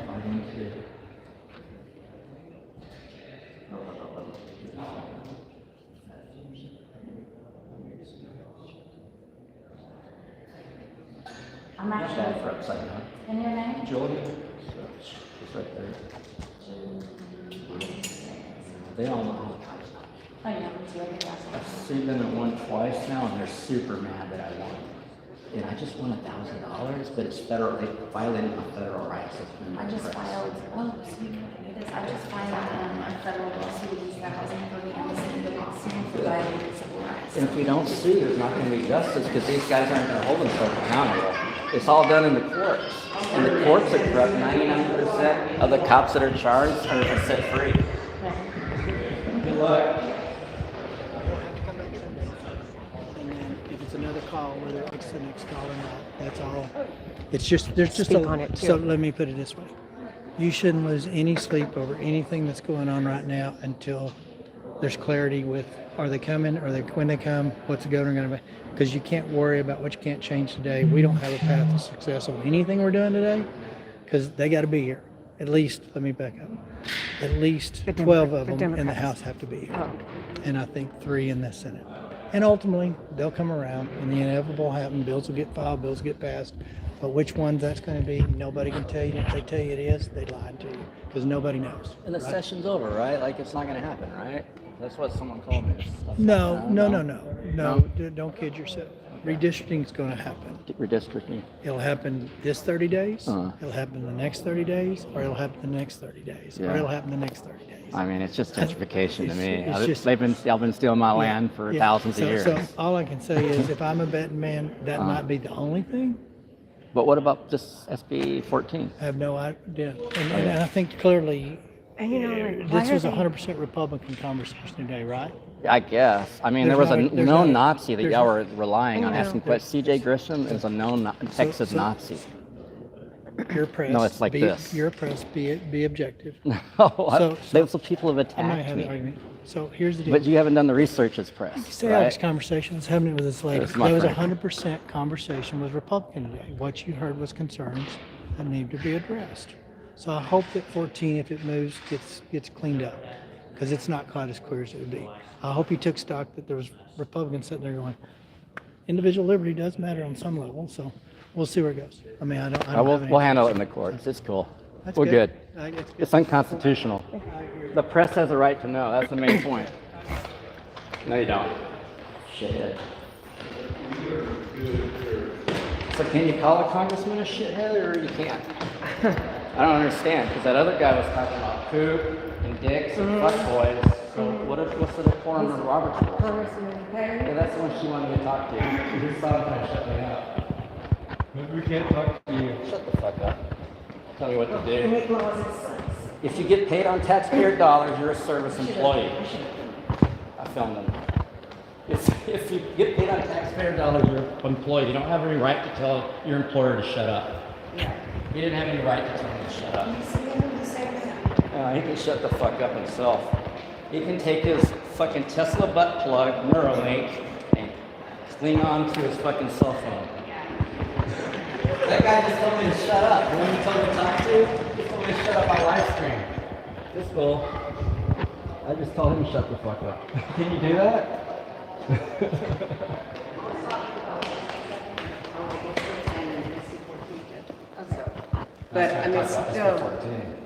I'm actually. For upside down. And your name? Julian. It's right there. They all know. Oh, yeah, it's right there. I've seen them at one twice now, and they're super mad that I won. And I just won $1,000, but it's federal. They violated my federal rights. I just filed, I just filed a federal lawsuit against the housing authority and the city of Austin for violating civil rights. And if we don't sue, there's not going to be justice because these guys aren't going to hold themselves accountable. It's all done in the courts. And the courts are corrupt. 99% of the cops that are charged are set free. Good luck. If it's another call, whether it's the next call or not, that's all. It's just, there's just Speak on it, too. so let me put it this way. You shouldn't lose any sleep over anything that's going on right now until there's clarity with, are they coming, when they come, what's the governor going to be? Because you can't worry about what you can't change today. We don't have a path to success on anything we're doing today because they got to be here. At least, let me back up. At least 12 of them in the House have to be here. Oh. And I think 3 in the Senate. And ultimately, they'll come around and the inevitable will happen. Bills will get filed, bills get passed. But which ones that's going to be, nobody can tell you. If they tell you it is, they lied to you because nobody knows. And the session's over, right? Like it's not going to happen, right? That's what someone told me. No, don't kid yourself. Redistricting's going to happen. Redistricting. It'll happen this 30 days, it'll happen the next 30 days, or it'll happen the next 30 days, or it'll happen the next 30 days. I mean, it's just gentrification to me. It's just- Y'all been stealing my land for thousands of years. So all I can say is, if I'm a betting man, that might be the only thing. But what about just SB 14? I have no idea. And I think clearly, And you know, like, why this are was a they- 100% Republican conversation today, right? I guess. I mean, There's there was a not- there's known not- Nazi that there's y'all not- were relying on I know. asking questions. C.J. Grisham is a known Texas so- Nazi. You're pressed. No, it's like be, this. You're pressed. Be objective. No, that's what people have I'm not attacked having an me. argument. So here's the deal. But you haven't done the research as press, Stay out of this right? conversation. I was having it with this lady. That's my That was friend. 100% conversation with Republican today. What you heard was concerns that need to be addressed. So I hope that 14, if it moves, gets cleaned up, because it's not quite as clear as it would be. I hope you took stock that there was Republicans sitting there going, individual liberty does matter on some level. So we'll see where it goes. I mean, I don't have any We'll handle it in the courts. It's cool. That's We're good. It's It's unconstitutional. The press has a right to know. That's the main point. No, you don't. Shithead. So can you call a congressman a shithead, or you can't? I don't understand, because that other guy was talking about poop and dicks and fuckboys. So what's the decorum of Robert's rule? Yeah, that's the one she wanted me to talk to. She just saw me and shut me up. We can't talk to you. Shut the fuck up. Tell me what to do. If you get paid on taxpayer dollars, you're a service employee. I filmed them. If you get paid on taxpayer dollars, you're an employee. You don't have any right to tell your employer to shut up. He didn't have any right to tell him to shut up. He can shut the fuck up himself. He can take his fucking Tesla butt plug, Neuralink, and cling on to his fucking cell phone. That guy just told me to shut up. The one you told me to talk to, he told me to shut up my live stream. This fool. I just told him to shut the fuck up. Can you do that? But I mean, still,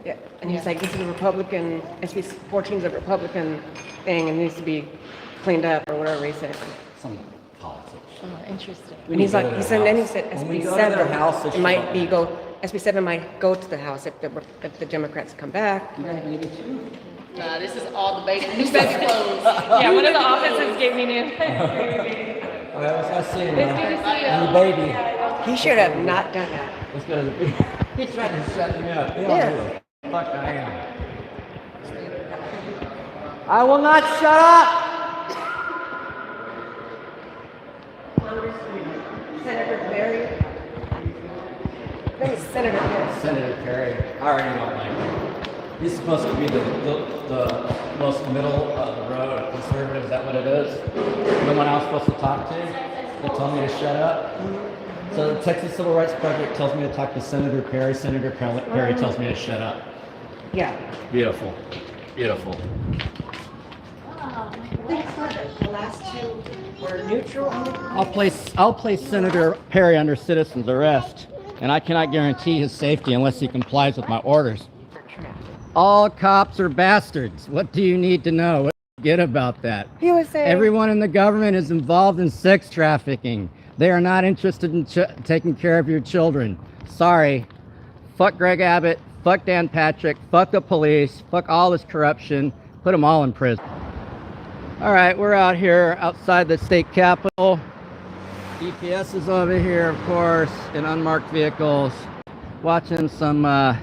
yeah, and he's like, this is a Republican, SB 14 is a Republican thing and needs to be cleaned up or whatever he said. Some politics. Oh, interesting. And he's like, he said, then he said When we SB go to their house, they 7 should might vote. be SB 7 might go to the House if the Democrats come back. This is all debate. New baby clothes. Yeah, one of the offices gave me new. I see him. It's good to see you. And the baby. He should have not done that. Let's go to the He tried to shut me up. They don't Yeah. know who the fuck I am. I will not shut up! Senator Perry. I think it's Senator Perry. Senator Perry. I already don't like him. He's supposed to be the most middle of the road conservative. Is that what it is? The one I was supposed to talk to? They told me to shut up. So the Texas Civil Rights Project tells me to talk to Senator Perry. Senator Perry tells me to shut up. Yeah. Beautiful. Beautiful. The last two were neutral. I'll place Senator Perry under citizen's arrest, and I cannot guarantee his safety unless he complies with my orders. All cops are bastards. What do you need to know? What do you get about that? He was saying Everyone in the government is involved in sex trafficking. They are not interested in taking care of your children. Sorry. Fuck Greg Abbott. Fuck Dan Patrick. Fuck the police. Fuck all this corruption. Put them all in prison. All right, we're out here outside the state capitol. DPS is over here, of course, in unmarked vehicles. Watching some, I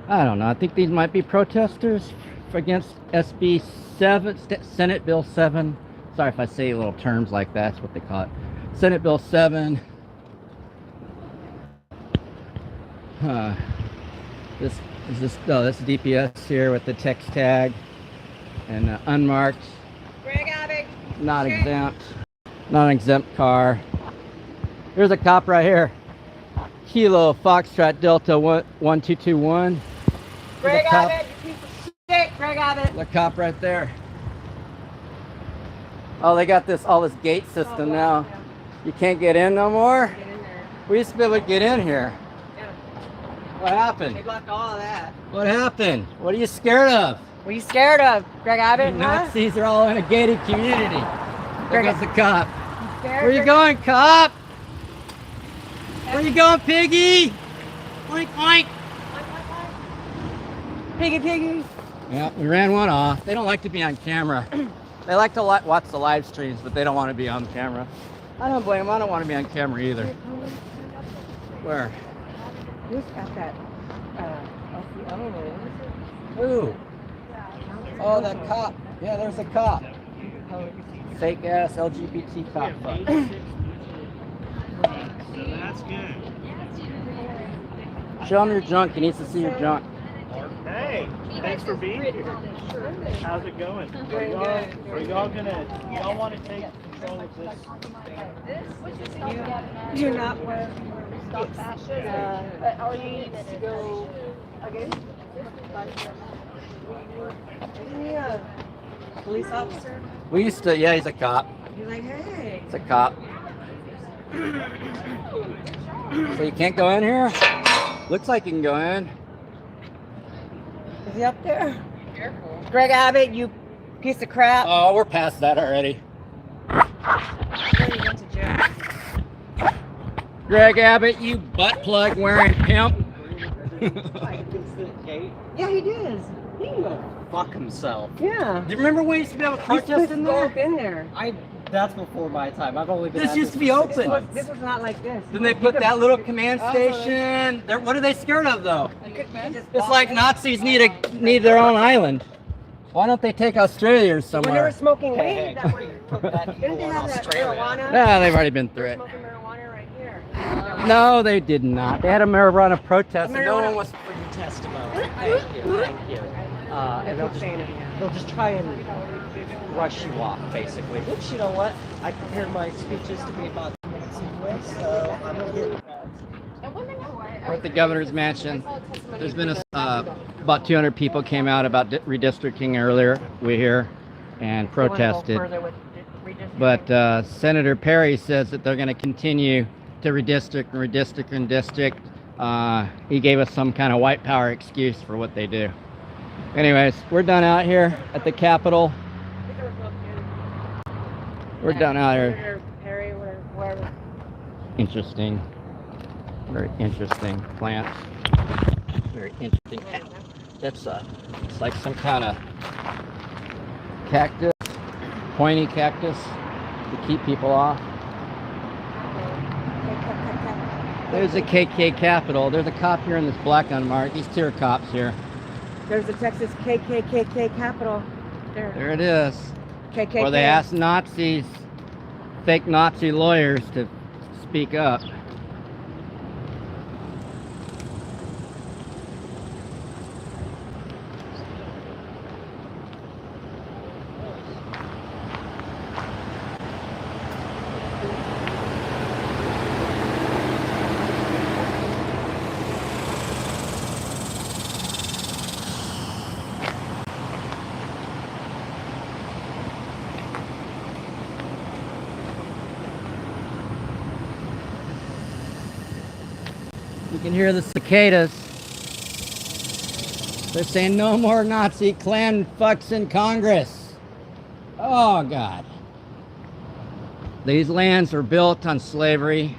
don't know, I think these might be protesters against SB 7, Senate Bill 7. Sorry if I say little terms like that, that's what they call it. Senate Bill 7. This is DPS here with the text tag and unmarked. Not exempt. Not an exempt car. Here's a cop right here. Kilo Foxtrot Delta 1221. Greg Abbott, you piece of shit, Greg Abbott. The cop right there. Oh, they got all this gate system now. You can't get in no more? We used to be able to get in here. What happened? They blocked all of that. What happened? What are you scared of? What are you scared of, Greg Abbott? Nazis are all in a gated community. There goes the cop. Scared, Where you going, cop? Where you going, piggy? Oink, oink. Piggy, piggy. Yeah, we ran one off. They don't like to be on camera. They like to watch the live streams, but they don't want to be on camera. I don't blame them. I don't want to be on camera either. Where? Who's got that? Who? Oh, that cop. Yeah, there's a cop. Fake ass LGBT cop. So that's good. Show him your junk. He needs to see your junk. Hey, thanks for being here. How's it going? Are y'all gonna, y'all want to take control of this thing? Do not wear stop fashion. Are you needs to go again? Isn't he a police officer? We used to, yeah, he's a cop. He's like, hey. He's a cop. So you can't go in here? Looks like you can go in. Is he up there? Careful. Greg Abbott, you piece of crap. Oh, we're past that already. You went to jail. Greg Abbott, you butt plug wearing pimp. Yeah, he does. He can go fuck himself. Yeah. Do you remember when we used to be able to protest in there? In there. That's before my time. I've only been. This used to be open. This was not like this. Then they put that little command station. What are they scared of, though? It's like Nazis need their own island. Why don't they take Australia or somewhere? When they were smoking weed, didn't they have that marijuana? No, they've already been through it. Smoking marijuana right here. No, they did not. They had a marijuana protest, and no one was. For your testimony. Thank you. And they'll just try and rush you off, basically. Which, you know what? I prepared my speeches to be about so I'm gonna get. We're at the governor's mansion. There's been about 200 people came out about redistricting earlier. We're here and protested. But Senator Perry says that they're going to continue to redistrict and redistrict and redistrict. He gave us some kind of white power excuse for what they do. Anyways, we're done out here at the Capitol. We're done out here. Perry, wherever. Interesting. Very interesting plant. Very interesting. That's it's like some kind of cactus, pointy cactus to keep people off. There's a KK Capitol. There's a cop here in this black unmarked. These two are cops here. There's the Texas KKKK Capitol. There it is. KKK. Where they asked Nazis, fake Nazi lawyers to speak up. You can hear the cicadas. They're saying no more Nazi Klan fucks in Congress. Oh, God. These lands were built on slavery.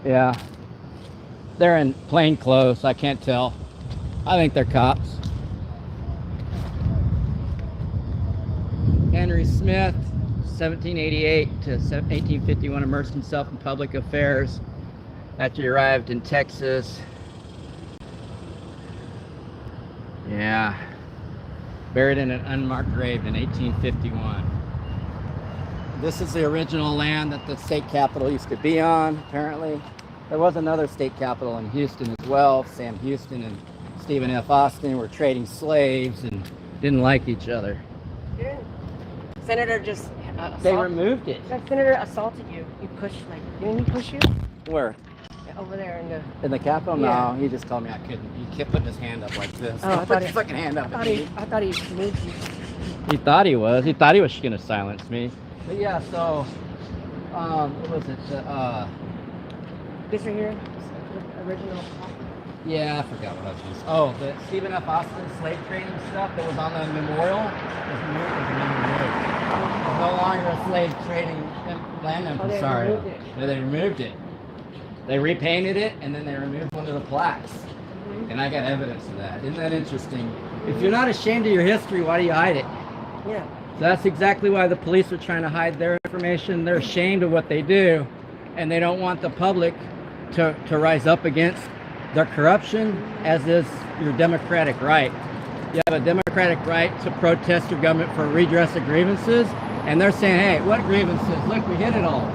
Yeah. They're in plain clothes. I can't tell. I think they're cops. Henry Smith, 1788 to 1851, immersed himself in public affairs after he arrived in Texas. Yeah. Buried in an unmarked grave in 1851. This is the original land that the state capitol used to be on, apparently. There was another state capitol in Houston as well. Sam Houston and Stephen F. Austin were trading slaves and didn't like each other. Senator just They removed it. That senator assaulted you. He pushed, didn't he push you? Where? Over there In the Capitol? Yeah. No, he just told me I couldn't. He kept putting his hand up like this. Oh, I Put thought his he- fucking hand up. I thought he moved you. He thought he was. He thought he was going to silence me. But yeah, so, what was it? This right here, original. Yeah, I forgot what I was going to say. Oh, the Stephen F. Austin slave trading stuff that was on the memorial was removed. It's no longer a slave trading land impresario. removed it. No, they removed it. They repainted it, and then they removed one of the plaques. And I got evidence of that. Isn't that interesting? If you're not ashamed of your history, why do you hide it? Yeah. So that's exactly why the police are trying to hide their information. They're ashamed of what they do, and they don't want the public to rise up against their corruption, as is your democratic right. You have a democratic right to protest your government for redress of grievances, and they're saying, hey, what grievances? Look, we hit it all.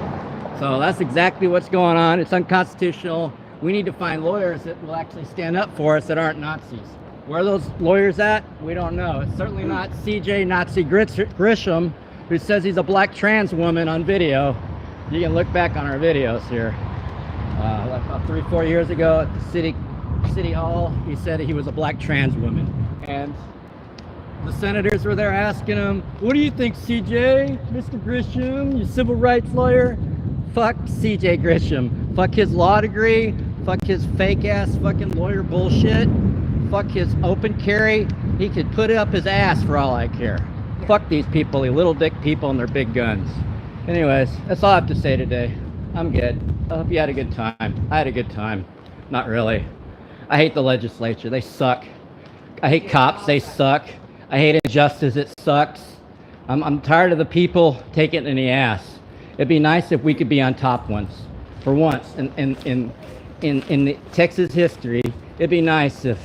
So that's exactly what's going on. It's unconstitutional. We need to find lawyers that will actually stand up for us that aren't Nazis. Where are those lawyers at? We don't know. It's certainly not CJ Nazi Grisham, who says he's a black trans woman on video. You can look back on our videos here. Like about 3-4 years ago at the city hall, he said he was a black trans woman. And the senators were there asking him, what do you think, CJ? Mr. Grisham, you civil rights lawyer? Fuck CJ Grisham. Fuck his law degree. Fuck his fake ass fucking lawyer bullshit. Fuck his open carry. He could put up his ass for all I care. Yeah. Fuck these people, you little dick people and their big guns. Anyways, that's all I have to say today. I'm good. I hope you had a good time. I had a good time. Not really. I hate the legislature. They suck. I hate cops. They suck. I hate injustice. It sucks. I'm tired of the people taking it in the ass. It'd be nice if we could be on top for once in the Texas history. It'd be nice if